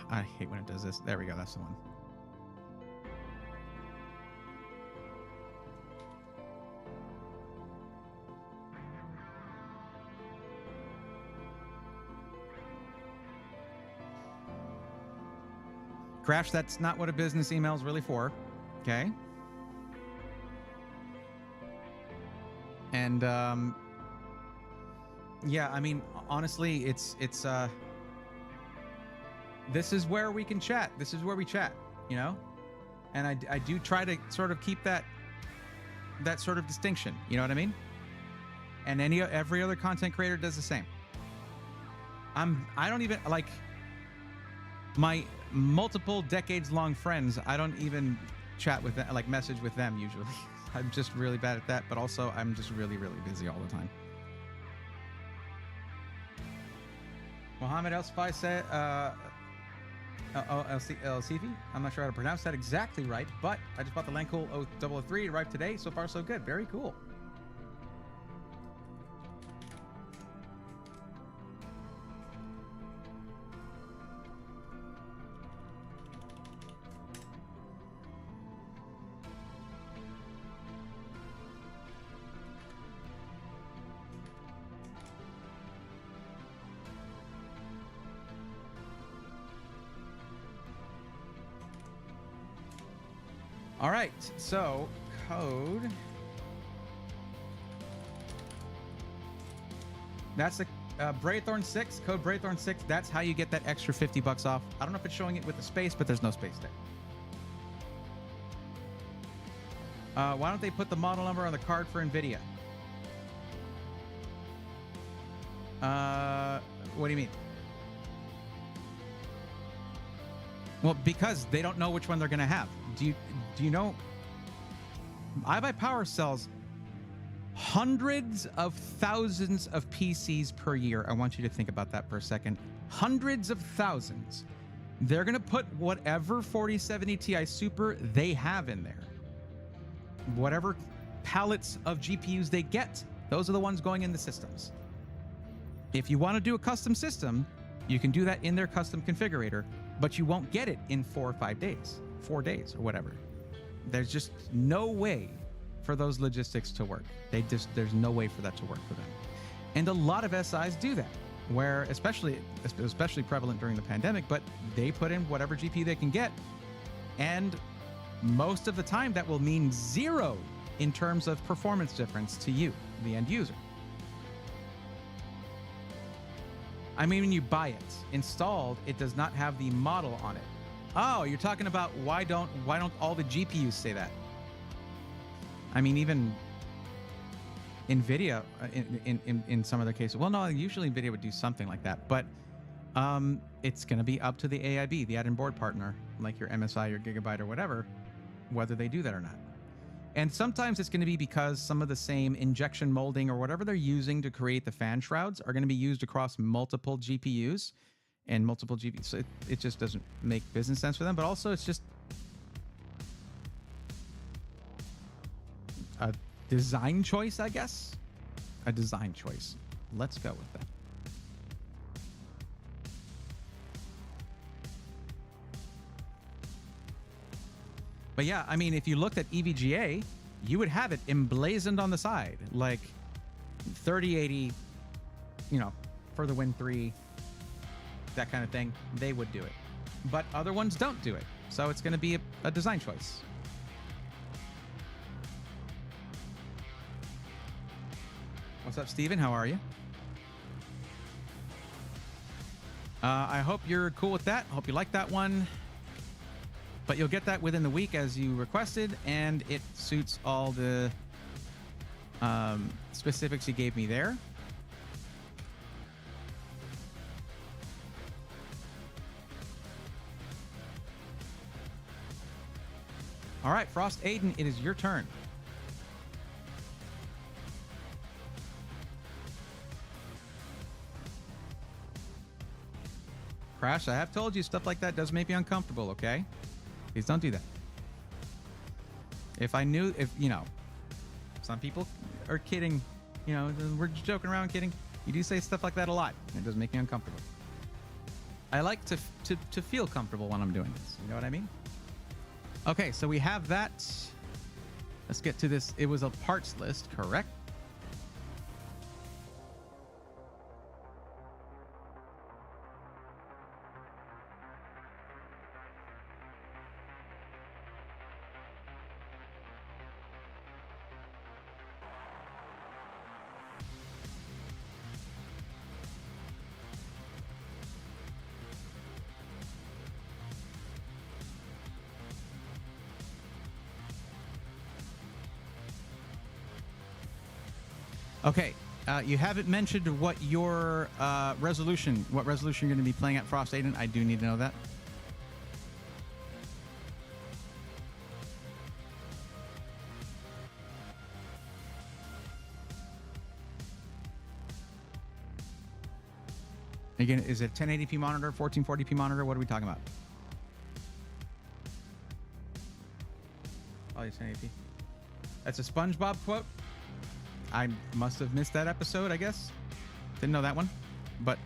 I hate when it does this. There we go. That's the one. Crash, that's not what a business email is really for. Okay. And yeah, I mean, honestly, it's this is where we can chat. This is where we chat, you know? And I do try to sort of keep that sort of distinction, you know what I mean? And every other content creator does the same. I don't even like my multiple decades-long friends. I don't even chat with them, like message with them usually. I'm just really bad at that, but also I'm just really, really busy all the time. Mohammed El Spy said, El Sifi. I'm not sure how to pronounce that exactly right, but I just bought the Lancool 003. It arrived today. So far, so good. Very cool. All right, so code. That's the Braythorn 6, code Braythorn 6. That's how you get that extra $50 off. I don't know if it's showing it with the space, but there's no space there. Why don't they put the model number on the card for NVIDIA? What do you mean? Well, because they don't know which one they're going to have. Do you know? iBuyPower sells hundreds of thousands of PCs per year. I want you to think about that for a second. Hundreds of thousands. They're going to put whatever 4070 Ti Super they have in there. Whatever pallets of GPUs they get, those are the ones going in the systems. If you want to do a custom system, you can do that in their custom configurator, but you won't get it in 4 or 5 days, 4 days or whatever. There's just no way for those logistics to work. There's no way for that to work for them. And a lot of SIs do that, where especially prevalent during the pandemic, but they put in whatever GPU they can get. And most of the time that will mean zero in terms of performance difference to you, the end user. I mean, when you buy it, installed, it does not have the model on it. Oh, you're talking about why don't all the GPUs say that? I mean, even NVIDIA in some of their cases. Well, no, usually NVIDIA would do something like that, but it's going to be up to the AIB, the add-in board partner, like your MSI, your Gigabyte, or whatever, whether they do that or not. And sometimes it's going to be because some of the same injection molding or whatever they're using to create the fan shrouds are going to be used across multiple GPUs and multiple GPUs. So it just doesn't make business sense for them. But also it's just a design choice, I guess. A design choice. Let's go with that. But yeah, I mean, if you looked at EVGA, you would have it emblazoned on the side, like 3080, you know, for the Win 3, that kind of thing. They would do it. But other ones don't do it. So it's going to be a design choice. What's up, Steven? How are you? I hope you're cool with that. I hope you like that one. But you'll get that within the week as you requested, and it suits all the specifics you gave me there. All right, Frost Aiden, it is your turn. Crash, I have told you stuff like that does make me uncomfortable, okay? Please don't do that. If you know, some people are kidding, you know, we're just joking around, kidding. You do say stuff like that a lot. It does make me uncomfortable. I like to feel comfortable when I'm doing this. You know what I mean? Okay, so we have that. Let's get to this. It was a parts list, correct? Okay, You haven't mentioned what your resolution you're going to be playing at, Frost Aiden. I do need to know that. Again, is it 1080p monitor, 1440p monitor? What are we talking about? Oh, it's 1080p. That's a SpongeBob quote. I must have missed that episode, I guess. Didn't know that one. But,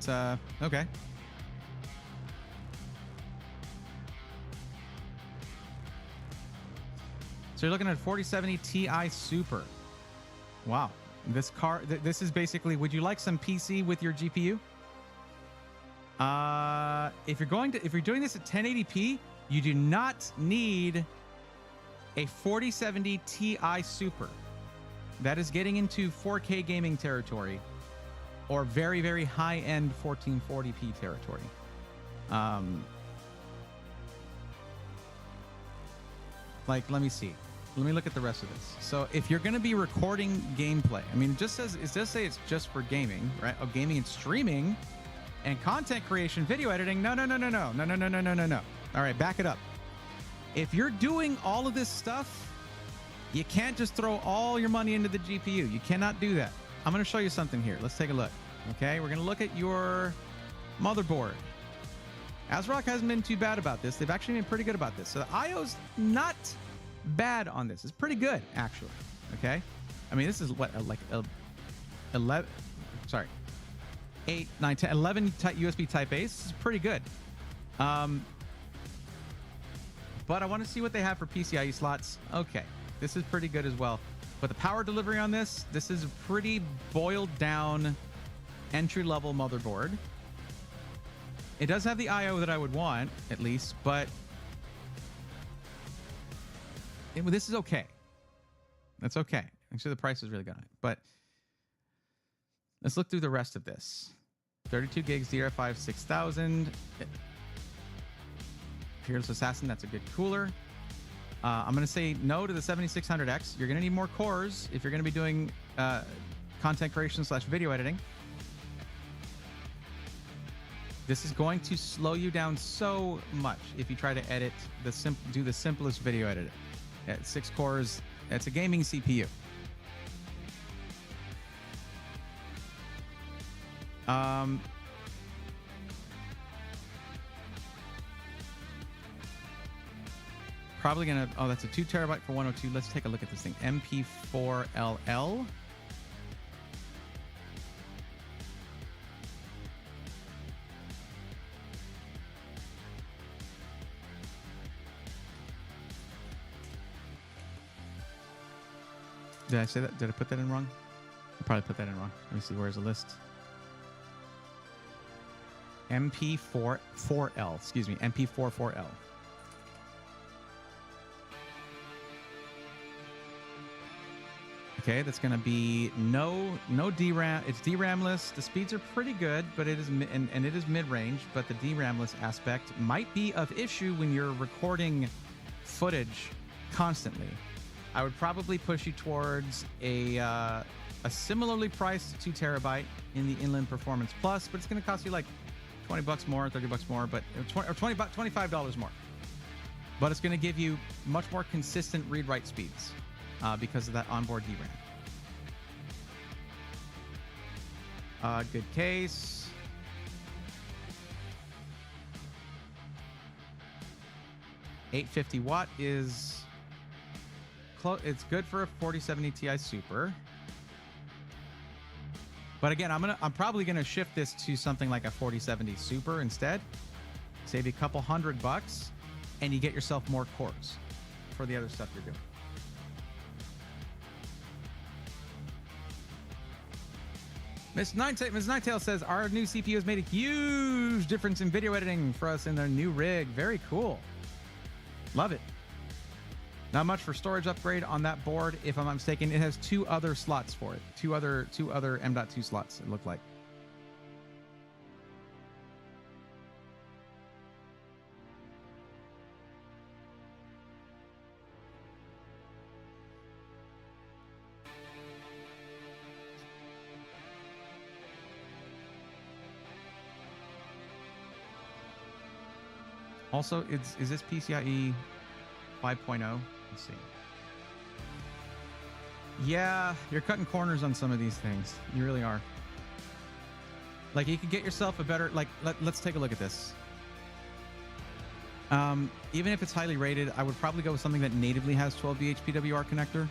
okay. So you're looking at 4070 Ti Super. Wow. This car, this is basically, would you like some PC with your GPU? If you're doing this at 1080p, you do not need a 4070 Ti Super. That is getting into 4K gaming territory or very, very high-end 1440p territory. Like, let me see. Let me look at the rest of this. So if you're going to be recording gameplay, I mean, it does say it's just for gaming, right? Oh, gaming and streaming and content creation, video editing. No. All right, back it up. If you're doing all of this stuff, you can't just throw all your money into the GPU. You cannot do that. I'm going to show you something here. Let's take a look. Okay, we're going to look at your motherboard. ASRock hasn't been too bad about this. They've actually been pretty good about this. So the IO's not bad on this. It's pretty good, actually. Okay, I mean, this is what, like 11, sorry, 8, 9, 10, 11 USB Type A. This is pretty good. But I want to see what they have for PCIe slots. Okay, this is pretty good as well. But the power delivery on this is a pretty boiled down entry-level motherboard. It does have the I/O that I would want, at least, but this is okay. That's okay. Actually, the price is really good on it. But let's look through the rest of this. 32 gigs DDR5 6000. Peerless Assassin, that's a good cooler. I'm going to say no to the 7600X. You're going to need more cores if you're going to be doing content creation / video editing. This is going to slow you down so much if you try to edit do the simplest video edit. At 6 cores, it's a gaming CPU. Probably gonna, oh, that's a 2 terabyte for 102. Let's take a look at this thing. MP4LL. Did I say that? Did I put that in wrong? I probably put that in wrong. Let me see. Where's the list? MP4L. Excuse me. MP44L. Okay, that's going to be no DRAM. It's DRAMless. The speeds are pretty good, but it is and it is mid-range. But the DRAMless aspect might be of issue when you're recording footage constantly. I would probably push you towards a similarly priced 2 terabyte in the Inland Performance Plus, but it's going to cost you like $20 more, $30 more, but $25 more. But it's going to give you much more consistent read-write speeds because of that onboard DRAM. Good case. $850 is it's good for a 4070 Ti Super. But again, I'm probably gonna shift this to something like a 4070 Super instead. Save you a couple $100, and you get yourself more cores for the other stuff you're doing. Ms. Ninetail says our new CPU has made a huge difference in video editing for us in their new rig. Very cool. Love it. Not much for storage upgrade on that board. If I'm not mistaken, it has 2 other slots for it. Two other M.2 slots, it looked like. Also, is this PCIe 5.0? Let's see. Yeah, you're cutting corners on some of these things. You really are. Like, you could get yourself a better... Like, let's take a look at this. Even if it's highly rated, I would probably go with something that natively has 12V HPWR connector.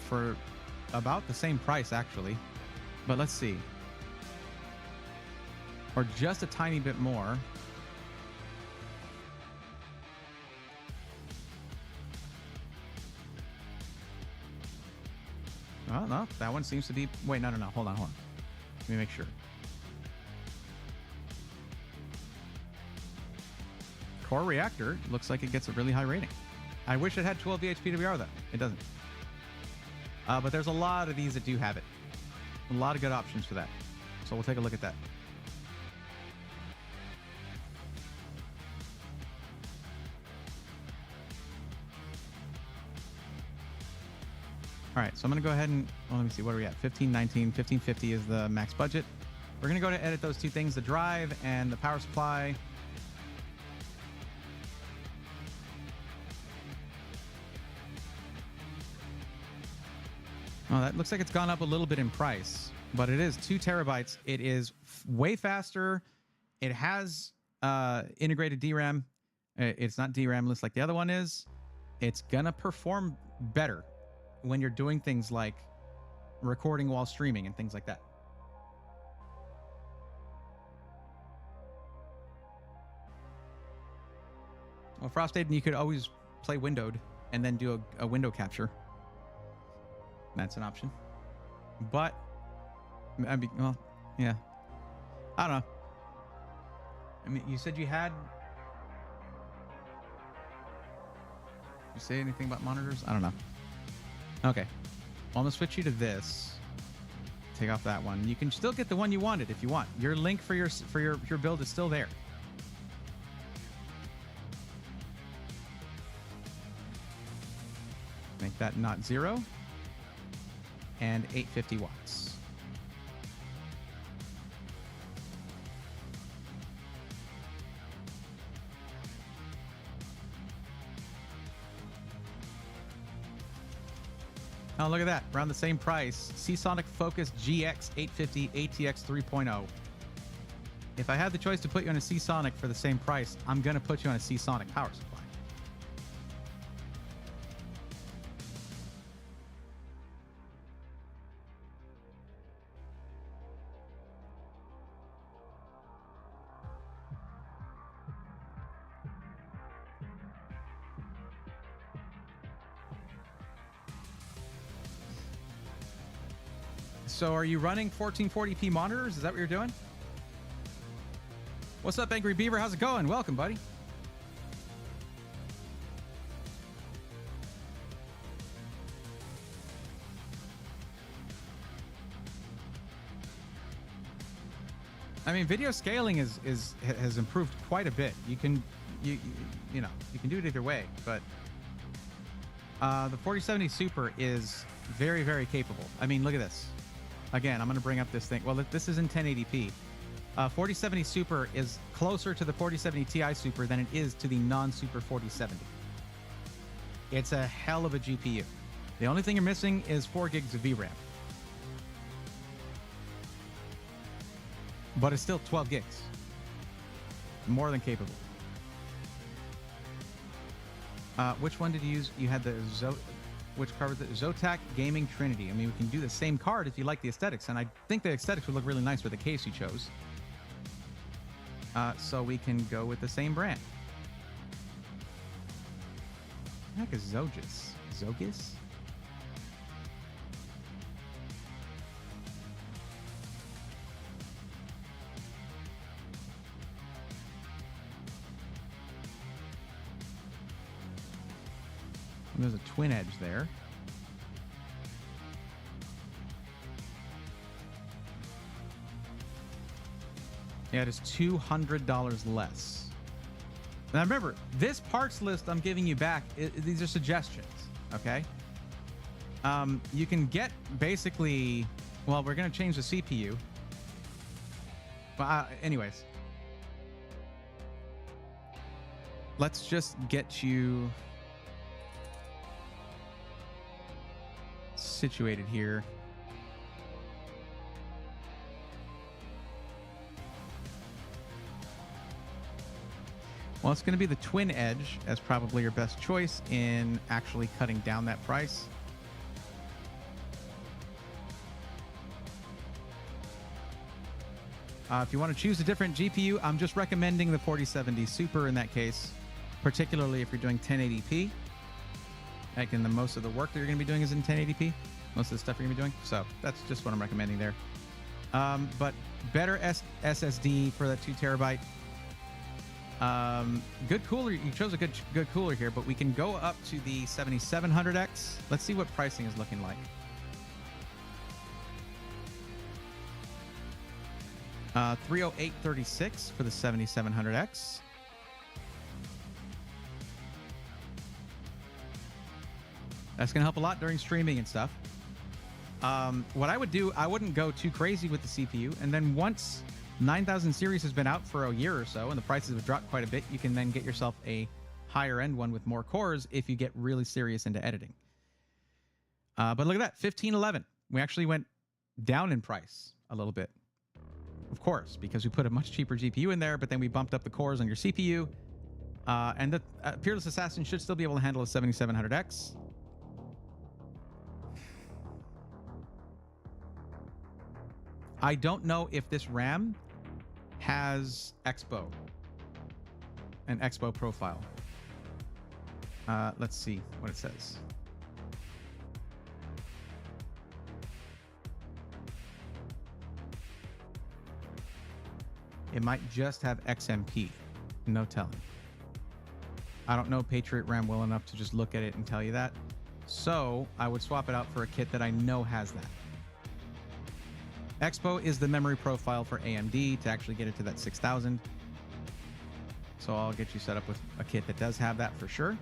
For about the same price, actually. But let's see. Or just a tiny bit more. Oh, no, that one seems to be... Wait, no. Hold on. Let me make sure. Core reactor looks like it gets a really high rating. I wish it had 12V HPWR, though. It doesn't. But there's a lot of these that do have it. A lot of good options for that. So we'll take a look at that. All right, so I'm going to go ahead and, well, let me see, what are we at? 1519, 1550 is the max budget. We're going to go to edit those two things, the drive and the power supply. Oh, that looks like it's gone up a little bit in price, but it is 2 terabytes. It is way faster. It has integrated DRAM. It's not DRAM-less like the other one is. It's going to perform better when you're doing things like recording while streaming and things like that. Well, Frostaden, you could always play windowed and then do a window capture. That's an option. But, well, yeah. I don't know. I mean, you said you had... Did you say anything about monitors? I don't know. Okay. Well, I'm going to switch you to this. Take off that one. You can still get the one you wanted if you want. Your link for your build is still there. Make that not 0. And 850 watts. Oh, look at that. Around the same price. Seasonic Focus GX 850 ATX 3.0. If I had the choice to put you on a Seasonic for the same price, I'm going to put you on a Seasonic power supply. So are you running 1440p monitors? Is that what you're doing? What's up, Angry Beaver? How's it going? Welcome, buddy. I mean, video scaling has improved quite a bit. You can you know, you can do it either way, but the 4070 Super is very, very capable. I mean, look at this. Again, I'm going to bring up this thing. Well, this is in 1080p. 4070 Super is closer to the 4070 Ti Super than it is to the non-Super 4070. It's a hell of a GPU. The only thing you're missing is 4 gigs of VRAM. But it's still 12 gigs. More than capable. Which one did you use? You had the which card was it? Zotac Gaming Trinity. I mean, we can do the same card if you like the aesthetics, and I think the aesthetics would look really nice with the case you chose. So we can go with the same brand. What the heck is Zogis? Zogis? There's a twin edge there. Yeah, it is $200 less. Now remember, this parts list I'm giving you back, these are suggestions, okay? You can get basically, well, we're going to change the CPU. But anyways, let's just get you situated here. Well, it's going to be the Twin Edge as probably your best choice in actually cutting down that price. If you want to choose a different GPU, I'm just recommending the 4070 Super in that case, particularly if you're doing 1080p. Like, in the most of the work that you're going to be doing is in 1080p. Most of the stuff you're going to be doing. So that's just what I'm recommending there. But better SSD for that 2 terabyte. Good cooler. You chose a good cooler here, but we can go up to the 7700X. Let's see what pricing is looking like. 308.36 for the 7700X. That's going to help a lot during streaming and stuff. What I would do, I wouldn't go too crazy with the CPU. And then once 9000 series has been out for a year or so and the prices have dropped quite a bit, you can then get yourself a higher end one with more cores if you get really serious into editing. But look at that, 1511. We actually went down in price a little bit. Of course, because we put a much cheaper GPU in there, but then we bumped up the cores on your CPU. And the Peerless Assassin should still be able to handle a 7700X. I don't know if this RAM has Expo, an Expo profile. Let's see what it says. It might just have XMP. No telling. I don't know Patriot RAM well enough to just look at it and tell you that. So I would swap it out for a kit that I know has that. Expo is the memory profile for AMD to actually get it to that 6000. So I'll get you set up with a kit that does have that for sure.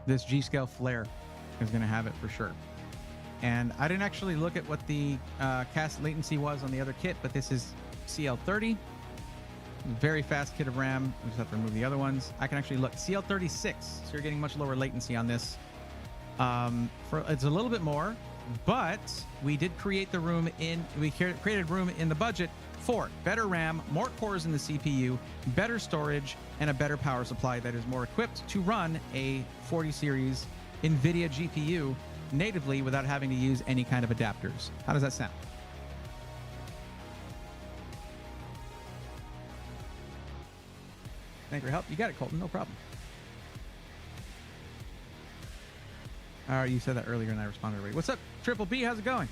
This G-Scale Flare is going to have it for sure. And I didn't actually look at what the cast latency was on the other kit, but this is CL30. Very fast kit of RAM. We just have to remove the other ones. I can actually look. CL36, so you're getting much lower latency on this. It's a little bit more, but we did create the room in, we created room in the budget for better RAM, more cores in the CPU, better storage, and a better power supply that is more equipped to run a 40 series NVIDIA GPU natively without having to use any kind of adapters. How does that sound? Thank you for your help. You got it, Colton. No problem. All right, you said that earlier and I responded already. What's up, Triple B? How's it going?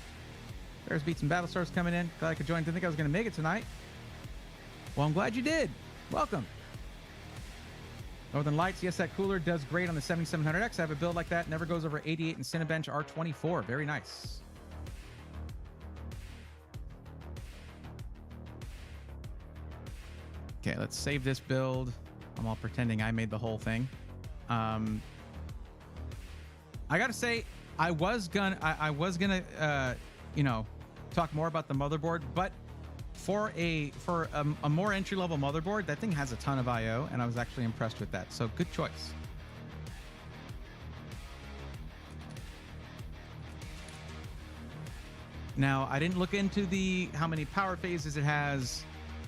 There's Beats and Battlestars coming in. Glad I could join. Didn't think I was going to make it tonight. Well, I'm glad you did. Welcome. Northern Lights. Yes, that cooler does great on the 7700X. I have a build like that. Never goes over 88 in Cinebench R24. Very nice. Okay, let's save this build. I'm all pretending I made the whole thing. I gotta say, I was gonna you know, talk more about the motherboard, but for a more entry-level motherboard, that thing has a ton of I/O, and I was actually impressed with that. So good choice. Now, I didn't look into how many power phases it has.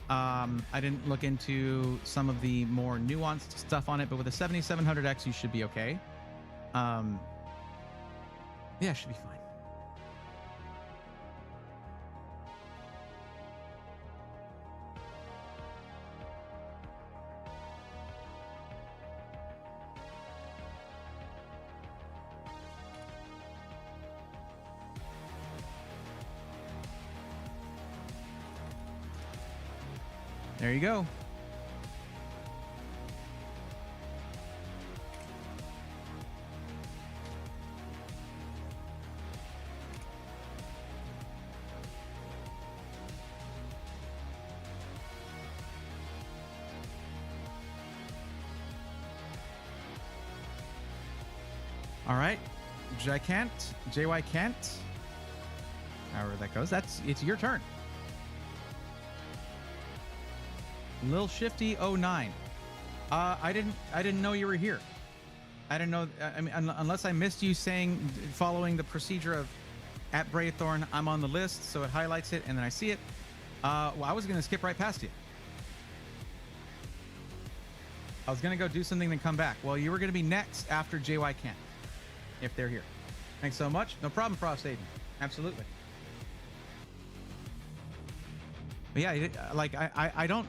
I didn't look into some of the more nuanced stuff on it, but with a 7700X, you should be okay. Yeah, it should be fine. There you go. All right. JY Kent. However that goes. It's your turn. Lil Shifty 09. I didn't know you were here. I didn't know. I mean, unless I missed you following the procedure of at Braythorn, I'm on the list, so it highlights it, and then I see it. Well, I was going to skip right past you. I was going to go do something, then come back. Well, you were going to be next after JY Kent, if they're here. Thanks so much. No problem, Frost Aiden. Absolutely. But yeah, like I don't.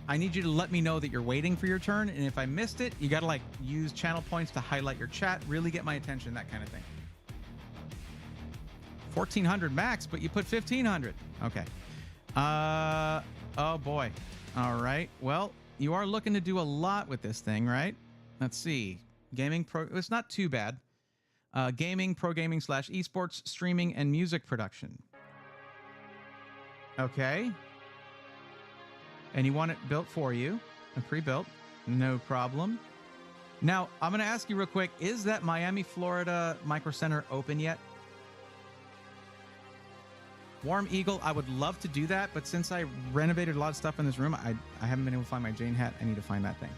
I need you to let me know that you're waiting for your turn, and if I missed it, you got to like use channel points to highlight your chat, really get my attention, that kind of thing. 1400 max, but you put 1500. Okay. Oh boy. All right. Well, you are looking to do a lot with this thing, right? Let's see. Gaming pro. It's not too bad. Gaming, pro gaming / esports, streaming, and music production. Okay. And you want it built for you, and pre-built. No problem. Now, I'm going to ask you real quick, is that Miami, Florida Micro Center open yet? Warm Eagle, I would love to do that, but since I renovated a lot of stuff in this room, I haven't been able to find my Jane hat. I need to find that thing.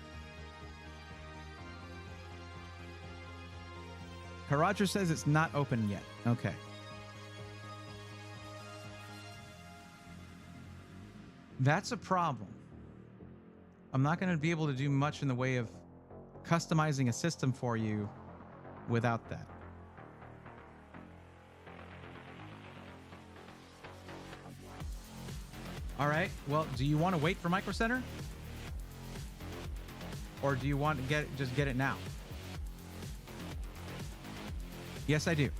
Roger says it's not open yet. Okay. That's a problem. I'm not going to be able to do much in the way of customizing a system for you without that. All right. Well, do you want to wait for Micro Center? Or do you want to just get it now? Yes, I do.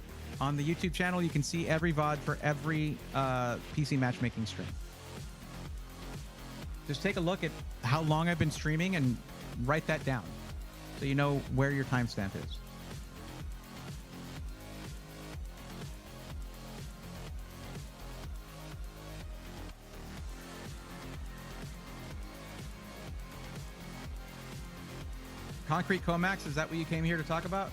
On the YouTube channel, you can see every VOD for every PC matchmaking stream. Just take a look at how long I've been streaming and write that down so you know where your timestamp is. Concrete Comax, is that what you came here to talk about?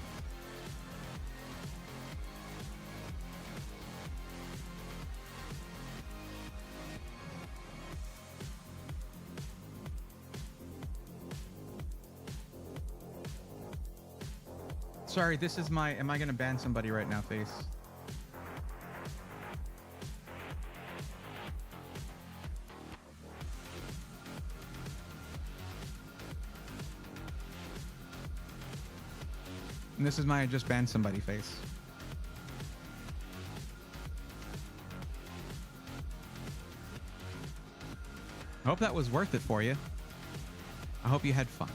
Sorry, this is my... Am I going to ban somebody right now, Face? And this is my just ban somebody face. I hope that was worth it for you. I hope you had fun.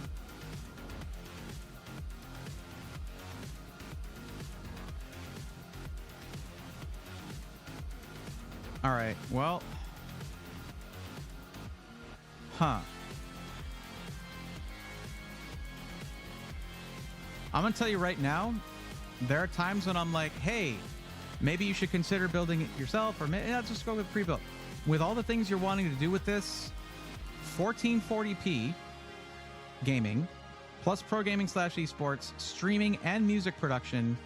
All right, well. Huh. I'm going to tell you right now, there are times when I'm like, hey, maybe you should consider building it yourself, or maybe just go with pre-built. With all the things you're wanting to do with this, 1440p gaming, plus pro gaming / esports, streaming and music production,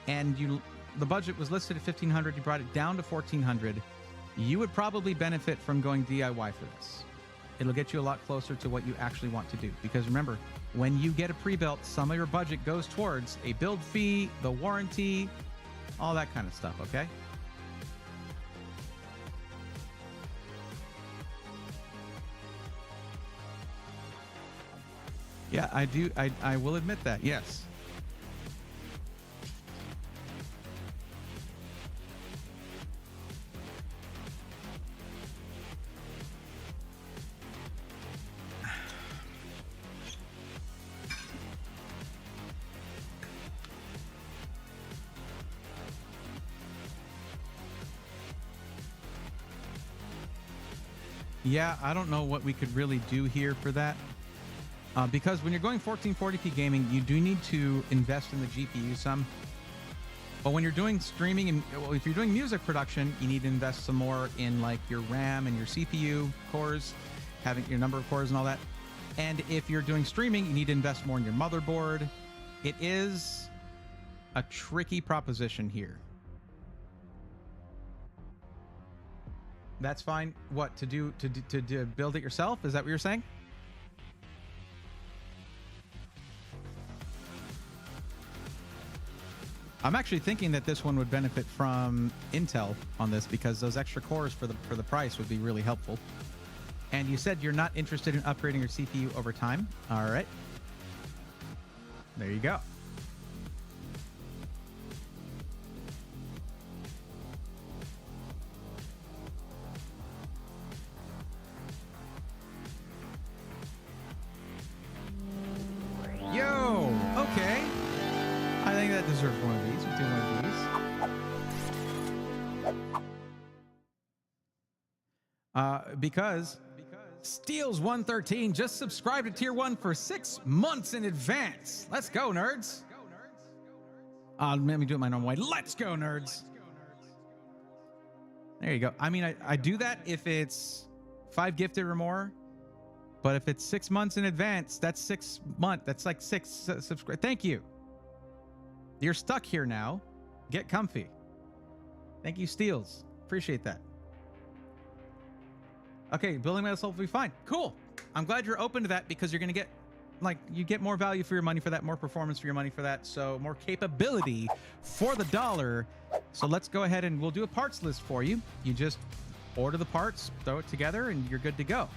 and the budget was listed at $1,500, you brought it down to $1,400, you would probably benefit from going DIY for this. It'll get you a lot closer to what you actually want to do. Because remember, when you get a pre-built, some of your budget goes towards a build fee, the warranty, all that kind of stuff, okay? Yeah, I do. I will admit that, yes. Yeah, I don't know what we could really do here for that. Because when you're going 1440p gaming, you do need to invest in the GPU some. But when you're doing streaming and if you're doing music production, you need to invest some more in like your RAM and your CPU cores, having your number of cores and all that. And if you're doing streaming, you need to invest more in your motherboard it is a tricky proposition here. That's fine. What to do to build it yourself? Is that what you're saying? I'm actually thinking that this one would benefit from Intel on this because those extra cores for the price would be really helpful. And you said you're not interested in upgrading your CPU over time. All right. There you go. Yo, okay. I think that deserves one of these. We'll do one of these. Because Steels113 just subscribed to Tier 1 for 6 months in advance. Let's go, nerds. Let me do it my normal way. Let's go, nerds. There you go. I mean, I do that if it's 5 gifted or more. But if it's 6 months in advance, that's 6 months. That's like 6 subscribe. Thank you. You're stuck here now. Get comfy. Thank you, Steels. Appreciate that. Okay, building myself will be fine. Cool. I'm glad you're open to that because you're going to get, like, you get more value for your money for that, more performance for your money for that, so more capability for the dollar. So let's go ahead and we'll do a parts list for you. You just order the parts, throw it together, and you're good to go.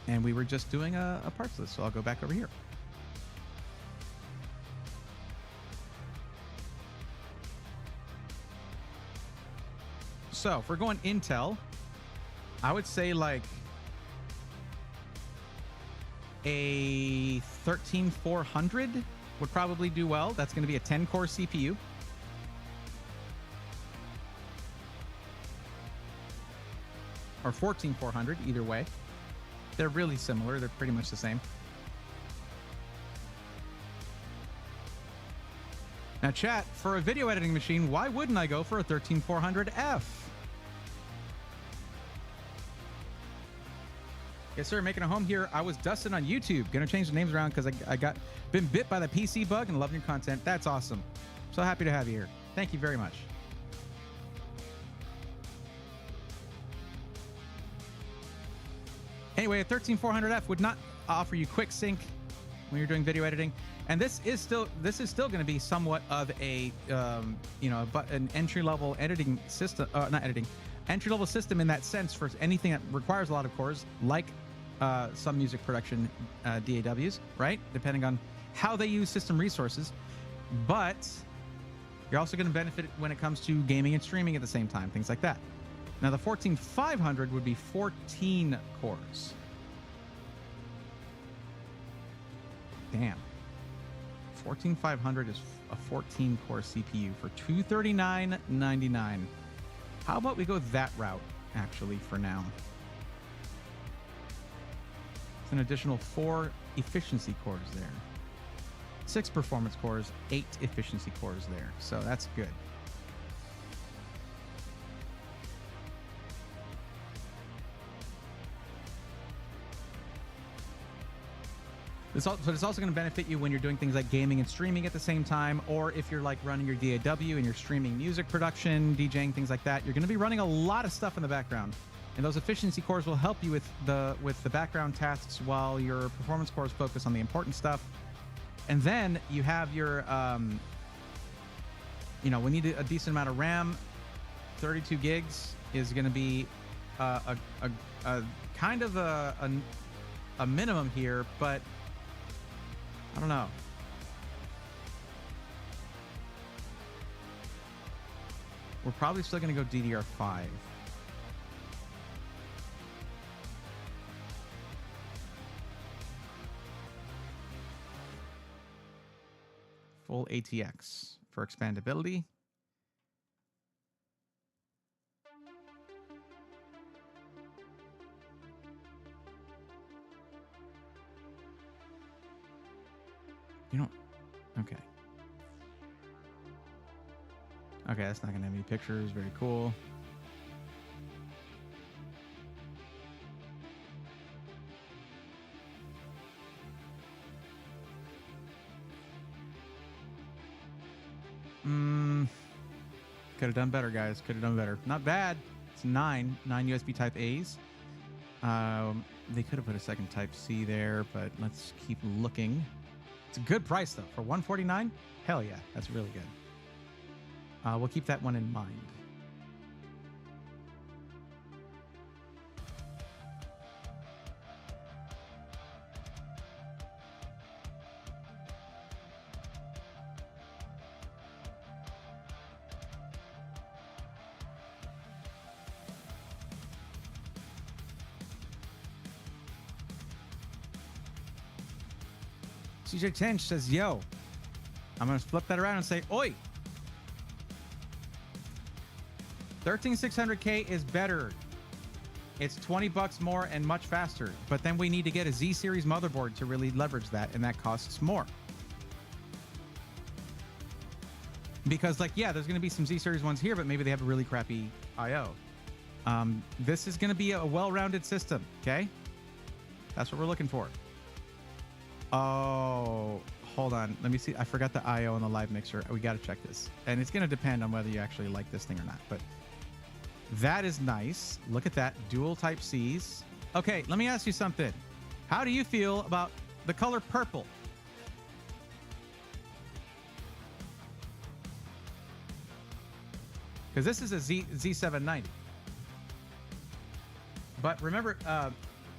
And we were just doing a parts list, so I'll go back over here. So if we're going Intel, I would say like a 13400 would probably do well. That's going to be a 10-core CPU. Or 14400, either way. They're really similar. They're pretty much the same. Now, chat, for a video editing machine, why wouldn't I go for a 13400F? Yes, sir. Making a home here. I was Dustin on YouTube. Gonna change the names around because I got been bit by the PC bug and love your content. That's awesome. So happy to have you here. Thank you very much. Anyway, a 13400F would not offer you quick sync when you're doing video editing, and this is still going to be somewhat of a an entry-level editing system, entry-level system in that sense for anything that requires a lot of cores, like some music production DAWs, right? Depending on how they use system resources, but you're also going to benefit when it comes to gaming and streaming at the same time, things like that. Now, the 14500 would be 14 cores. Damn. 14500 is a 14-core CPU for $239.99. How about we go that route, actually, for now? It's an additional 4 efficiency cores there. 6 performance cores, 8 efficiency cores there. So that's good. But it's also going to benefit you when you're doing things like gaming and streaming at the same time, or if you're like running your DAW and you're streaming music production, DJing, things like that. You're going to be running a lot of stuff in the background, and those efficiency cores will help you with the background tasks while your performance cores focus on the important stuff. And then you have your, we need a decent amount of RAM. 32 gigs is going to be a kind of a minimum here, but I don't know. We're probably still going to go DDR5. Full ATX for expandability. Okay. Okay, that's not going to have any pictures. Very cool. Could have done better, guys. Could have done better. Not bad. It's nine USB Type A's. They could have put a second Type C there, but let's keep looking. It's a good price though for $149. Hell yeah, that's really good. We'll keep that one in mind. CJ Tench says, yo, I'm going to flip that around and say, oi. 13600K is better. It's $20 more and much faster. But then we need to get a Z series motherboard to really leverage that, and that costs more. Because, like, yeah, there's going to be some Z series ones here, but maybe they have a really crappy I/O. This is going to be a well-rounded system, okay? That's what we're looking for. Oh, hold on. Let me see. I forgot the I/O on the live mixer. We got to check this. And it's going to depend on whether you actually like this thing or not. But that is nice. Look at that. Dual Type Cs. Okay, let me ask you something. How do you feel about the color purple? Because this is a Z790. But remember,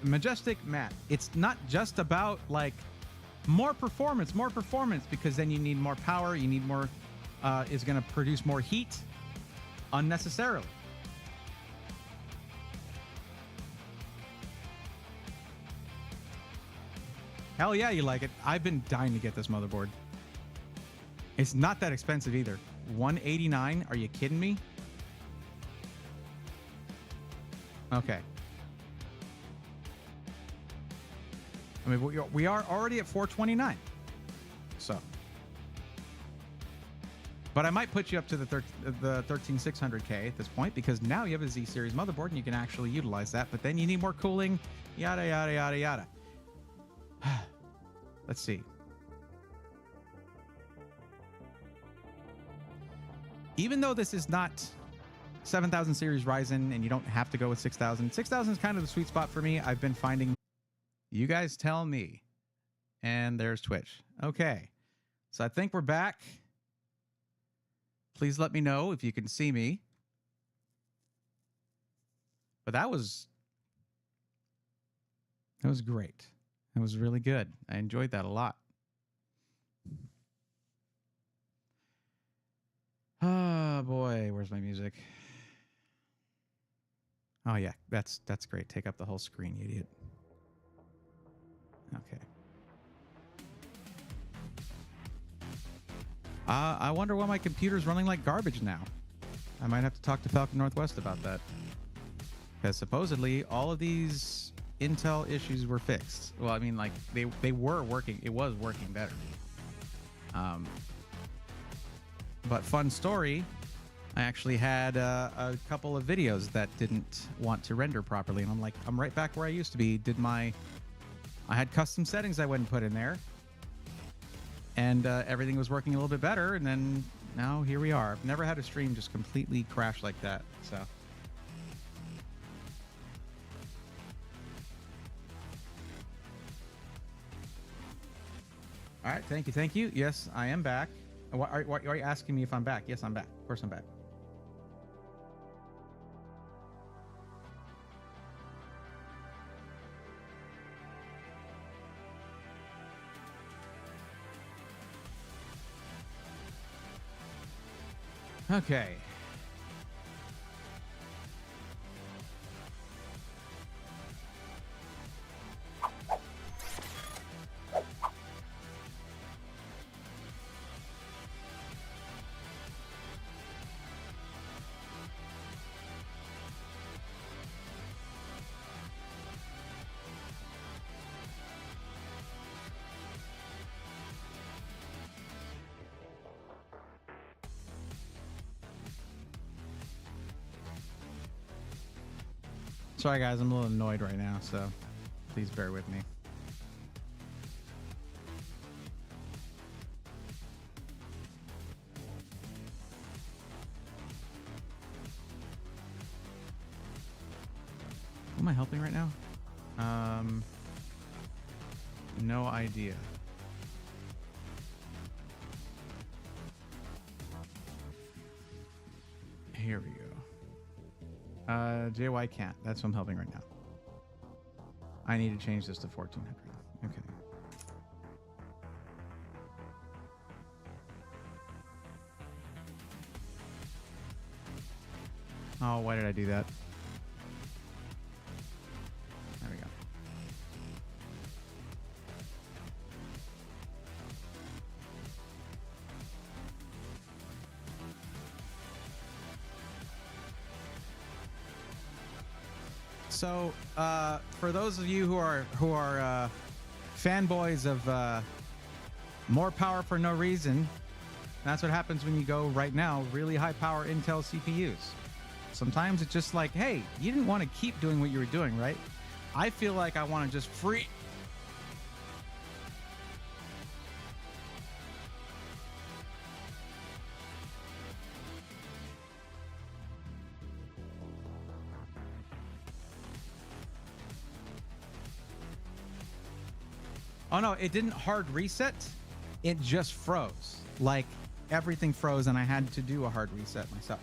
Majestic Matt, it's not just about like more performance, because then you need more power, you need more, is going to produce more heat unnecessarily. Hell yeah, you like it. I've been dying to get this motherboard. It's not that expensive either. $189? Are you kidding me? Okay. I mean, we are already at $429. So. But I might put you up to the 13600K at this point, because now you have a Z series motherboard and you can actually utilize that. But then you need more cooling, yada, yada, yada, yada. Let's see. Even though this is not 7000 series Ryzen and you don't have to go with 6000, 6000 is kind of the sweet spot for me. I've been finding... You guys tell me. And there's Twitch. Okay. So I think we're back. Please let me know if you can see me. But that was great. That was really good. I enjoyed that a lot. Oh boy, where's my music? Oh yeah, that's great. Take up the whole screen, you idiot. Okay. I wonder why my computer's running like garbage now. I might have to talk to Falcon Northwest about that. Because supposedly all of these Intel issues were fixed. Well, I mean, like, they were working. It was working better. But fun story, I actually had a couple of videos that didn't want to render properly. And I'm like, I'm right back where I used to be. I had custom settings I went and put in there, and everything was working a little bit better. And then now here we are. I've never had a stream just completely crash like that. So. All right. Thank you. Yes, I am back. Why are you asking me if I'm back? Yes, I'm back. Of course I'm back. Okay. Sorry, guys, I'm a little annoyed right now, so please bear with me. Who am I helping right now? No idea. Here we go. JY can't. That's what I'm helping right now. I need to change this to 1400. Okay. Oh, why did I do that? There we go. So, for those of you who are fanboys of more power for no reason, that's what happens when you go right now really high power Intel CPUs. Sometimes it's just like, hey, you didn't want to keep doing what you were doing, right? I feel like I want to just free. Oh no, it didn't hard reset. It just froze. Like everything froze and I had to do a hard reset myself.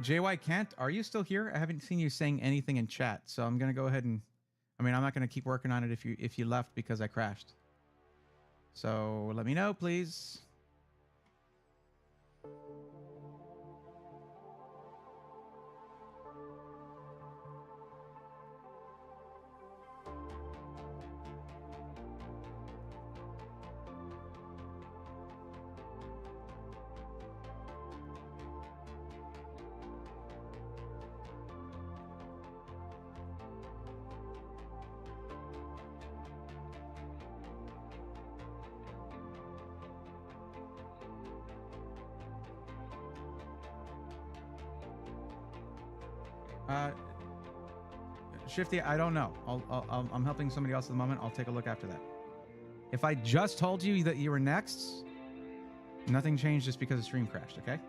JY Kent, are you still here? I haven't seen you saying anything in chat, so I'm gonna go ahead and, I mean, I'm not gonna keep working on it if you left because I crashed. So let me know, please. Shifty, I don't know. I'm helping somebody else at the moment. I'll take a look after that. If I just told you that you were next, nothing changed just because the stream crashed, okay?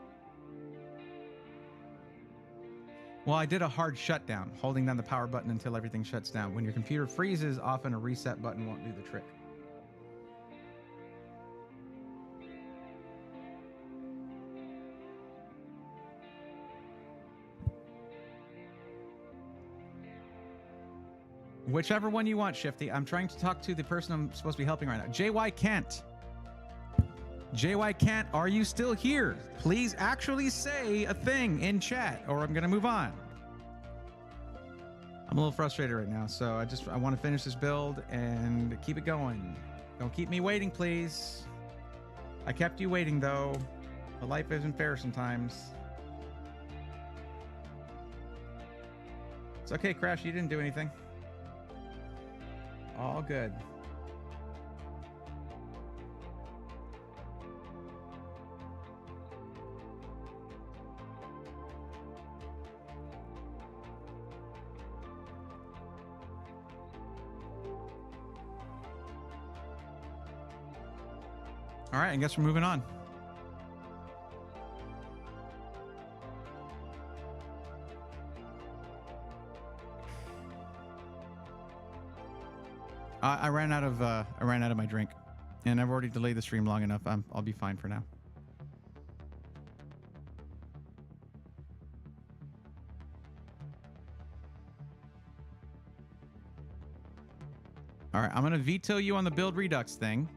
Well, I did a hard shutdown, holding down the power button until everything shuts down. When your computer freezes, often a reset button won't do the trick. Whichever one you want, Shifty. I'm trying to talk to the person I'm supposed to be helping right now. JY Kent. JY Kent, are you still here? Please actually say a thing in chat or I'm going to move on. I'm a little frustrated right now, so I want to finish this build and keep it going. Don't keep me waiting, please. I kept you waiting, though. But life isn't fair sometimes. It's okay, Crash. You didn't do anything. All good. All right, I guess we're moving on. I ran out of my drink, and I've already delayed the stream long enough. I'll be fine for now. All right, I'm gonna veto you on the build redux thing,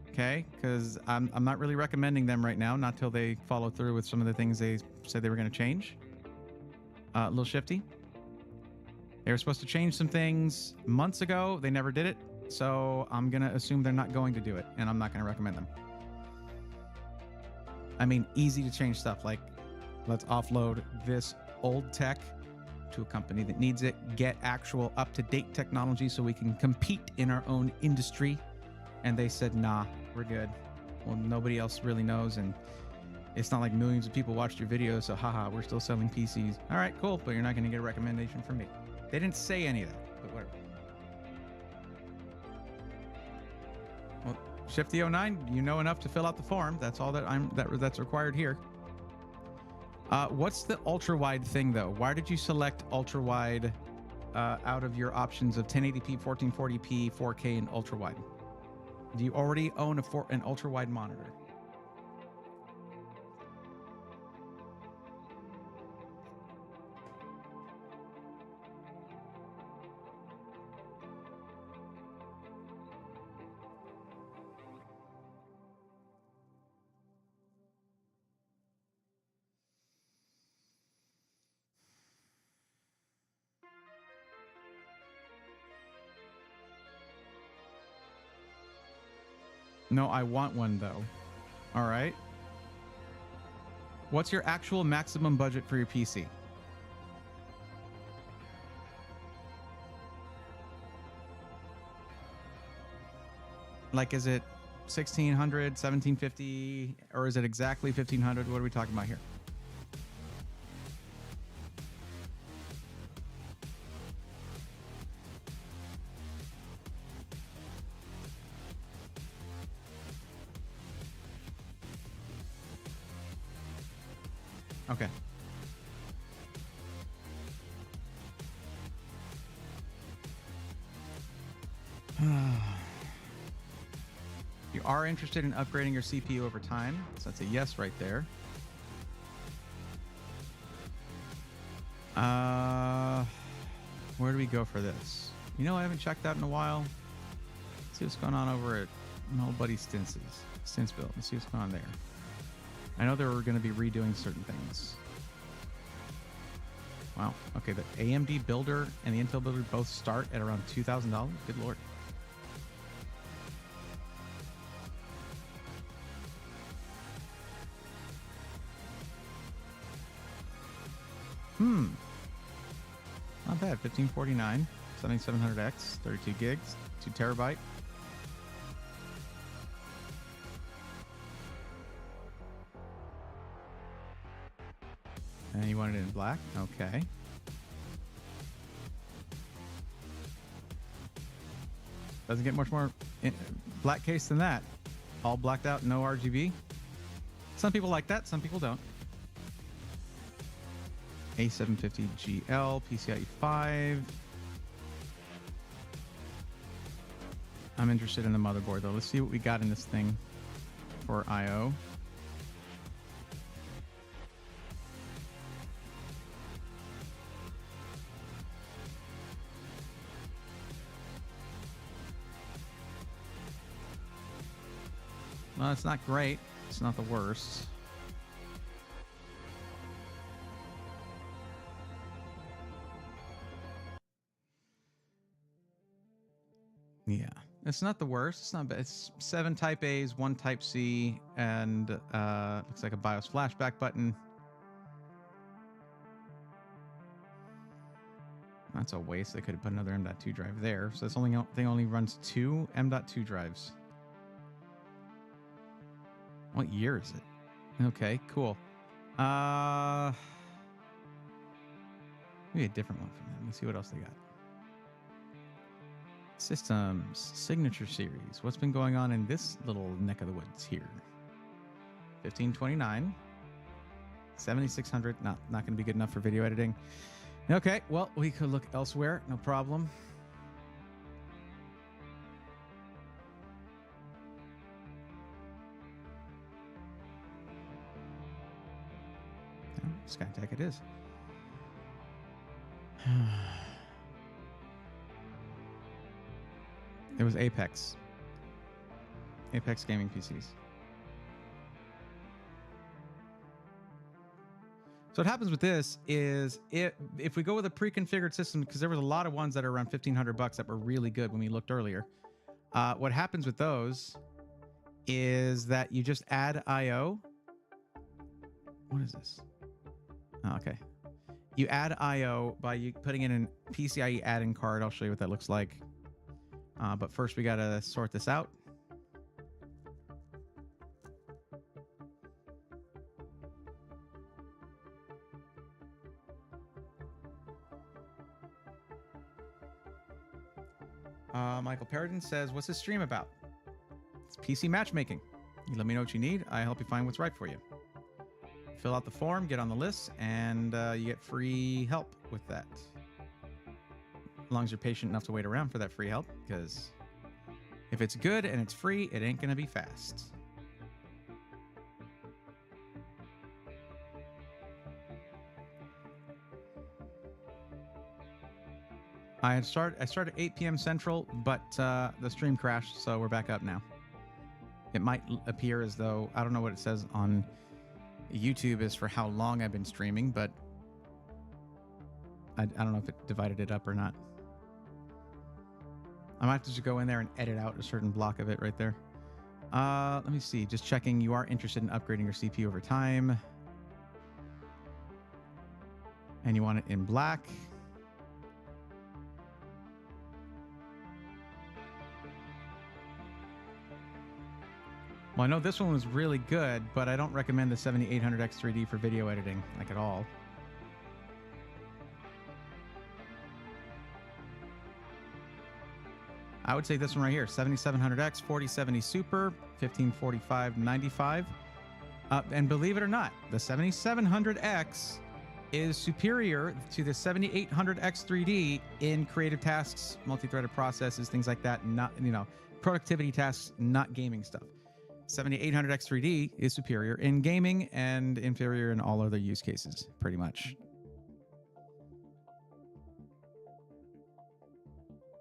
okay? Because I'm not really recommending them right now, not till they follow through with some of the things they said they were gonna change. A little shifty. They were supposed to change some things months ago. They never did it. So I'm going to assume they're not going to do it, and I'm not going to recommend them. I mean, easy to change stuff like let's offload this old tech to a company that needs it, get actual up-to-date technology so we can compete in our own industry. And they said, nah, we're good. Well, nobody else really knows, and it's not like millions of people watched your videos, so haha, we're still selling PCs. All right, cool, but you're not going to get a recommendation from me. They didn't say any of that, but whatever. Well, Shifty09, you know enough to fill out the form. That's all that's required here. What's the ultra-wide thing, though? Why did you select ultra-wide out of your options of 1080p, 1440p, 4K, and ultra-wide? Do you already own an ultra-wide monitor? No, I want one, though. All right. What's your actual maximum budget for your PC? Like, is it 1600, 1750, or is it exactly 1500? What are we talking about here? Okay. You are interested in upgrading your CPU over time, so that's a yes right there. Where do we go for this? You know, I haven't checked out in a while. Let's see what's going on over at my old buddy Stintsville. Let's see what's going on there. I know they were going to be redoing certain things. Wow. Okay, the AMD builder and the Intel builder both start at around $2,000. Good lord. Not bad. 1549, 7700X, 32 gigs, 2 terabyte. And you want it in black? Okay. Doesn't get much more black case than that. All blacked out, no RGB. Some people like that, some people don't. A750GL, PCIe 5. I'm interested in the motherboard, though. Let's see what we got in this thing for I/O. Well, it's not great. It's not the worst. Yeah, it's not the worst. It's not bad. It's 7 Type A's, 1 Type C, and looks like a BIOS flashback button. That's a waste. They could have put another M.2 drive there. So this thing only runs 2 M.2 drives. What year is it? Okay, cool. Maybe a different one from them. Let's see what else they got. Systems, Signature Series. What's been going on in this little neck of the woods here? 1529, 7600. Not going to be good enough for video editing. Okay, well, we could look elsewhere. No problem. Skytech it is. It was Apex. Apex gaming PCs. So what happens with this is if we go with a pre-configured system, because there was a lot of ones that are around $1,500 that were really good when we looked earlier. What happens with those is that you just add I/O. What is this? Oh, okay. You add I/O by you putting in a PCIe add-in card. I'll show you what that looks like. But first, we got to sort this out. Michael Perrodin says, what's this stream about? It's PC matchmaking. You let me know what you need. I help you find what's right for you. Fill out the form, get on the list, and you get free help with that. As long as you're patient enough to wait around for that free help, because if it's good and it's free, it ain't going to be fast. I started at 8 p.m. Central, but the stream crashed, so we're back up now. It might appear as though, I don't know what it says on YouTube is for how long I've been streaming, but I don't know if it divided it up or not. I might have to just go in there and edit out a certain block of it right there. Let me see. Just checking. You are interested in upgrading your CPU over time. And you want it in black. Well, I know this one was really good, but I don't recommend the 7800X3D for video editing, like at all. I would say this one right here, 7700X, 4070 Super, 1545 95. And believe it or not, the 7700X is superior to the 7800X3D in creative tasks, multi-threaded processes, things like that. Not, productivity tasks, not gaming stuff. 7800X3D is superior in gaming and inferior in all other use cases, pretty much.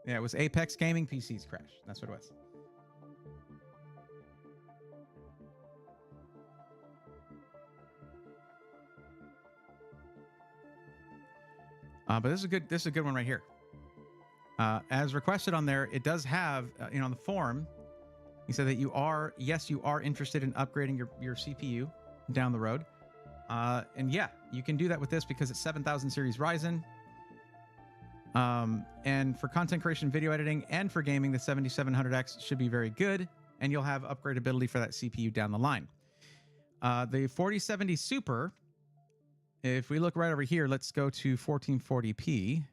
Yeah, it was Apex Gaming PCs crash. That's what it was. But this is a good one right here. As requested on there, it does have, on the form, he said that you are interested in upgrading your CPU down the road. And yeah, you can do that with this because it's 7000 series Ryzen. And for content creation, video editing, and for gaming, the 7700X should be very good, and you'll have upgradability for that CPU down the line. The 4070 Super, if we look right over here, let's go to 1440p.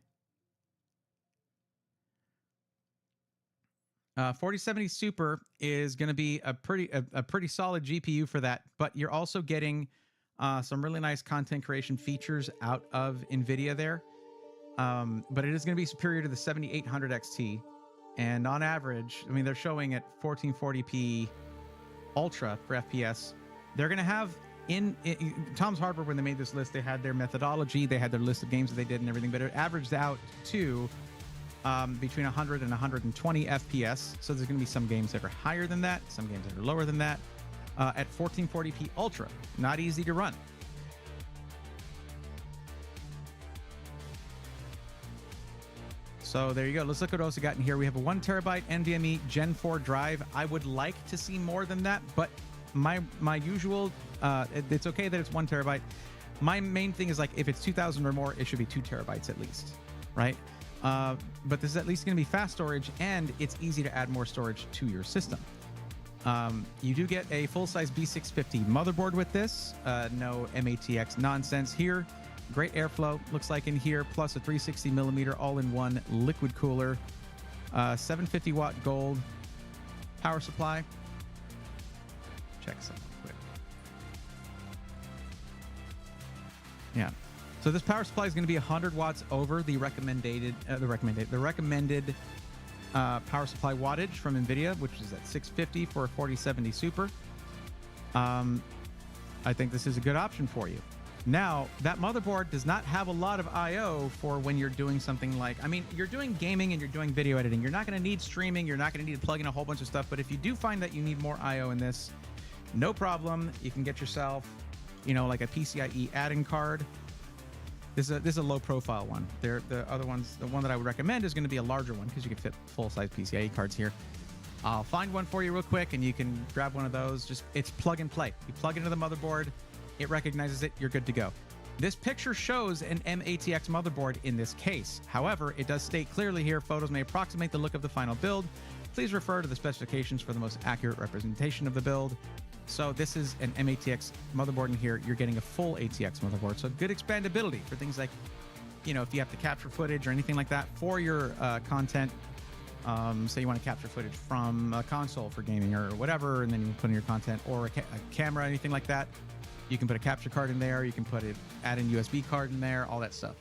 4070 Super is going to be a pretty solid GPU for that, but you're also getting some really nice content creation features out of NVIDIA there. But it is going to be superior to the 7800 XT. And on average, I mean, they're showing at 1440p Ultra for FPS. They're going to have in Tom's Hardware, when they made this list, they had their methodology, they had their list of games that they did and everything, but it averaged out to between 100 and 120 FPS. So there's going to be some games that are higher than that, some games that are lower than that. At 1440p Ultra, not easy to run. So there you go. Let's look at what else we got in here. We have a 1 terabyte NVMe Gen 4 drive. I would like to see more than that, but my usual, it's okay that it's 1 terabyte. My main thing is, like, if it's 2000 or more, it should be 2 terabytes at least, right? But this is at least going to be fast storage, and it's easy to add more storage to your system. You do get a full-size B650 motherboard with this. No MATX nonsense here. Great airflow, looks like in here, plus a 360 millimeter all-in-one liquid cooler. 750 watt gold power supply. Check something quick. Yeah. So this power supply is going to be 100 watts over the recommended power supply wattage from NVIDIA, which is at 650 for a 4070 Super. I think this is a good option for you. Now, that motherboard does not have a lot of I/O for when you're doing something like, I mean, you're doing gaming and you're doing video editing. You're not going to need streaming. You're not going to need to plug in a whole bunch of stuff. But if you do find that you need more I/O in this, no problem. You can get yourself, like a PCIe add-in card. This is a low-profile one. The other ones, the one that I would recommend is going to be a larger one because you can fit full-size PCIe cards here. I'll find one for you real quick, and you can grab one of those. It's plug and play. You plug it into the motherboard. It recognizes it. You're good to go. This picture shows an MATX motherboard in this case. However, it does state clearly here, photos may approximate the look of the final build. Please refer to the specifications for the most accurate representation of the build. So this is an MATX motherboard in here. You're getting a full ATX motherboard. So good expandability for things like, you know, if you have to capture footage or anything like that for your content. Say you want to capture footage from a console for gaming or whatever, and then you put in your content, or a camera, anything like that. You can put a capture card in there. You can add in USB card in there, all that stuff.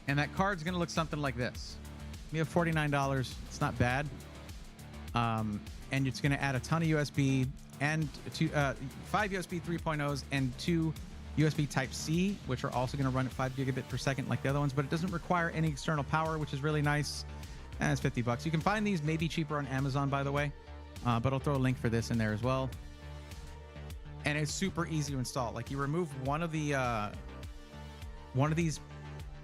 And that card's going to look something like this. We have $49. It's not bad. And it's going to add a ton of USB and 5 USB 3.0s and 2 USB Type-C, which are also going to run at 5 gigabit per second like the other ones, but it doesn't require any external power, which is really nice. And it's $50. You can find these maybe cheaper on Amazon, by the way, but I'll throw a link for this in there as well. And it's super easy to install. Like, you remove one of these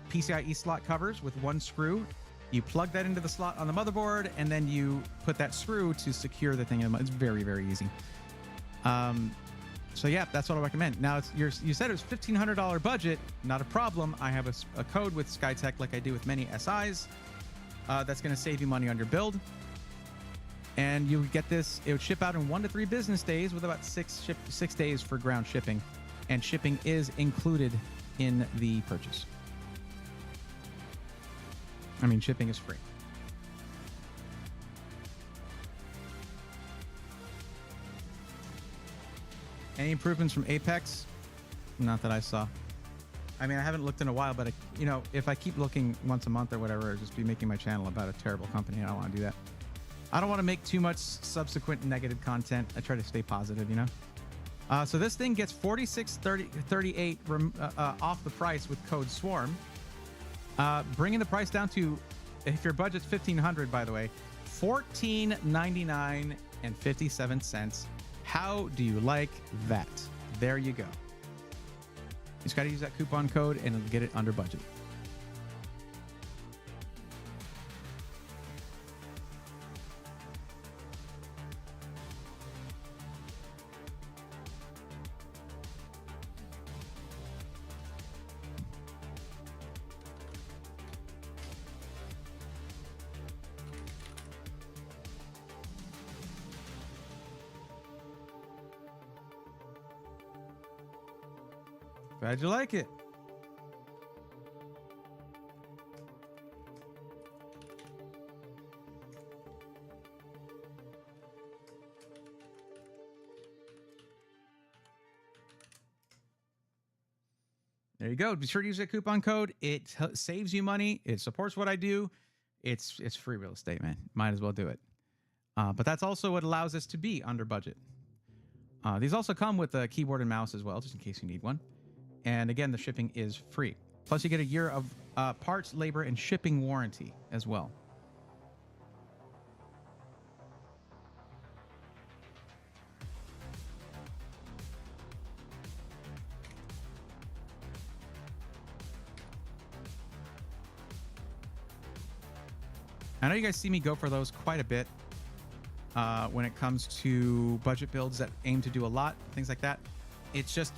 PCIe slot covers with one screw. You plug that into the slot on the motherboard, and then you put that screw to secure the thing. It's very, very easy. So yeah, that's what I recommend. Now, you said it was $1,500 budget. Not a problem. I have a code with SkyTech, like I do with many SIs. That's going to save you money on your build. And you would get this. It would ship out in 1 to 3 business days, with about 6 days for ground shipping. And shipping is included in the purchase. I mean, shipping is free. Any improvements from Apex? Not that I saw. I mean, I haven't looked in a while, but you know, if I keep looking once a month or whatever, I'll just be making my channel about a terrible company. I don't want to do that. I don't want to make too much subsequent negative content. I try to stay positive, you know? So this thing gets $46.38 off the price with code SWARM. Bringing the price down to, if your budget's $1,500, by the way, $14.99 and 57 cents. How do you like that? There you go. You just got to use that coupon code and it'll get it under budget. Glad you like it. There you go. Be sure to use that coupon code. It saves you money. It supports what I do. It's free real estate, man. Might as well do it. But that's also what allows us to be under budget. These also come with a keyboard and mouse as well, just in case you need one. And again, the shipping is free. Plus, you get a year of parts, labor, and shipping warranty as well. I know you guys see me go for those quite a bit when it comes to budget builds that aim to do a lot, things like that. It's just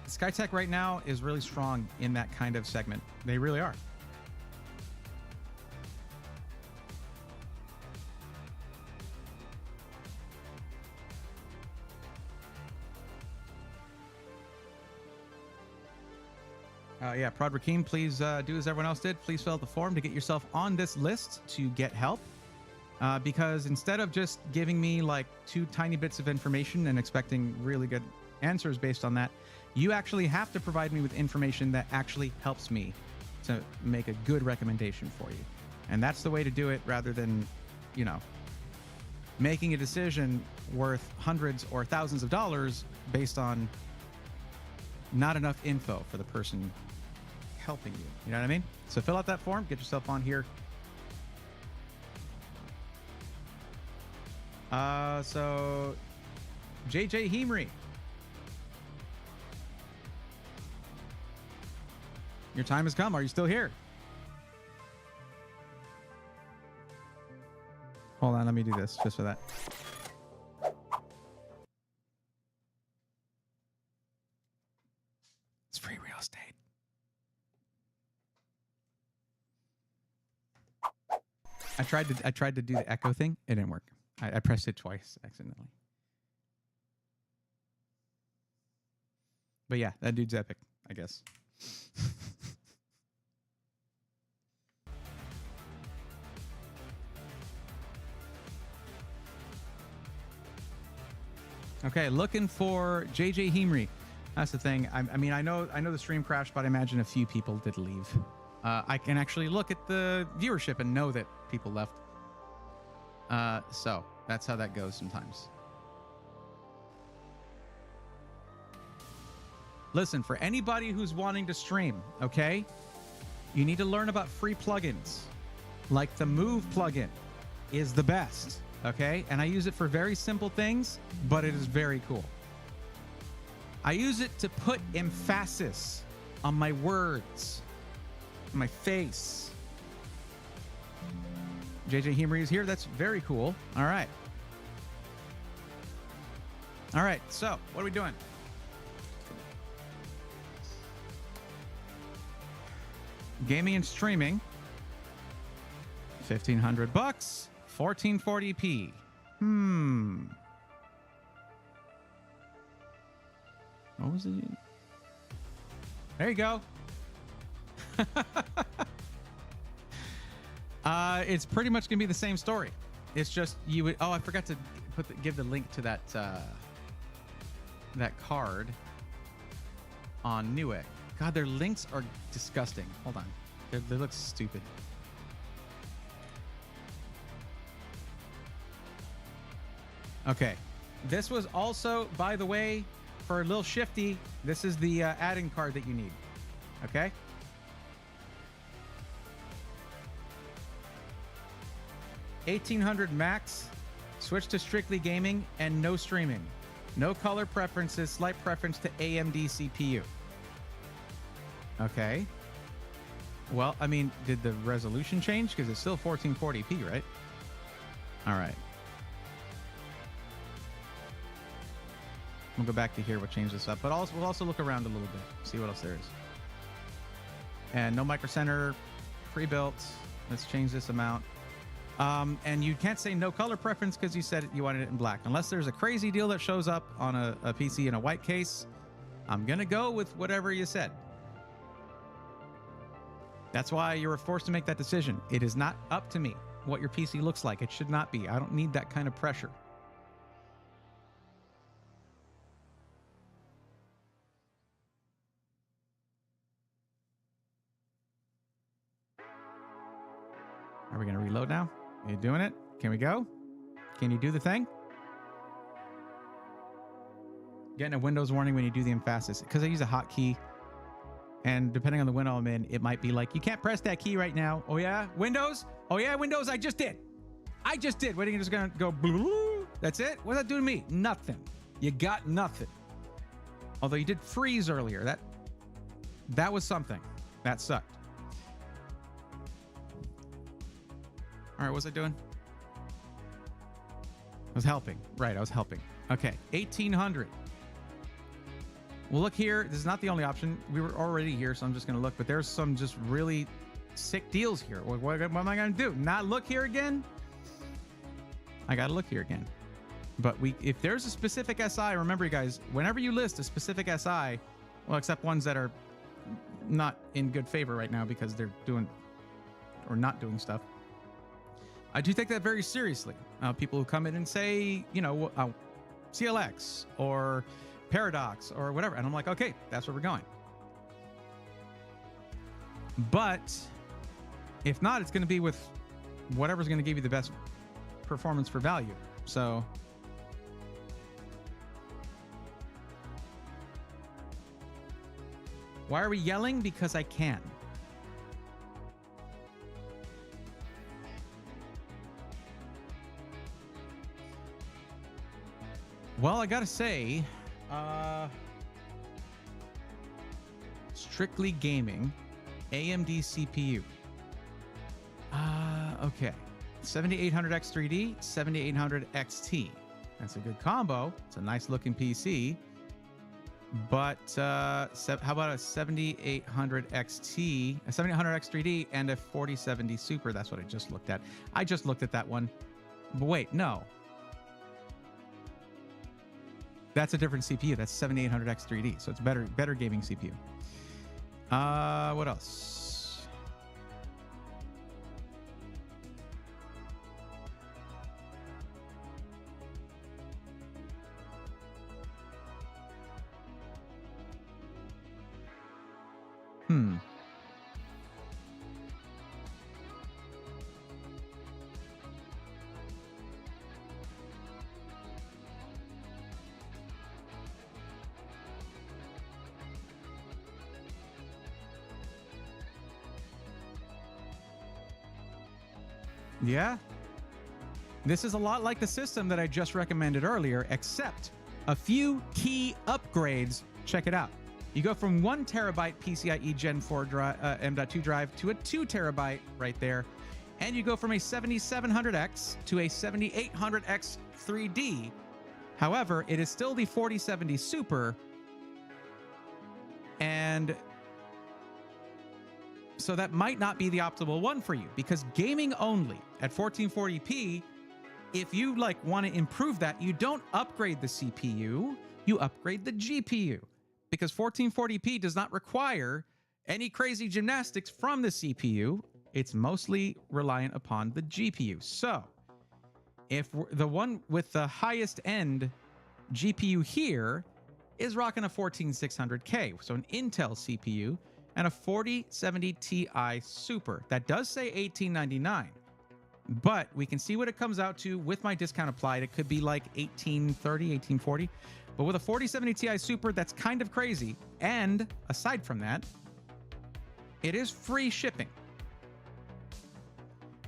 SkyTech right now is really strong in that kind of segment. They really are. Yeah, Prod Rakeem, please do as everyone else did. Please fill out the form to get yourself on this list to get help. Because instead of just giving me like 2 tiny bits of information and expecting really good answers based on that, you actually have to provide me with information that actually helps me to make a good recommendation for you. And that's the way to do it, rather than, you know, making a decision worth hundreds or thousands of dollars based on not enough info for the person helping you. You know what I mean? So fill out that form, get yourself on here. So JJ Hemry. Your time has come. Are you still here? Hold on, let me do this just for that. It's free real estate. I tried to do the echo thing. It didn't work. I pressed it twice accidentally. But yeah, that dude's epic, I guess. Okay, looking for JJ Hemry. That's the thing. I mean, I know the stream crashed, but I imagine a few people did leave. I can actually look at the viewership and know that people left. So that's how that goes sometimes. Listen, for anybody who's wanting to stream, okay, you need to learn about free plugins. Like the Move plugin is the best, okay? And I use it for very simple things, but it is very cool. I use it to put emphasis on my words, my face. JJ Hemry is here. That's very cool. All right. All right. So what are we doing? Gaming and streaming. 1,500 bucks. 1440p. What was it? There you go. It's pretty much gonna be the same story. It's just you would. Oh, I forgot to give the link to that that card on Newegg. God, their links are disgusting. Hold on, they look stupid. Okay, this was also, by the way, for a little shifty. This is the add-in card that you need. Okay. $1,800 max, switch to strictly gaming and no streaming. No color preferences, slight preference to AMD CPU. Okay. Well, I mean, did the resolution change? Because it's still 1440p, right? All right. We'll go back to here. We'll change this up. But we'll also look around a little bit, see what else there is. And no micro center, pre-built. Let's change this amount. And you can't say no color preference because you said you wanted it in black. Unless there's a crazy deal that shows up on a PC in a white case, I'm going to go with whatever you said. That's why you were forced to make that decision. It is not up to me what your PC looks like. It should not be. I don't need that kind of pressure. Are we going to reload now? Are you doing it? Can we go? Can you do the thing? Getting a Windows warning when you do the emphasis. Because I use a hotkey. And depending on the window I'm in, it might be like, you can't press that key right now. Oh, yeah? Windows? Oh, yeah, Windows. I just did. What are you just going to go? Blue? That's it? What does that do to me? Nothing. You got nothing. Although you did freeze earlier. That was something. That sucked. All right, what was I doing? I was helping. Right, I was helping. Okay, 1,800. Well, look here. This is not the only option. We were already here, so I'm just going to look. But there's some just really sick deals here. What am I going to do? Not look here again? I got to look here again. But if there's a specific SI, remember, you guys, whenever you list a specific SI, well, except ones that are not in good favor right now because they're doing or not doing stuff, I do take that very seriously. People who come in and say, you know, CLX or Paradox or whatever. And I'm like, okay, that's where we're going. But if not, it's going to be with whatever's going to give you the best performance for value. So why are we yelling? Because I can. Well, I gotta say, strictly gaming, AMD CPU. Okay. 7800X 3D, 7800 XT. That's a good combo. It's a nice looking PC. But how about a 7800 XT, a 7800X 3D, and a 4070 Super? That's what I just looked at. I just looked at that one. But wait, no. That's a different CPU. That's 7800X 3D. So it's better gaming CPU. What else? Yeah. This is a lot like the system that I just recommended earlier, except a few key upgrades. Check it out. You go from 1 terabyte PCIe Gen 4 M.2 drive to a 2 terabyte right there. And you go from a 7700X to a 7800X 3D. However, it is still the 4070 Super. And so that might not be the optimal one for you, because gaming only at 1440p, if you want to improve that, you don't upgrade the CPU, you upgrade the GPU, because 1440p does not require any crazy gymnastics from the CPU. It's mostly reliant upon the GPU. So if the one with the highest end GPU here is rocking a 14600K, so an Intel CPU, and a 4070 Ti Super. That does say $1899, but we can see what it comes out to with my discount applied. It could be like $1830, $1840, but with a 4070 Ti Super, that's kind of crazy. And aside from that, it is free shipping,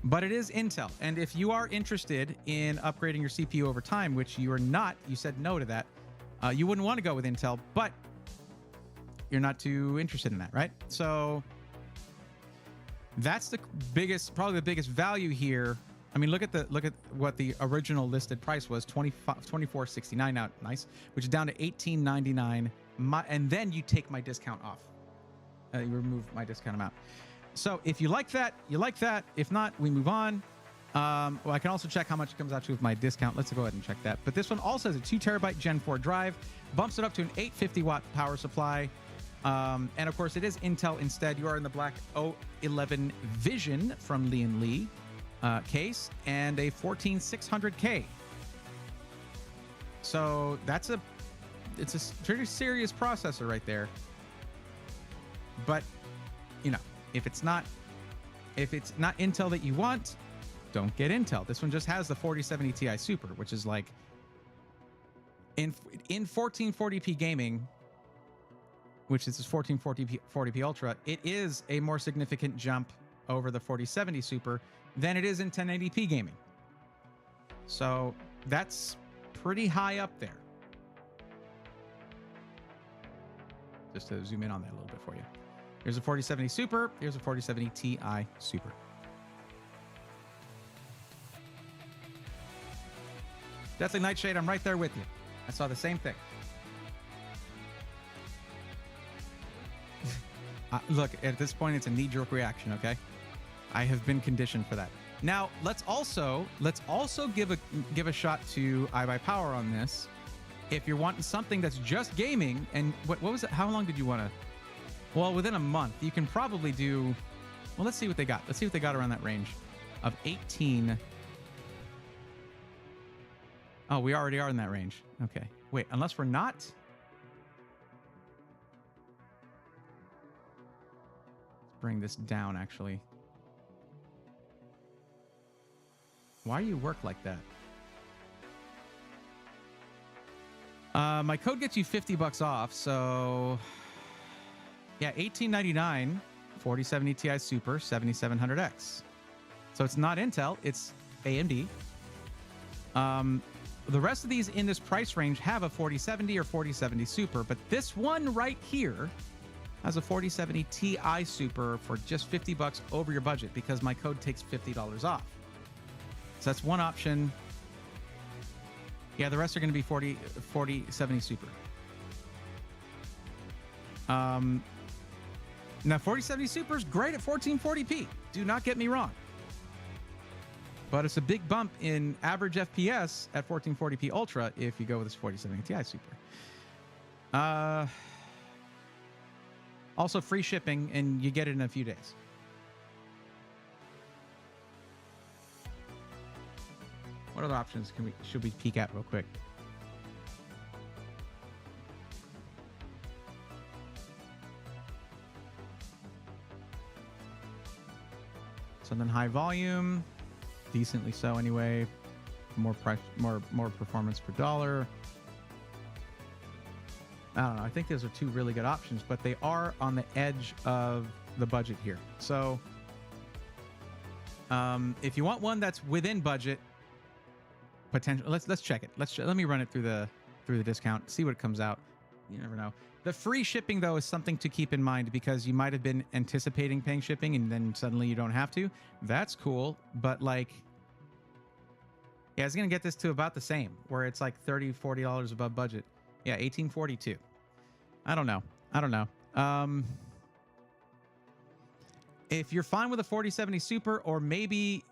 but it is Intel. And if you are interested in upgrading your CPU over time, which you are not, you said no to that, you wouldn't want to go with Intel, but you're not too interested in that, right? So that's the biggest, probably the biggest value here. I mean, look at what the original listed price was, $2469 now, nice, which is down to $1899. And then you take my discount off. You remove my discount amount. So if you like that, you like that. If not, we move on. Well, I can also check how much it comes out to with my discount. Let's go ahead and check that. But this one also has a 2 terabyte Gen 4 drive, bumps it up to an 850 watt power supply. And of course, it is Intel instead. You are in the black O11 Vision from Lee & Lee case, and a 14600K. So it's a pretty serious processor right there. But if it's not Intel that you want, don't get Intel. This one just has the 4070 Ti Super, which is like in 1440p gaming, which is 1440p Ultra, it is a more significant jump over the 4070 Super than it is in 1080p gaming. So that's pretty high up there. Just to zoom in on that a little bit for you. Here's a 4070 Super. Here's a 4070 Ti Super. Deathly Nightshade, I'm right there with you. I saw the same thing. Look, at this point, it's a knee-jerk reaction, okay? I have been conditioned for that. Now, let's also give a shot to iBuyPower on this. If you're wanting something that's just gaming, and what was it? How long did you want to? Well, within a month, you can probably do. Well, let's see what they got. Let's see what they got around that range of 18. Oh, we already are in that range. Okay. Wait, unless we're not. Let's bring this down, actually. Why do you work like that? My code gets you $50 off, so yeah, $1899, 4070 Ti Super, 7700X. So it's not Intel, it's AMD. The rest of these in this price range have a 4070 or 4070 Super, but this one right here has a 4070 Ti Super for just $50 over your budget because my code takes $50 off. So that's one option. Yeah, the rest are going to be 4070 Super. Now 4070 Super is great at 1440p. Do not get me wrong. But it's a big bump in average FPS at 1440p Ultra if you go with this 4070 Ti Super. Also free shipping, and you get it in a few days. What other options should we peek at real quick? Something high volume, decently so anyway. More price, more performance per dollar. I don't know. I think those are two really good options, but they are on the edge of the budget here. So, if you want one that's within budget, potential. Let's check it. Let me run it through the discount. See what it comes out. You never know. The free shipping, though, is something to keep in mind because you might have been anticipating paying shipping and then suddenly you don't have to. That's cool. But like, yeah, it's going to get this to about the same where it's like $30, $40 above budget. Yeah, $18.42. I don't know. If you're fine with a 4070 Super, or maybe,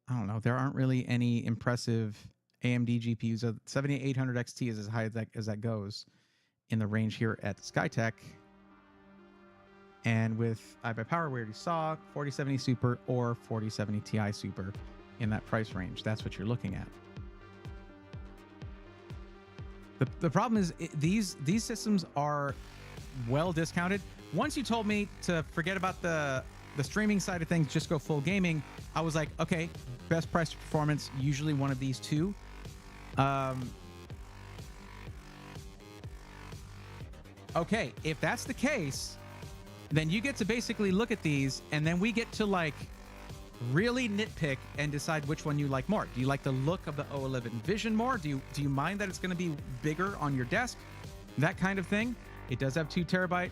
I don't know, there aren't really any impressive AMD GPUs. 7800 XT is as high as that goes in the range here at Skytech. And with iBuyPower, we already saw 4070 Super or 4070 Ti Super in that price range. That's what you're looking at. The problem is these systems are well discounted. Once you told me to forget about the streaming side of things, just go full gaming, I was like, okay, best price to performance, usually one of these two. Okay, if that's the case, then you get to basically look at these, and then we get to like really nitpick and decide which one you like more. Do you like the look of the O11 Vision more? Do you mind that it's going to be bigger on your desk? That kind of thing. It does have 2 terabyte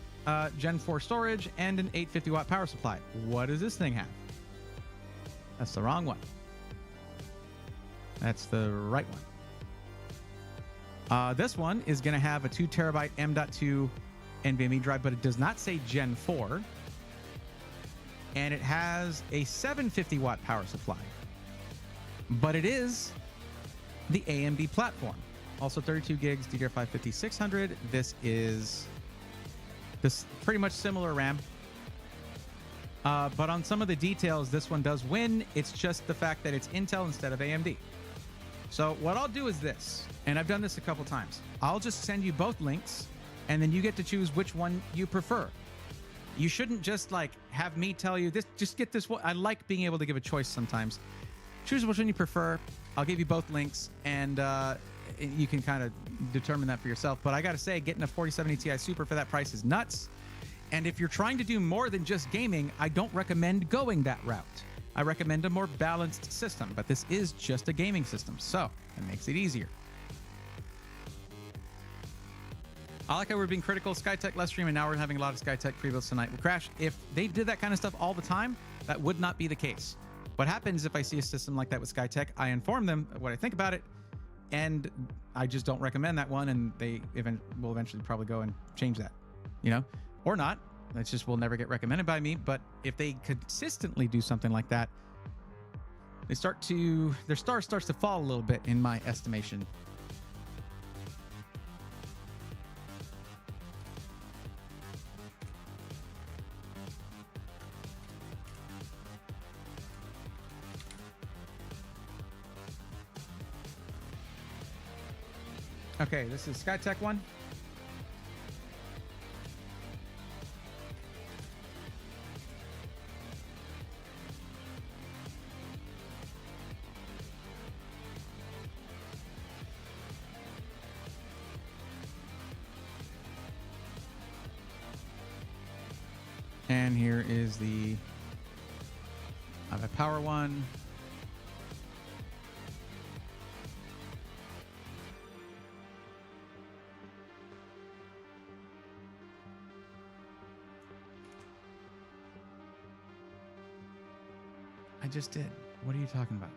Gen 4 storage and an 850 watt power supply. What does this thing have? That's the wrong one. That's the right one. This one is going to have a 2 terabyte M.2 NVMe drive, but it does not say Gen 4. And it has a 750 watt power supply. But it is the AMD platform. Also 32 gigs DDR5 5600. This is pretty much similar RAM. But on some of the details, this one does win. It's just the fact that it's Intel instead of AMD. So what I'll do is this, and I've done this a couple times. I'll just send you both links, and then you get to choose which one you prefer. You shouldn't just like have me tell you this, just get this one. I like being able to give a choice sometimes. Choose which one you prefer. I'll give you both links, and you can kind of determine that for yourself. But I got to say, getting a 4070 Ti Super for that price is nuts. And if you're trying to do more than just gaming, I don't recommend going that route. I recommend a more balanced system, but this is just a gaming system, so it makes it easier. I like how we're being critical of Skytech last stream, and now we're having a lot of Skytech pre-builds tonight. Well, Crash, if they did that kind of stuff all the time, that would not be the case. What happens if I see a system like that with Skytech, I inform them what I think about it, and I just don't recommend that one, and they will eventually probably go and change that, you know, or not. That's just will never get recommended by me. But if they consistently do something like that, their star starts to fall a little bit in my estimation. Okay, this is Skytech one. And here is the power one. just did. What are you talking about?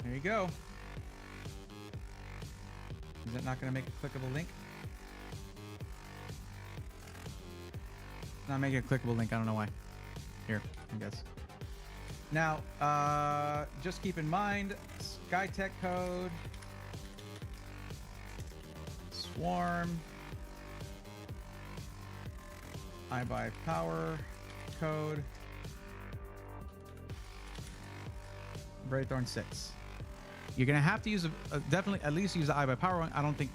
There you go. Is that not going to make a clickable link? Not making a clickable link. I don't know why. Here, I guess. Now, just keep in mind, SkyTech code, Swarm, iBuyPower code, Braythorn 6. You're gonna have to use definitely at least use the iBuyPower one. I don't think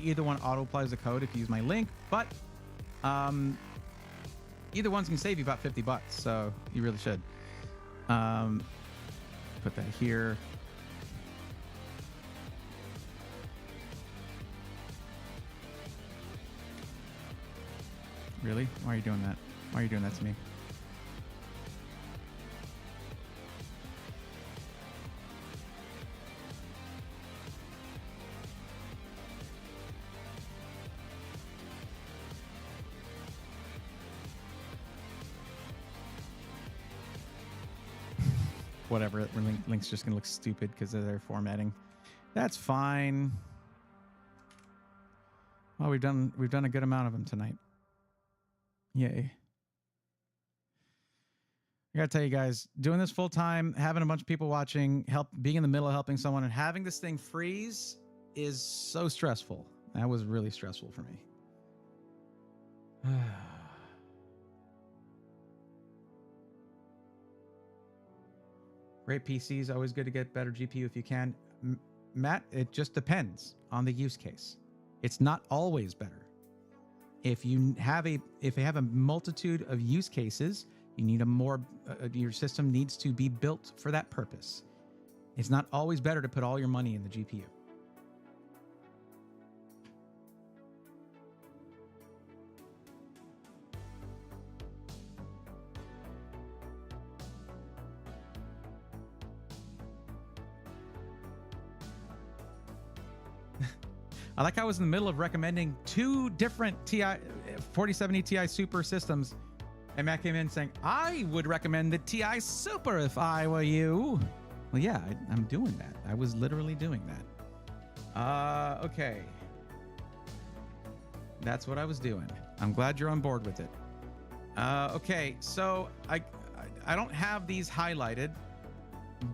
either one auto applies the code if you use my link, but either one's gonna save you about $50, so you really should. Put that here. Really? Why are you doing that? Why are you doing that to me? Whatever, link's just gonna look stupid because of their formatting. That's fine. Well, we've done a good amount of them tonight. Yay. I gotta tell you guys, doing this full time, having a bunch of people watching, being in the middle of helping someone, and having this thing freeze is so stressful. That was really stressful for me. Great PCs, always good to get better GPU if you can. Matt, it just depends on the use case. It's not always better. If you have a multitude of use cases, you need your system needs to be built for that purpose. It's not always better to put all your money in the GPU. I like how I was in the middle of recommending 2 different 4070 Ti Super systems, and Matt came in saying, I would recommend the Ti Super if I were you. Well, yeah, I'm doing that. I was literally doing that. Okay. That's what I was doing. I'm glad you're on board with it. Okay, so I don't have these highlighted,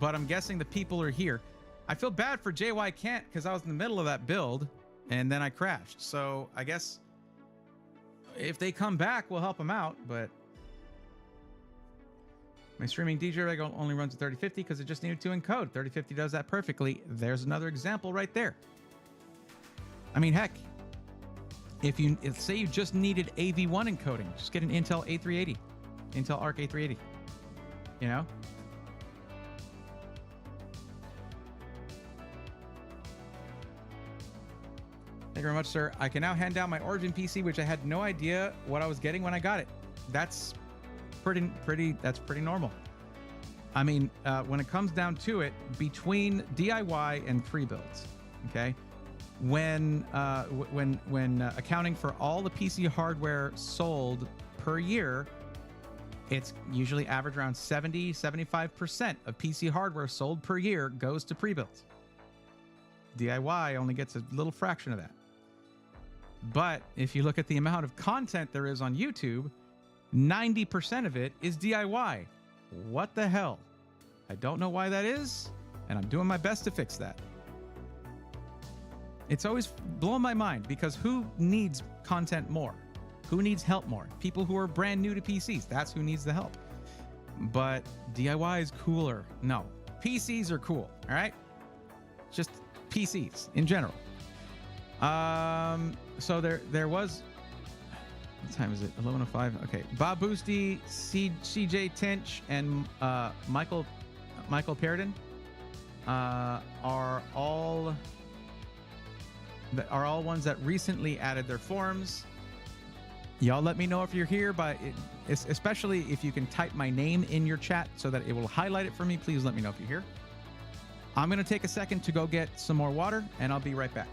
but I'm guessing the people are here. I feel bad for JY Kent because I was in the middle of that build and then I crashed. So I guess if they come back, we'll help them out. But my streaming DJ rig only runs at 3050 because it just needed to encode. 3050 does that perfectly. There's another example right there. I mean, heck, say you just needed AV1 encoding, just get an Intel A380, Intel Arc A380, you know? Thank you very much, sir. I can now hand down my Origin PC, which I had no idea what I was getting when I got it. That's pretty normal. I mean, when it comes down to it, between DIY and pre-builds, okay, when accounting for all the PC hardware sold per year, it's usually average around 70-75% of PC hardware sold per year goes to pre-builds. DIY only gets a little fraction of that. But if you look at the amount of content there is on YouTube, 90% of it is DIY. What the hell? I don't know why that is, and I'm doing my best to fix that. It's always blown my mind because who needs content more? Who needs help more? People who are brand new to PCs. That's who needs the help. But DIY is cooler. No, PCs are cool. All right, just PCs in general. So there was, what time is it? 11:05. Okay, Bob Boosty, CJ Tinch, and Michael Perrodin are all ones that recently added their forums. Y'all let me know if you're here, especially if you can type my name in your chat so that it will highlight it for me. Please let me know if you're here. I'm going to take a second to go get some more water, and I'll be right back.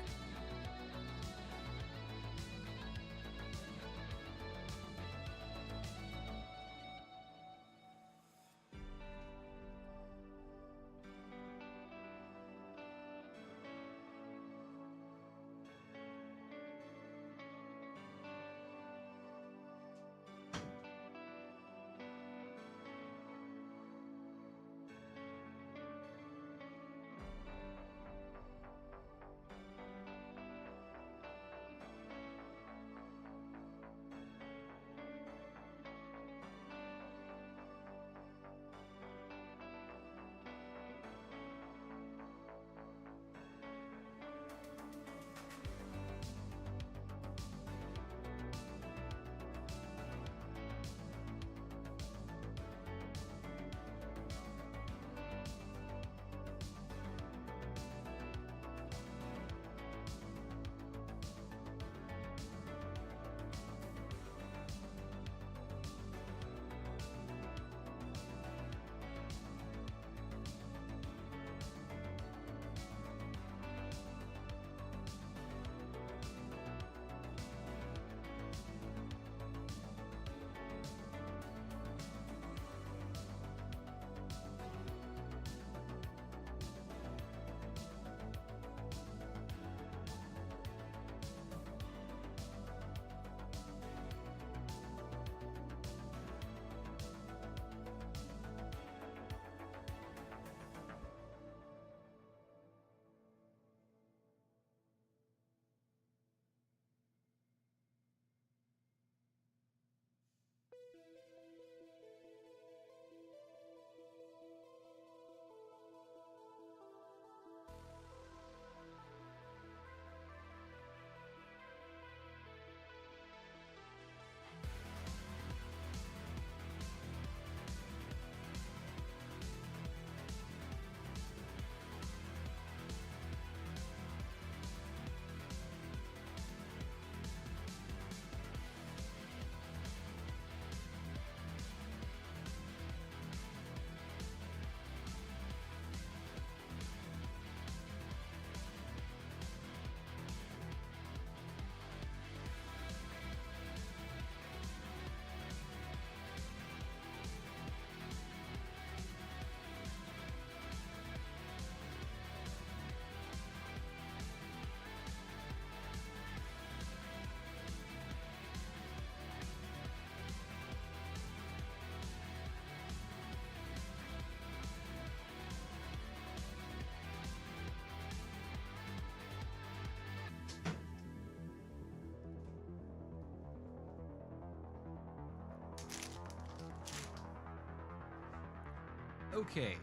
Okay.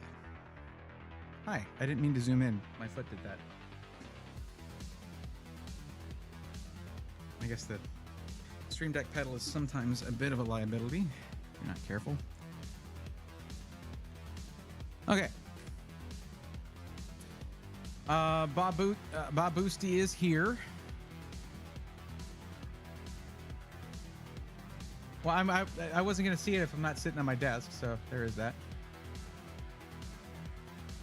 Hi, I didn't mean to zoom in. My foot did that. I guess the Stream Deck pedal is sometimes a bit of a liability if you're not careful. Okay. Bob Boosty is here. Well, I wasn't going to see it if I'm not sitting on my desk, so there is that.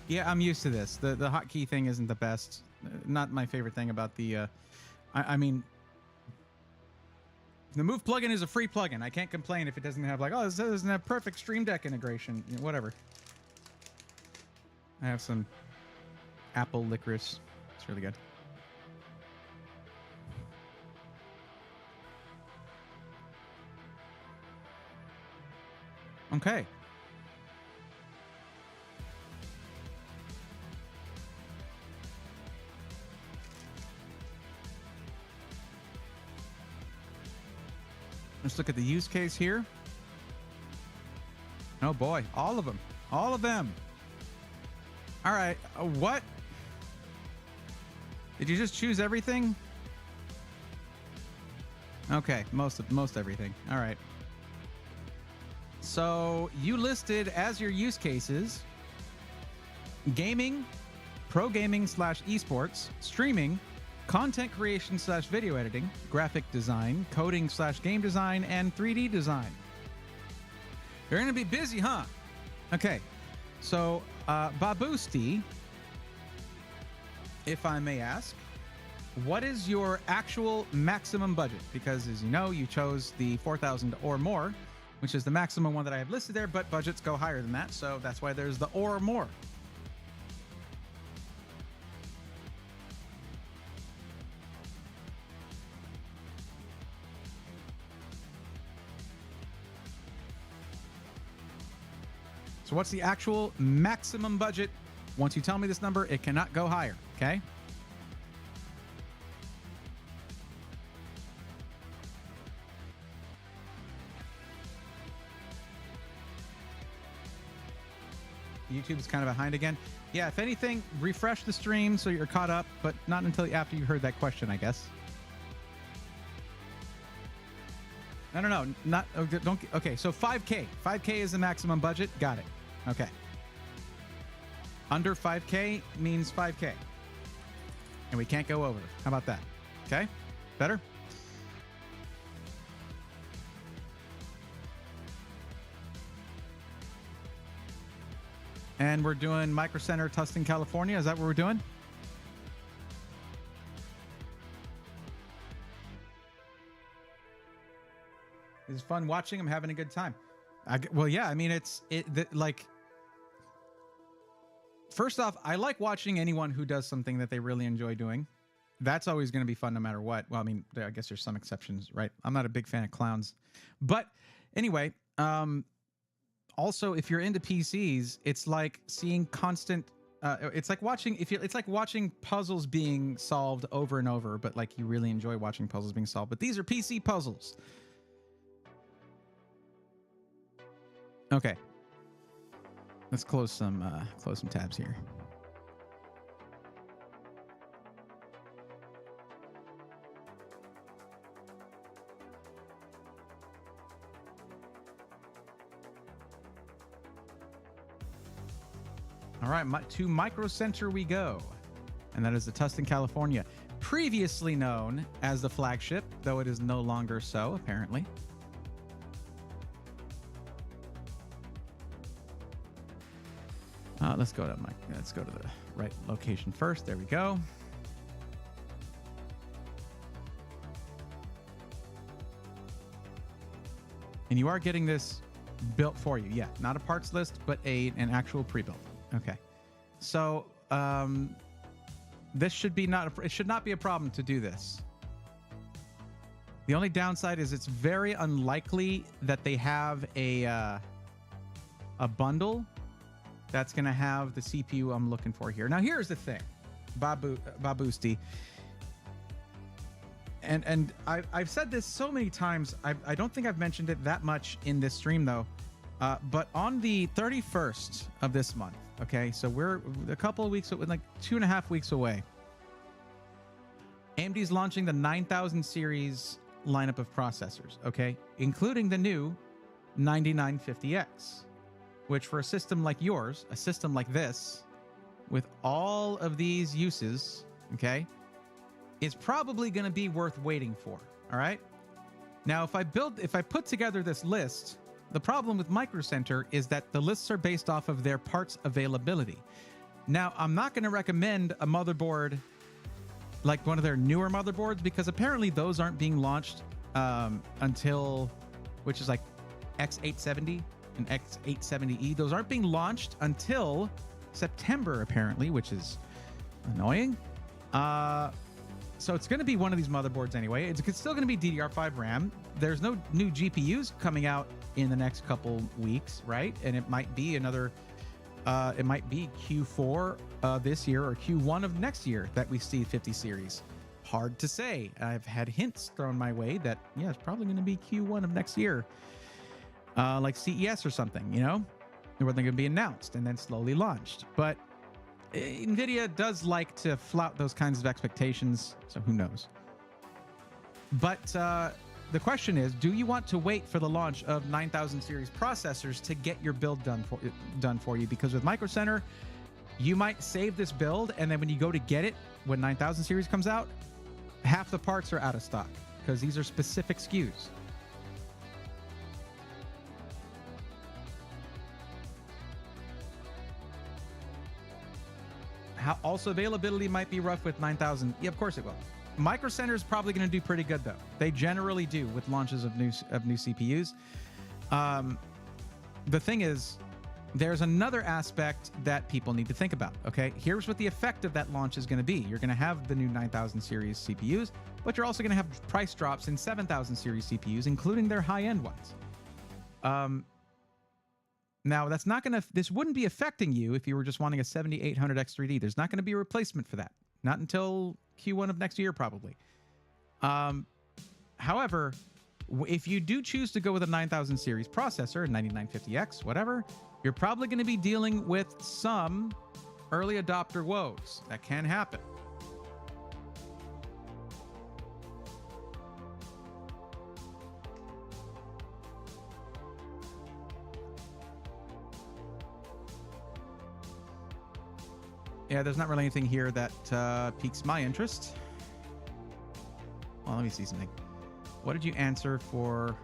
Yeah, I'm used to this. The hotkey thing isn't the best. Not my favorite thing about the... I mean, the Move plugin is a free plugin. I can't complain if it doesn't have like, oh, this doesn't have perfect Stream Deck integration. You know, whatever. I have some apple licorice. It's really good. Okay. Let's look at the use case here. Oh boy, all of them. All of them. All right, what? Did you just choose everything? Okay, most everything. All right. So you listed as your use cases gaming, pro gaming / esports, streaming, content creation / video editing, graphic design, coding / game design, and 3D design. You're going to be busy, huh? Okay. So, Babusti, if I may ask, what is your actual maximum budget? Because as you know, you chose the 4,000 or more, which is the maximum one that I have listed there, but budgets go higher than that. So that's why there's the or more. So what's the actual maximum budget? Once you tell me this number, it cannot go higher, okay? YouTube's kind of behind again. Yeah, if anything, refresh the stream so you're caught up, but not until after you heard that question, I guess. No. Not don't. Okay, so 5K. 5K is the maximum budget. Got it. Okay. Under 5K means 5K. And we can't go over. How about that? Okay? Better? And we're doing Micro Center, Tustin, California. Is that what we're doing? It's fun watching. I'm having a good time. Well, yeah. I mean, like. First off, I like watching anyone who does something that they really enjoy doing. That's always going to be fun no matter what. Well, I mean, I guess there's some exceptions, right? I'm not a big fan of clowns. But anyway, also, if you're into PCs, it's like seeing constant... it's like watching puzzles being solved over and over, but like you really enjoy watching puzzles being solved. But these are PC puzzles. Okay. Let's close some tabs here. All right, to Micro Center we go. And that is the Tustin, California. Previously known as the flagship, though it is no longer so, apparently. Let's go to the right location first. There we go. And you are getting this built for you. Yeah, not a parts list, but an actual pre-built. Okay. So this should be it should not be a problem to do this. The only downside is it's very unlikely that they have a bundle that's going to have the CPU I'm looking for here. Now, here's the thing, Babusti. And I've said this so many times. I don't think I've mentioned it that much in this stream, though. But on the 31st of this month, okay, so we're a couple of weeks, like 2.5 weeks away. AMD's launching the 9000 series lineup of processors, okay, including the new 9950X. Which for a system like yours, a system like this, with all of these uses, okay, is probably going to be worth waiting for, all right? Now, if I put together this list, the problem with Micro Center is that the lists are based off of their parts availability. Now, I'm not going to recommend a motherboard like one of their newer motherboards because apparently those aren't being launched until, which is like X870. An X870E. Those aren't being launched until September, apparently, which is annoying. So it's going to be one of these motherboards anyway. It's still going to be DDR5 RAM. There's no new GPUs coming out in the next couple weeks, right? And it might be another, it might be Q4 this year or Q1 of next year that we see 50 series. Hard to say. I've had hints thrown my way that, yeah, it's probably going to be Q1 of next year. Like CES or something, you know, where they're going to be announced and then slowly launched. But NVIDIA does like to flout those kinds of expectations, so who knows? But the question is, do you want to wait for the launch of 9000 series processors to get your build done for you? Because with Micro Center, you might save this build, and then when you go to get it, when 9000 series comes out, half the parts are out of stock because these are specific SKUs. Also, availability might be rough with 9,000. Yeah, of course it will. Micro Center is probably going to do pretty good, though. They generally do with launches of new CPUs. The thing is, there's another aspect that people need to think about, okay? Here's what the effect of that launch is going to be. You're going to have the new 9000 series CPUs, but you're also going to have price drops in 7000 series CPUs, including their high-end ones. Now, that's not going to... This wouldn't be affecting you if you were just wanting a 7800 X3D. There's not going to be a replacement for that. Not until Q1 of next year, probably. However, if you do choose to go with a 9000 series processor, 9950X, whatever, you're probably going to be dealing with some early adopter woes. That can happen. Yeah, there's not really anything here that piques my interest. Well, let me see something. What did you answer for?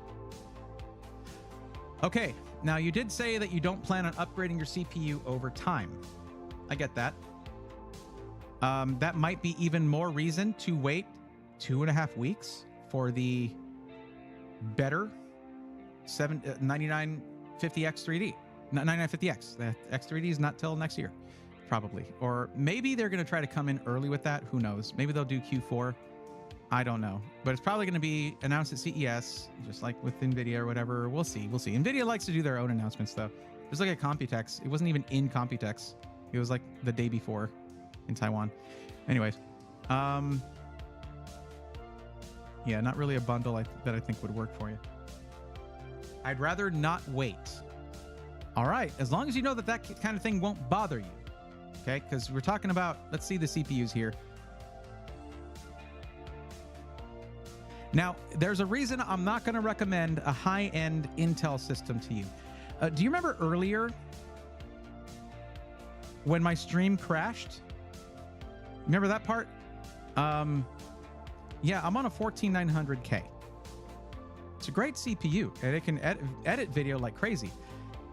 Okay, now you did say that you don't plan on upgrading your CPU over time. I get that. That might be even more reason to wait 2.5 weeks for the better 9950X3D. 9950X. The X3D is not till next year, probably. Or maybe they're going to try to come in early with that. Who knows? Maybe they'll do Q4. I don't know, but it's probably going to be announced at CES, just like with NVIDIA or whatever. We'll see. We'll see. NVIDIA likes to do their own announcements, though. Just like at Computex. It wasn't even in Computex. It was like the day before in Taiwan. Anyways. Yeah, not really a bundle that I think would work for you. I'd rather not wait. All right. As long as you know that that kind of thing won't bother you. Okay? Because we're talking about, let's see the CPUs here. Now, there's a reason I'm not going to recommend a high-end Intel system to you. Do you remember earlier when my stream crashed? Remember that part? Yeah, I'm on a 14900K. It's a great CPU, and it can edit video like crazy.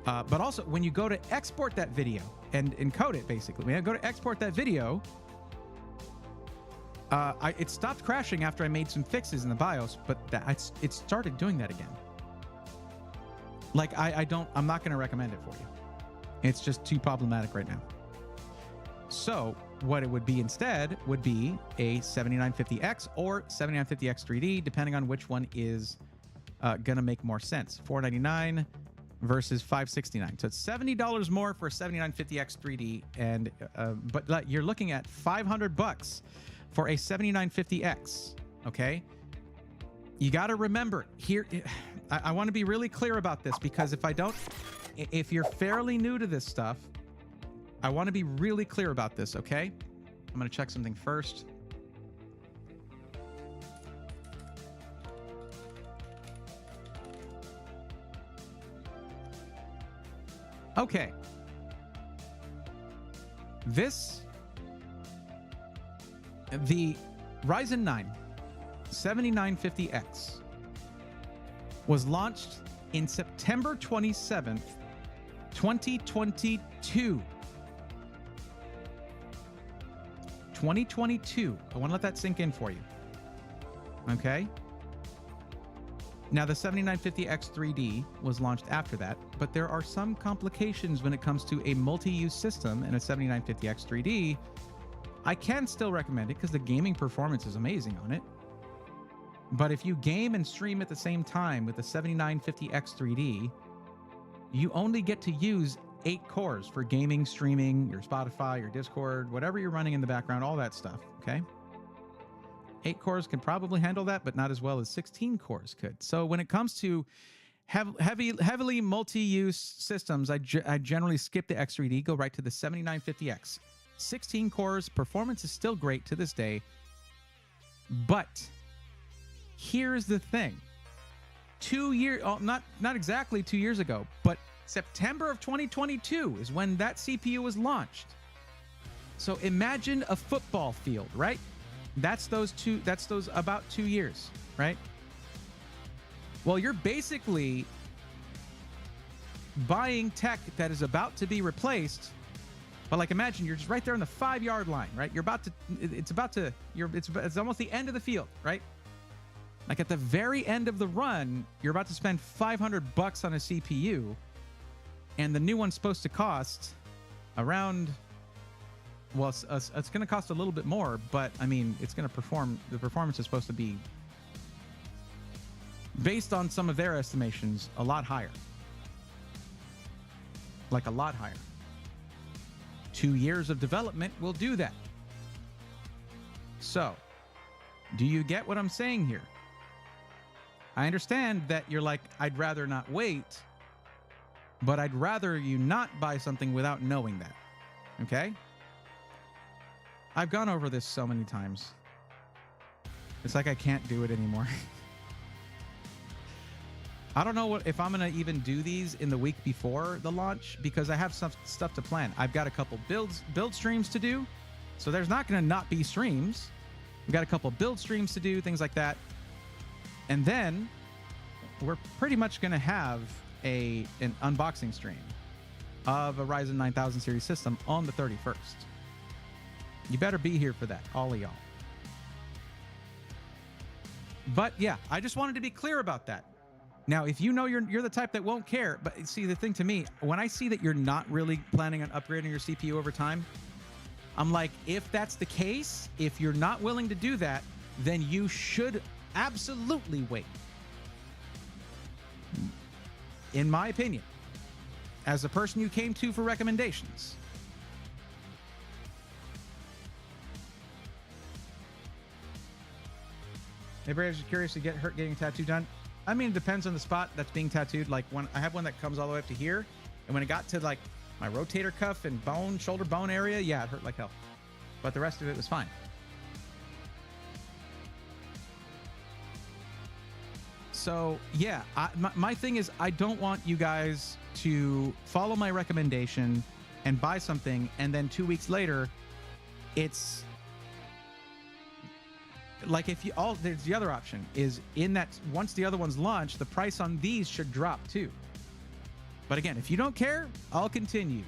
But also, when you go to export that video and encode it, basically, when I go to export that video, it stopped crashing after I made some fixes in the BIOS, but it started doing that again. Like, I'm not going to recommend it for you. It's just too problematic right now. So what it would be instead would be a 7950X or 7950X 3D, depending on which one is going to make more sense. $499 versus $569. So it's $70 more for a 7950X 3D, and but you're looking at $500 for a 7950X, okay? You got to remember, here, I want to be really clear about this, because if you're fairly new to this stuff, I want to be really clear about this, okay? I'm going to check something first. Okay. The Ryzen 9 7950X was launched in September 27th, 2022. 2022. I want to let that sink in for you. Okay? Now, the 7950X 3D was launched after that, but there are some complications when it comes to a multi-use system in a 7950X 3D. I can still recommend it because the gaming performance is amazing on it. But if you game and stream at the same time with the 7950X 3D, you only get to use 8 cores for gaming, streaming, your Spotify, your Discord, whatever you're running in the background, all that stuff, okay? 8 cores can probably handle that, but not as well as 16 cores could. So when it comes to heavily multi-use systems, I generally skip the X3D, go right to the 7950X. 16 cores, performance is still great to this day. But here's the thing. 2 years, not exactly 2 years ago, but September of 2022 is when that CPU was launched. So imagine a football field, right? That's those about 2 years, right? Well, you're basically buying tech that is about to be replaced. But like, imagine you're just right there on the 5-yard line, right? It's almost the end of the field, right? Like at the very end of the run, you're about to spend $500 on a CPU, and the new one's supposed to cost around, well, it's going to cost a little bit more, but I mean, it's going to perform. The performance is supposed to be, based on some of their estimations, a lot higher. Like a lot higher. 2 years of development will do that. So, do you get what I'm saying here? I understand that you're like, I'd rather not wait, but I'd rather you not buy something without knowing that. Okay? I've gone over this so many times. It's like I can't do it anymore. I don't know if I'm going to even do these in the week before the launch, because I have some stuff to plan. I've got a couple build streams to do. So there's not going to not be streams. We've got a couple build streams to do, things like that. And then we're pretty much going to have an unboxing stream of a Ryzen 9000 series system on the 31st. You better be here for that, all of y'all. But yeah, I just wanted to be clear about that. Now, if you know you're the type that won't care, but see, the thing to me, when I see that you're not really planning on upgrading your CPU over time, I'm like, if that's the case, if you're not willing to do that, then you should absolutely wait. In my opinion, as a person you came to for recommendations. Maybe I was curious to get hurt getting a tattoo done. I mean, it depends on the spot that's being tattooed. Like, when I have one that comes all the way up to here, and when it got to like my rotator cuff and shoulder bone area, yeah, it hurt like hell. But the rest of it was fine. So yeah, my thing is, I don't want you guys to follow my recommendation and buy something, and then 2 weeks later, it's like, there's the other option is in that once the other ones launch, the price on these should drop too. But again, if you don't care, I'll continue.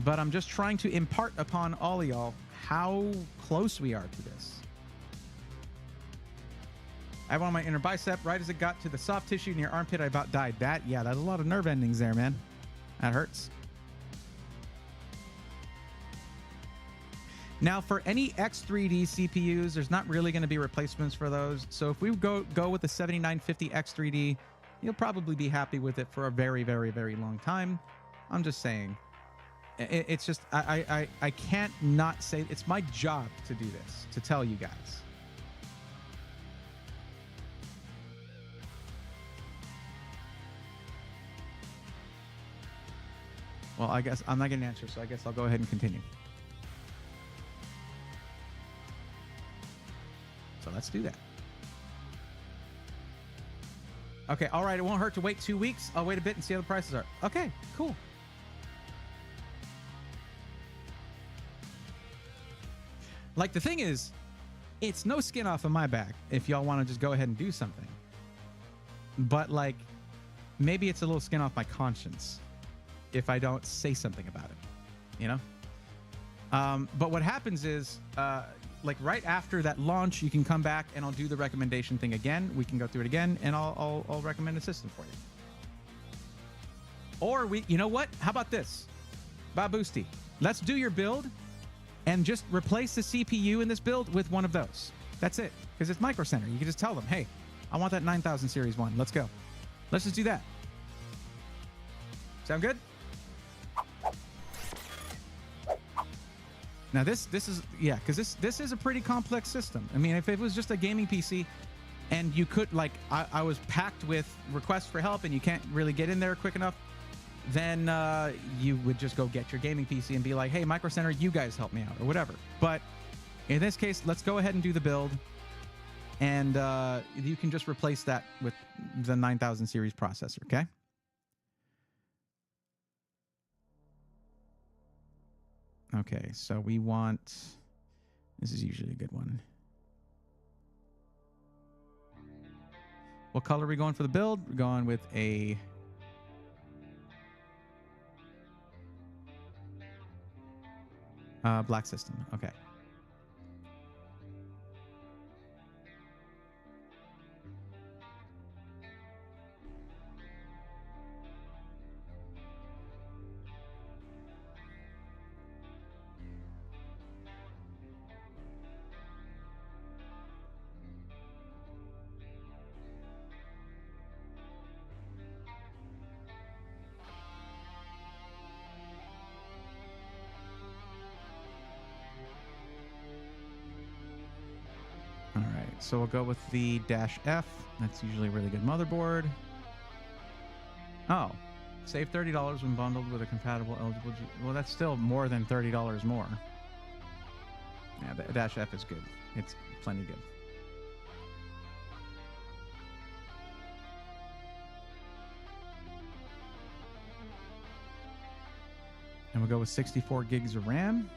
But I'm just trying to impart upon all of y'all how close we are to this. I have one on my inner bicep. Right as it got to the soft tissue near armpit, I about died. That's a lot of nerve endings there, man. That hurts. Now, for any X3D CPUs, there's not really going to be replacements for those. So if we go with the 7950 X3D, you'll probably be happy with it for a very, very, very long time. I'm just saying. It's just, I can't not say, it's my job to do this, to tell you guys. Well, I guess I'm not getting an answer, so I guess I'll go ahead and continue. So let's do that. Okay, all right, it won't hurt to wait 2 weeks. I'll wait a bit and see how the prices are. Okay, cool. Like, the thing is, it's no skin off of my back if y'all want to just go ahead and do something. But, like, maybe it's a little skin off my conscience if I don't say something about it, you know? But what happens is, like, right after that launch, you can come back and I'll do the recommendation thing again. We can go through it again, and I'll recommend a system for you. Or you know what? How about this? Baboosty, let's do your build and just replace the CPU in this build with one of those. That's it, because it's Micro Center. You can just tell them, hey, I want that 9000 series one. Let's go. Let's just do that. Sound good? Now this is, yeah, because this is a pretty complex system. I mean, if it was just a gaming PC and you could, like, I was packed with requests for help and you can't really get in there quick enough, then you would just go get your gaming PC and be like, hey, Micro Center, you guys help me out, or whatever. But in this case, let's go ahead and do the build, and you can just replace that with the 9000 series processor, okay? Okay, so we want, this is usually a good one. What color are we going for the build? We're going with a black system. Okay. All right, so we'll go with the Dash F. That's usually a really good motherboard. Oh, save $30 when bundled with a compatible eligible well, that's still more than $30 more. Yeah, the Dash F is good. It's plenty good. And we'll go with 64 gigs of RAM.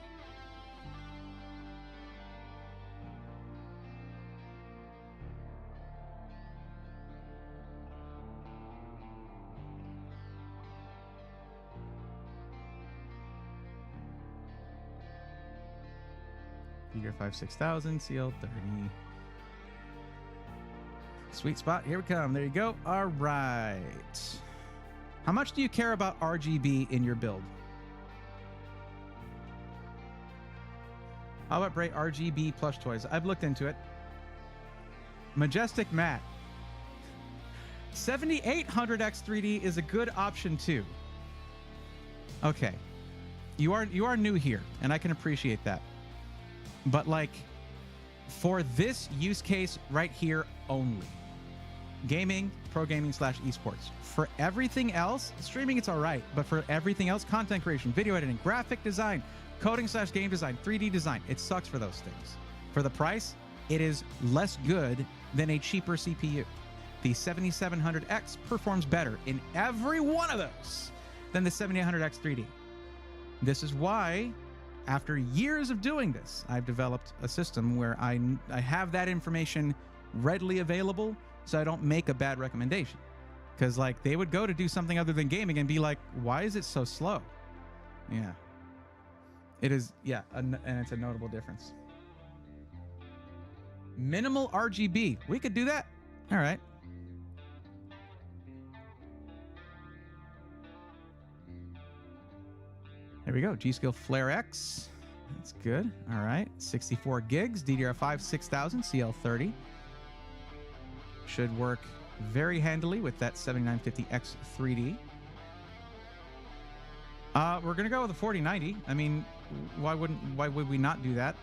DDR5 6000, CL30. Sweet spot. Here we come. There you go. All right. How much do you care about RGB in your build? How about Bray RGB plush toys? I've looked into it. Majestic Matte. 7800X 3D is a good option too. Okay. You are new here, and I can appreciate that. But like, for this use case right here only, gaming, pro gaming / esports. For everything else, streaming, it's all right. But for everything else, content creation, video editing, graphic design, coding / game design, 3D design, it sucks for those things. For the price, it is less good than a cheaper CPU. The 7700X performs better in every one of those than the 7800X 3D. This is why, after years of doing this, I've developed a system where I have that information readily available, so I don't make a bad recommendation. Because like, they would go to do something other than gaming and be like, why is it so slow? Yeah. It is, yeah, and it's a notable difference. Minimal RGB. We could do that. All right. There we go. G-Skill Flare X. That's good. All right. 64 gigs. DDR5 6000 CL30. Should work very handily with that 7950X 3D. We're going to go with a 4090. I mean, why would we not do that,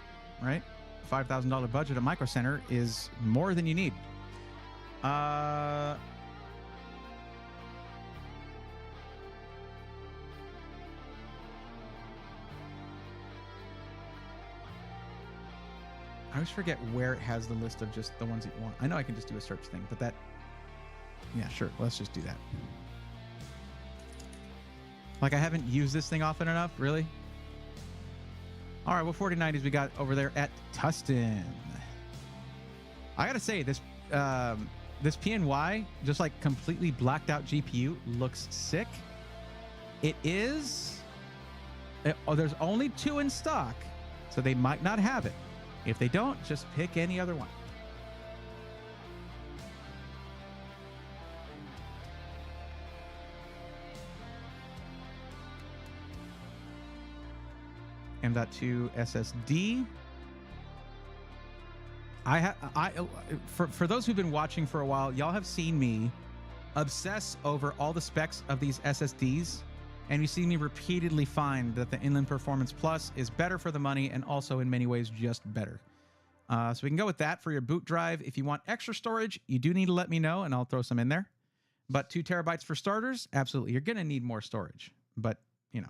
right? $5,000 budget at Micro Center is more than you need. I always forget where it has the list of just the ones that you want. I know I can just do a search thing, but that, yeah, sure. Let's just do that. Like, I haven't used this thing often enough, really. All right, what 4090s we got over there at Tustin? I gotta say, this PNY, just like completely blacked out GPU, looks sick. It is, there's only 2 in stock, so they might not have it. If they don't, just pick any other one. M.2 SSD. For those who've been watching for a while, y'all have seen me obsess over all the specs of these SSDs, and you see me repeatedly find that the Inland Performance Plus is better for the money and also in many ways just better. So we can go with that for your boot drive. If you want extra storage, you do need to let me know and I'll throw some in there. But 2 terabytes for starters, absolutely. You're going to need more storage, but you know.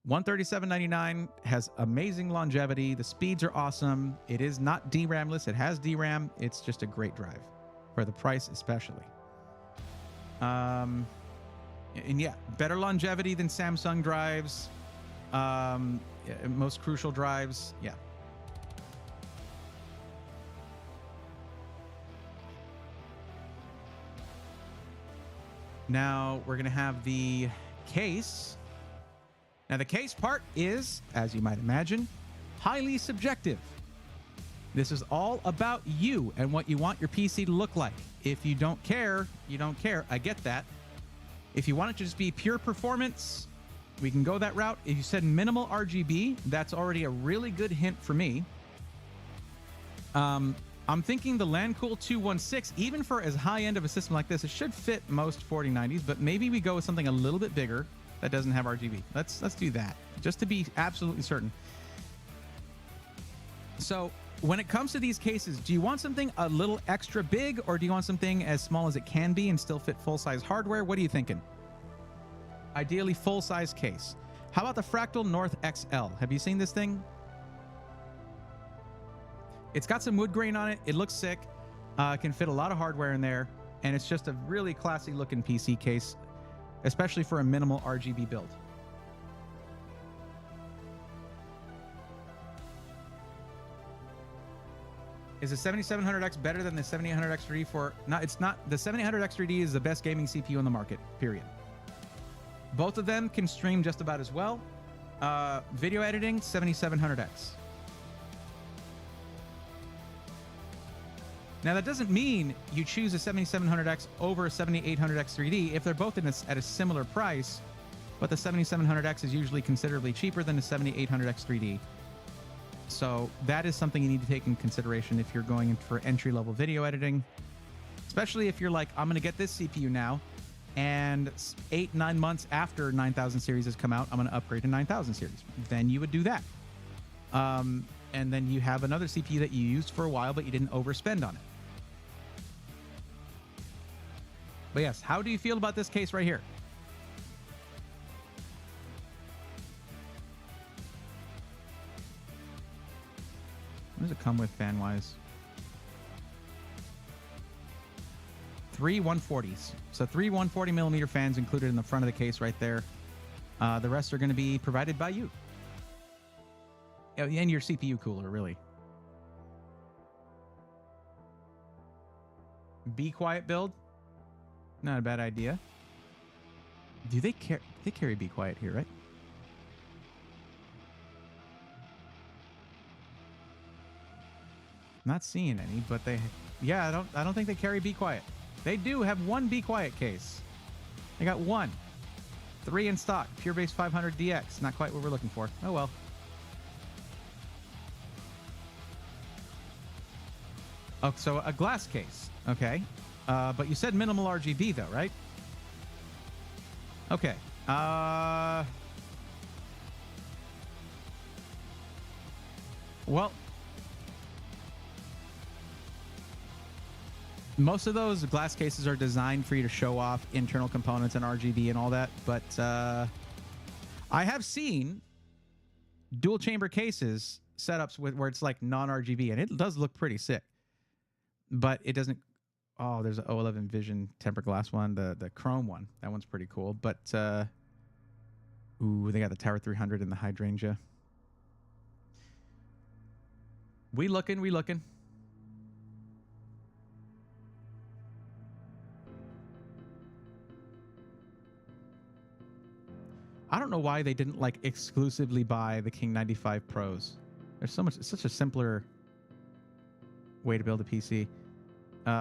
$137.99 has amazing longevity. The speeds are awesome. It is not DRAM-less. It has DRAM. It's just a great drive for the price, especially. And yeah, better longevity than Samsung drives. Most crucial drives. Yeah. Now we're going to have the case. Now the case part is, as you might imagine, highly subjective. This is all about you and what you want your PC to look like. If you don't care, you don't care. I get that. If you want it to just be pure performance, we can go that route. If you said minimal RGB, that's already a really good hint for me. I'm thinking the LANcool 216, even for as high end of a system like this, it should fit most 4090s, but maybe we go with something a little bit bigger that doesn't have RGB. Let's do that, just to be absolutely certain. So when it comes to these cases, do you want something a little extra big, or do you want something as small as it can be and still fit full-size hardware? What are you thinking? Ideally, full-size case. How about the Fractal North XL? Have you seen this thing? It's got some wood grain on it. It looks sick. It can fit a lot of hardware in there, and it's just a really classy-looking PC case, especially for a minimal RGB build. Is the 7700X better than the 7800X3D for... No, it's not. The 7800X3D is the best gaming CPU on the market, period. Both of them can stream just about as well. Video editing, 7700X. Now, that doesn't mean you choose a 7700X over a 7800X3D if they're both at a similar price, but the 7700X is usually considerably cheaper than the 7800X3D. So that is something you need to take in consideration if you're going in for entry-level video editing, especially if you're like, I'm going to get this CPU now, and 8-9 months after 9000 series has come out, I'm going to upgrade to 9000 series. Then you would do that. And then you have another CPU that you used for a while, but you didn't overspend on it. But yes, how do you feel about this case right here? What does it come with fan-wise? 3 140s. So 3 140 millimeter fans included in the front of the case right there. The rest are going to be provided by you. And your CPU cooler, really. Be quiet build. Not a bad idea. Do they carry Be Quiet here, right? Not seeing any, but they... Yeah, I don't think they carry Be Quiet. They do have one Be Quiet case. They got one. 3 in stock. Pure Base 500 DX. Not quite what we're looking for. Oh, well. Oh, so a glass case. Okay. But you said minimal RGB, though, right? Okay. Well... Most of those glass cases are designed for you to show off internal components and RGB and all that, but I have seen dual chamber cases setups where it's like non-RGB, and it does look pretty sick. But it doesn't... Oh, there's an O11 Vision tempered glass one, the chrome one. That one's pretty cool, but... Ooh, they got the Tower 300 and the hydrangea. We looking. I don't know why they didn't like exclusively buy the King 95 Pros. There's such a simpler way to build a PC,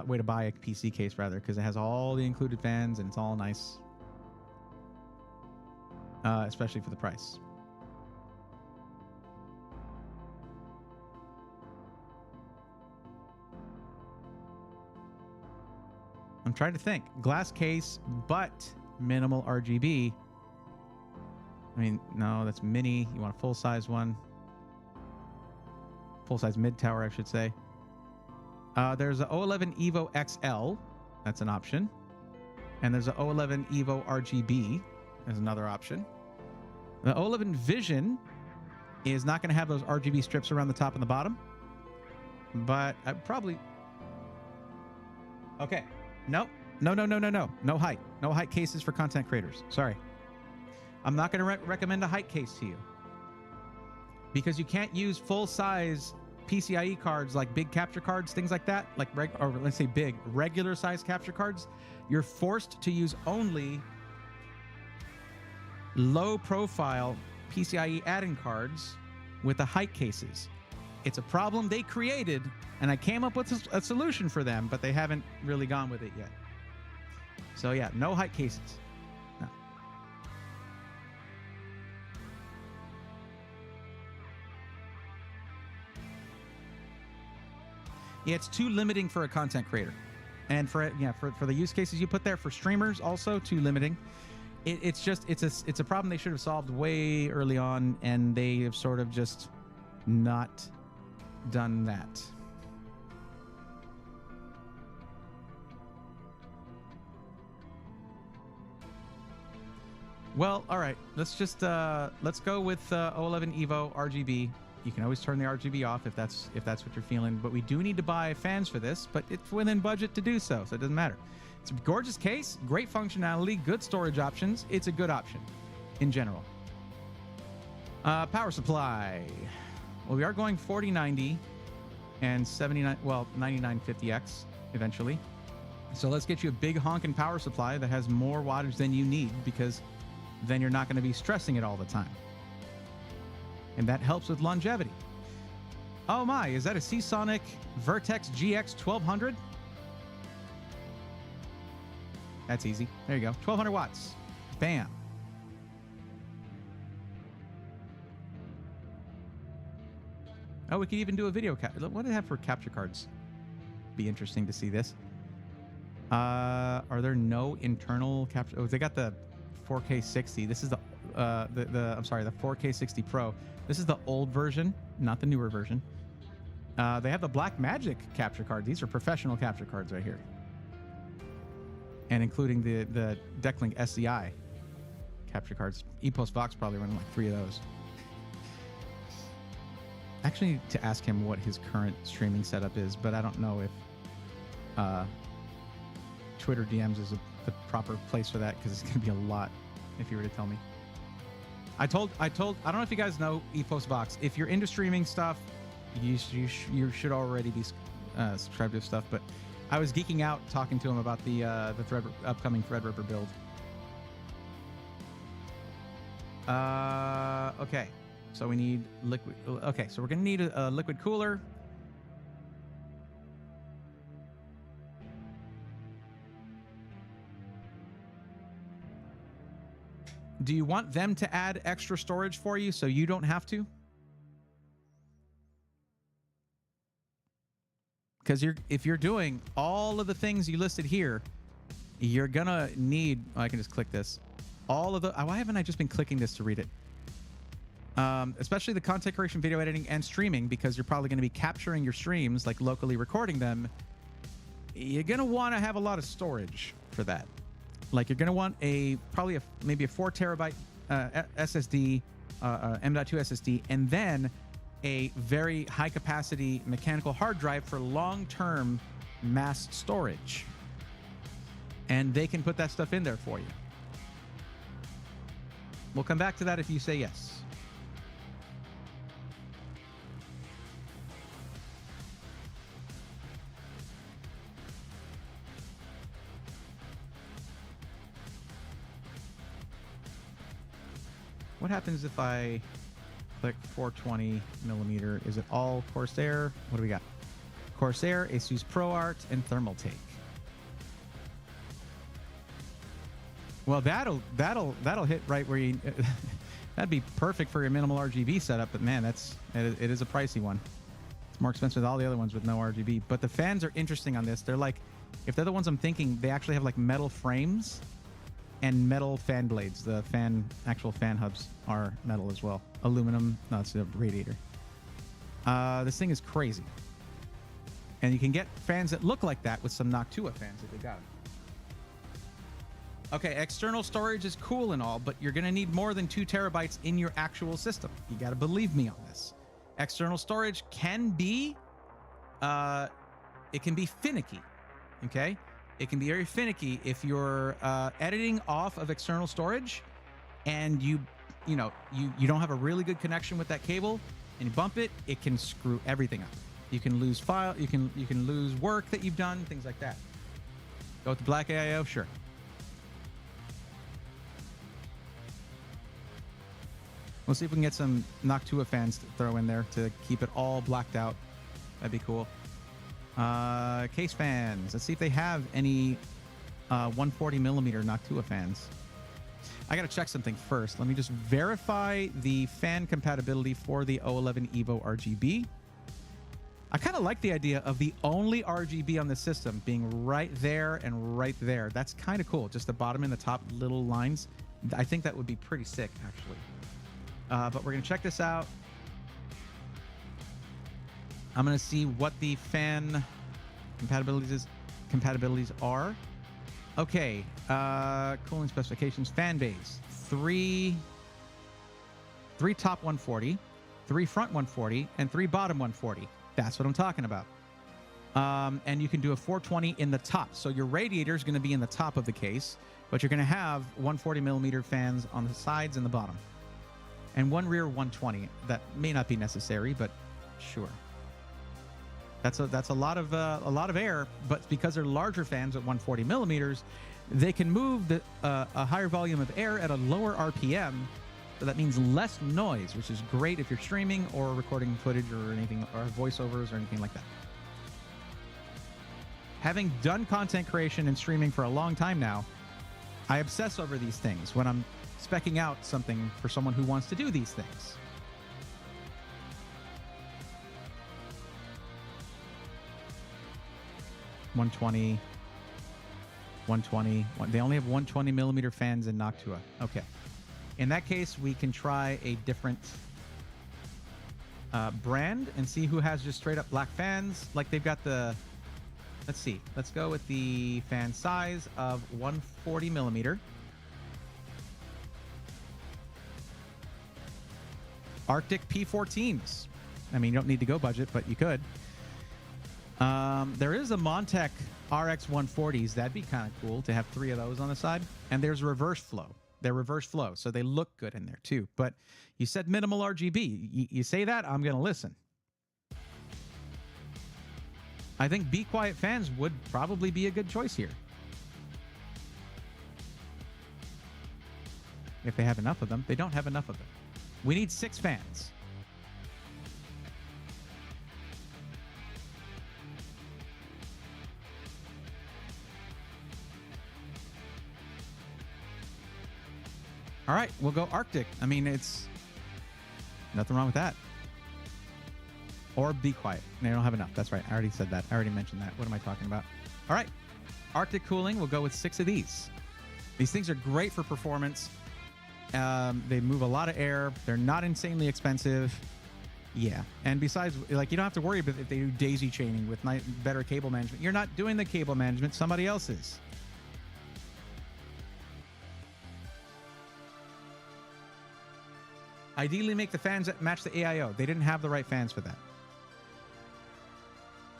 way to buy a PC case rather, because it has all the included fans and it's all nice, especially for the price. I'm trying to think. Glass case, but minimal RGB. I mean, no, that's mini. You want a full-size one. Full-size mid-tower, I should say. There's a O11 Evo XL. That's an option. And there's a O11 Evo RGB. There's another option. The O11 Vision is not going to have those RGB strips around the top and the bottom. But I probably... Okay. Nope. No. No height. No height cases for content creators. Sorry. I'm not going to recommend a height case to you, because you can't use full-size PCIe cards like big capture cards, things like that, like or let's say big regular size capture cards. you're forced to use only low-profile PCIe add-in cards with the height cases. It's a problem they created, and I came up with a solution for them, but they haven't really gone with it yet. So yeah, no height cases. No. Yeah, it's too limiting for a content creator. And for the use cases you put there for streamers, also too limiting. It's a problem they should have solved way early on, and they have sort of just not done that. Well, all right. Let's go with O11 Evo RGB. You can always turn the RGB off if that's what you're feeling. But we do need to buy fans for this, but it's within budget to do so it doesn't matter. It's a gorgeous case, great functionality, good storage options. It's a good option in general. Power supply. Well, we are going 4090 and 9950X eventually. So let's get you a big honking power supply that has more wattage than you need, because then you're not going to be stressing it all the time. And that helps with longevity. Oh my, is that a Seasonic Vertex GX 1200? That's easy. There you go. 1200 watts. Bam. Oh, we could even do a video what do they have for capture cards? Be interesting to see this. Are there no internal capture? Oh, they got the 4K 60. This is the 4K 60 Pro. This is the old version, not the newer version. They have the Blackmagic capture card. These are professional capture cards right here. And including the Decklink SCI capture cards. Epos Vox probably running like 3 of those. Actually, need to ask him what his current streaming setup is, but I don't know if Twitter DMs is the proper place for that, because it's going to be a lot if you were to tell me. I don't know if you guys know Epos Vox. If you're into streaming stuff, you should already be subscribed to his stuff, but I was geeking out talking to him about the upcoming Threadripper build. Okay, so we need liquid. Okay, so we're gonna need a liquid cooler. Do you want them to add extra storage for you so you don't have to? Because if you're doing all of the things you listed here, you're gonna need. Oh, I can just click this. All of the. Why haven't I just been clicking this to read it? Especially the content creation, video editing, and streaming, because you're probably going to be capturing your streams, like locally recording them. You're gonna want to have a lot of storage for that. Like you're gonna want maybe a 4 terabyte SSD, M.2 SSD, and then a very high capacity mechanical hard drive for long-term mass storage. And they can put that stuff in there for you. We'll come back to that if you say yes. What happens if I click 420 millimeter? Is it all Corsair? What do we got? Corsair, Asus ProArt, and Thermaltake. Well, that'll hit right where you. That'd be perfect for your minimal RGB setup, but man, it is a pricey one. It's more expensive than all the other ones with no RGB. But the fans are interesting on this. They're like, if they're the ones I'm thinking, they actually have like metal frames and metal fan blades. The actual fan hubs are metal as well. Aluminum. No, it's a radiator. This thing is crazy. And you can get fans that look like that with some Noctua fans if they got them. Okay, external storage is cool and all, but you're going to need more than 2 terabytes in your actual system. You got to believe me on this. External storage can be, it can be finicky, okay? It can be very finicky if you're editing off of external storage and you don't have a really good connection with that cable and you bump it, it can screw everything up. You can lose file, you can lose work that you've done, things like that. Go with the black AIO? Sure. We'll see if we can get some Noctua fans to throw in there to keep it all blacked out. That'd be cool. Case fans. Let's see if they have any 140 millimeter Noctua fans. I got to check something first. Let me just verify the fan compatibility for the 011 Evo RGB. I kind of like the idea of the only RGB on the system being right there and right there. That's kind of cool. Just the bottom and the top little lines. I think that would be pretty sick, actually. But we're going to check this out. I'm going to see what the fan compatibilities are. Okay. Cooling specifications. Fan bays. Three top 140, 3 front 140, and 3 bottom 140. That's what I'm talking about. And you can do a 420 in the top. So your radiator is going to be in the top of the case, but you're going to have 140 millimeter fans on the sides and the bottom. And one rear 120. That may not be necessary, but sure. That's a lot of air, but because they're larger fans at 140 millimeters, they can move a higher volume of air at a lower RPM. So that means less noise, which is great if you're streaming or recording footage or anything, or voiceovers or anything like that. Having done content creation and streaming for a long time now, I obsess over these things when I'm speccing out something for someone who wants to do these things. $120. They only have 120 millimeter fans in Noctua. Okay. In that case, we can try a different brand and see who has just straight up black fans. Like they've got the, let's see. Let's go with the fan size of 140 millimeter. Arctic P14s. I mean, you don't need to go budget, but you could. There is a Montech RX 140s. That'd be kind of cool to have 3 of those on the side. And there's reverse flow. They're reverse flow, so they look good in there too. But you said minimal RGB. You say that, I'm going to listen. I think Be Quiet fans would probably be a good choice here. If they have enough of them. They don't have enough of them. We need 6 fans. All right, we'll go Arctic. I mean, it's nothing wrong with that. Or Be Quiet. They don't have enough. That's right. I already said that. I already mentioned that. What am I talking about? All right. Arctic cooling. We'll go with 6 of these. These things are great for performance. They move a lot of air. They're not insanely expensive. Yeah. And besides, like, you don't have to worry about if they do daisy chaining with better cable management. You're not doing the cable management. Somebody else is. Ideally, make the fans that match the AIO. They didn't have the right fans for that.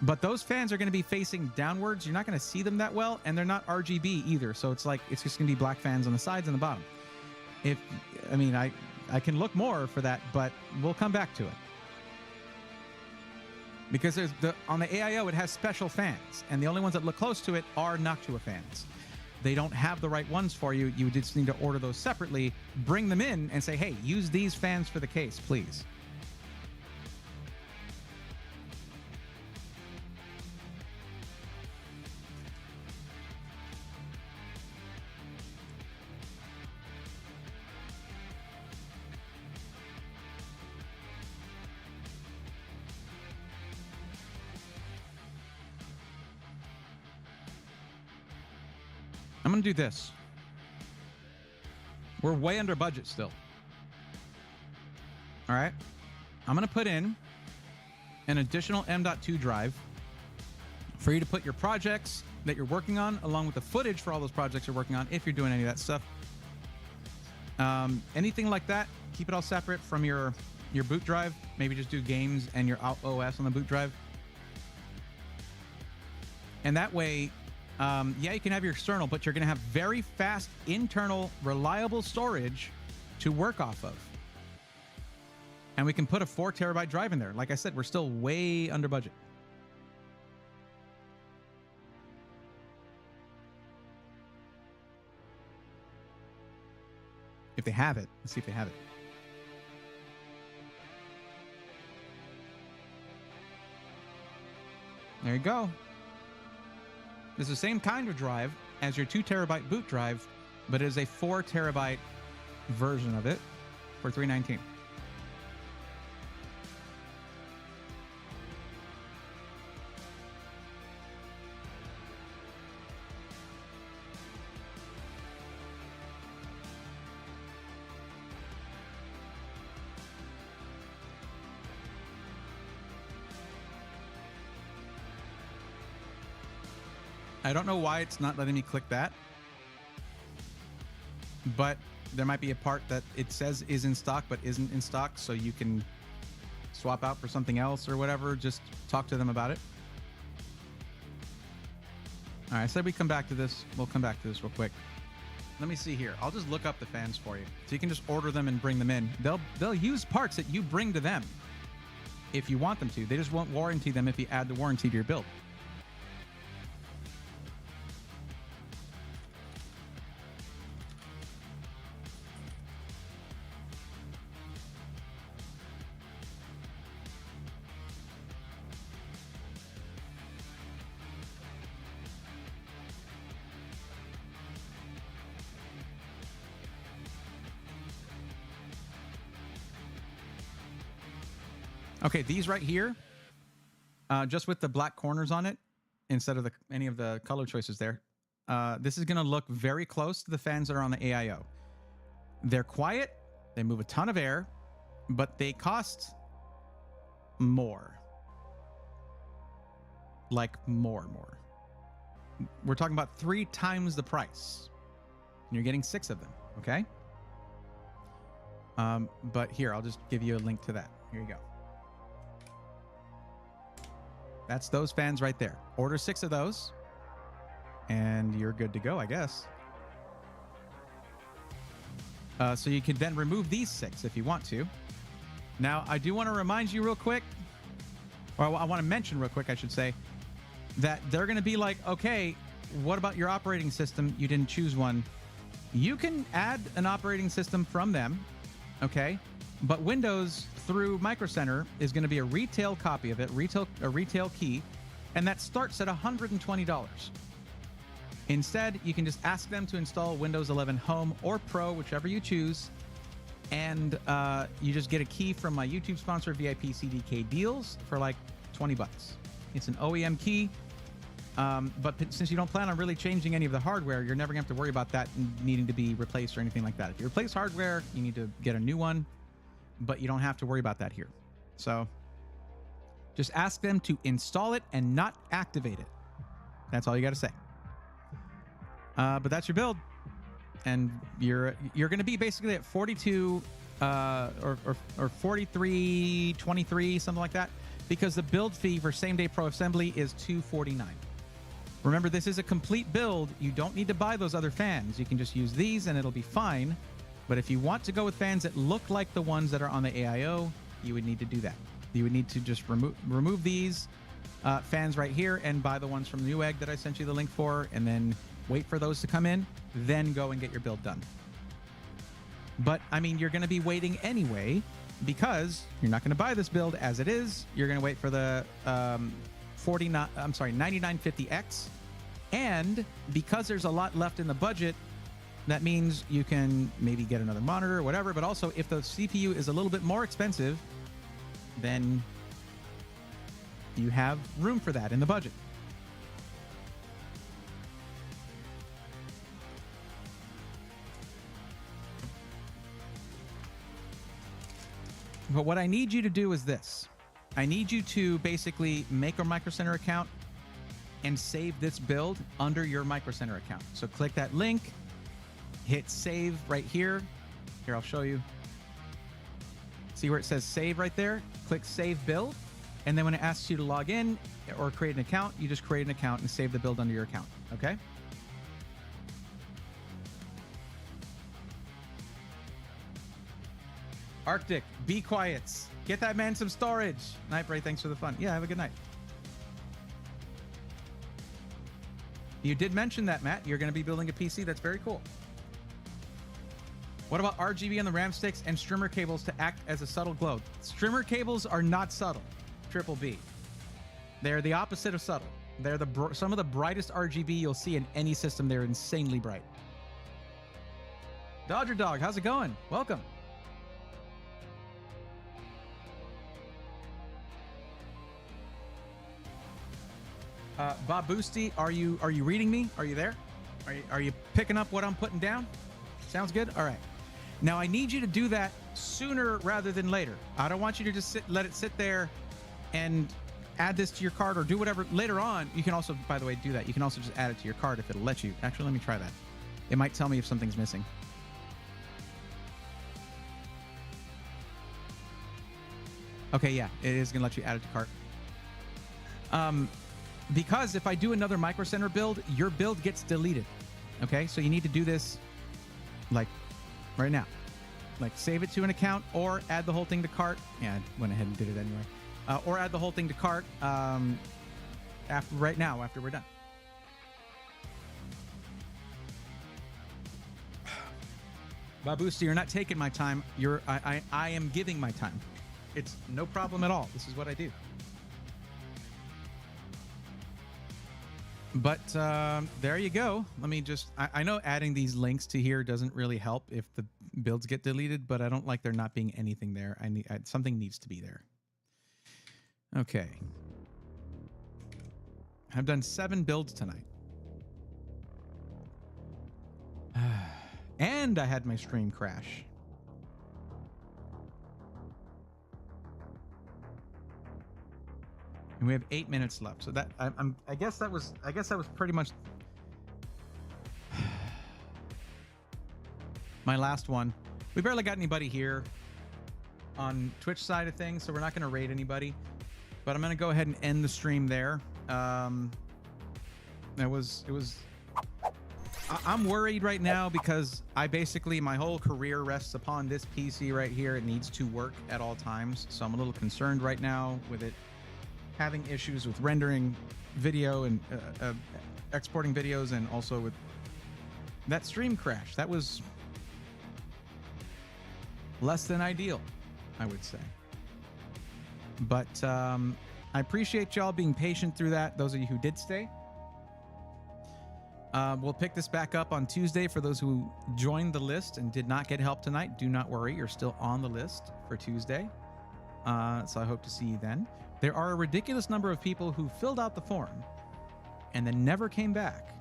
But those fans are going to be facing downwards. You're not going to see them that well, and they're not RGB either. So it's like it's just going to be black fans on the sides and the bottom. I can look more for that, but we'll come back to it. Because on the AIO, it has special fans, and the only ones that look close to it are Noctua fans. They don't have the right ones for you. You just need to order those separately, bring them in, and say, hey, use these fans for the case, please. I'm going to do this. We're way under budget still. All right. I'm going to put in an additional M.2 drive for you to put your projects that you're working on, along with the footage for all those projects you're working on, if you're doing any of that stuff. Anything like that, keep it all separate from your boot drive. Maybe just do games and your OS on the boot drive. And that way, you can have your external, but you're going to have very fast, internal, reliable storage to work off of. And we can put a 4 terabyte drive in there. Like I said, we're still way under budget. If they have it. Let's see if they have it. There you go. This is the same kind of drive as your 2 terabyte boot drive, but it is a 4 terabyte version of it for $319. I don't know why it's not letting me click that, but there might be a part that it says is in stock but isn't in stock, so you can swap out for something else or whatever. Just talk to them about it. All right, I said we come back to this. We'll come back to this real quick. Let me see here. I'll just look up the fans for you, so you can just order them and bring them in. They'll use parts that you bring to them if you want them to. They just won't warranty them if you add the warranty to your build. Okay, these right here, just with the black corners on it, instead of any of the color choices there, this is going to look very close to the fans that are on the AIO. They're quiet, they move a ton of air, but they cost more. Like more. We're talking about 3 times the price. And you're getting 6 of them, okay? But here, I'll just give you a link to that. Here you go. That's those fans right there. Order 6 of those, and you're good to go, I guess. So you can then remove these 6 if you want to. Now, I do want to remind you real quick, or I want to mention real quick, I should say, that they're going to be like, okay, what about your operating system? You didn't choose one. You can add an operating system from them, okay? But Windows through Micro Center is going to be a retail copy of it, a retail key, and that starts at $120. Instead, you can just ask them to install Windows 11 Home or Pro, whichever you choose, and you just get a key from my YouTube sponsor, VIP CDK Deals, for like 20 bucks. It's an OEM key, but since you don't plan on really changing any of the hardware, you're never going to have to worry about that needing to be replaced or anything like that. If you replace hardware, you need to get a new one, but you don't have to worry about that here. So just ask them to install it and not activate it. That's all you got to say. But that's your build, and you're going to be basically at 42 or 43.23, something like that, because the build fee for Same Day Pro Assembly is $249. Remember, this is a complete build. You don't need to buy those other fans. You can just use these and it'll be fine. But if you want to go with fans that look like the ones that are on the AIO, you would need to do that. You would need to just remove these fans right here and buy the ones from Newegg that I sent you the link for, and then wait for those to come in, then go and get your build done. But, I mean, you're going to be waiting anyway, because you're not going to buy this build as it is. You're going to wait for the 9950X, and because there's a lot left in the budget, that means you can maybe get another monitor or whatever, but also if the CPU is a little bit more expensive, then you have room for that in the budget. But what I need you to do is this. I need you to basically make a Micro Center account and save this build under your Micro Center account. So click that link, hit save right here. Here, I'll show you. See where it says save right there? Click save build. And then when it asks you to log in or create an account, you just create an account and save the build under your account. Okay? Arctic, be quiet. Get that man some storage. Night Bray, thanks for the fun. Yeah, have a good night. You did mention that, Matt. You're going to be building a PC. That's very cool. What about RGB on the RAM sticks and strimmer cables to act as a subtle glow? Strimmer cables are not subtle, Triple B. They're the opposite of subtle. They're some of the brightest RGB you'll see in any system. They're insanely bright. Dodger Dog, how's it going? Welcome. Bob Boosty, are you reading me? Are you there? Are you picking up what I'm putting down? Sounds good? All right. Now I need you to do that sooner rather than later. I don't want you to just let it sit there and add this to your cart or do whatever later on. You can also, by the way, do that. You can also just add it to your cart if it'll let you. Actually, let me try that. It might tell me if something's missing. Okay, yeah, it is gonna let you add it to cart. Because if I do another Micro Center build, your build gets deleted. Okay, so you need to do this like right now. Like save it to an account or add the whole thing to cart. Yeah, I went ahead and did it anyway. Or add the whole thing to cart after we're done. Babusti, you're not taking my time. I am giving my time. It's no problem at all. This is what I do. But there you go. Let me just... I know adding these links to here doesn't really help if the builds get deleted, but I don't like there not being anything there. Something needs to be there. Okay. I've done 7 builds tonight. And I had my stream crash. And we have 8 minutes left. So that I guess that was pretty much my last one. We barely got anybody here on Twitch side of things, so we're not going to raid anybody. But I'm going to go ahead and end the stream there. I'm worried right now because my whole career rests upon this PC right here. It needs to work at all times. So I'm a little concerned right now with it having issues with rendering video and exporting videos, and also with that stream crash. That was less than ideal, I would say. But I appreciate y'all being patient through that, those of you who did stay. We'll pick this back up on Tuesday for those who joined the list and did not get help tonight. Do not worry, you're still on the list for Tuesday. So I hope to see you then. There are a ridiculous number of people who filled out the form and then never came back.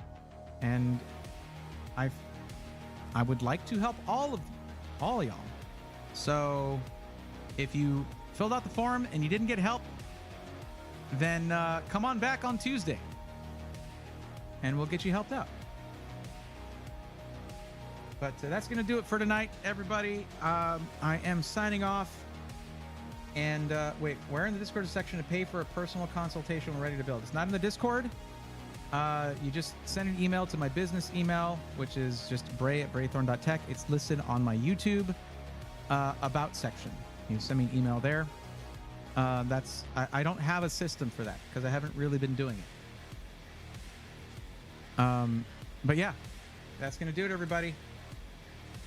And I would like to help all of y'all. So if you filled out the form and you didn't get help, then come on back on Tuesday and we'll get you helped out. But that's going to do it for tonight, everybody. I am signing off. And wait, where in the Discord section to pay for a personal consultation when ready to build? It's not in the Discord. You just send an email to my business email, which is just bray@braythorn.tech. It's listed on my YouTube about section. You send me an email there. I don't have a system for that because I haven't really been doing it. But yeah, that's going to do it, everybody.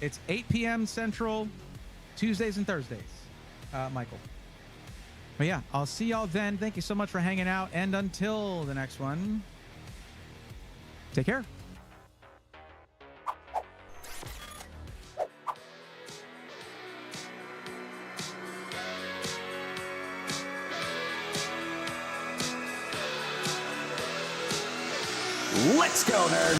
It's 8 p.m. Central, Tuesdays and Thursdays, Michael. But yeah, I'll see y'all then. Thank you so much for hanging out. And until the next one, take care. Let's go, nerds!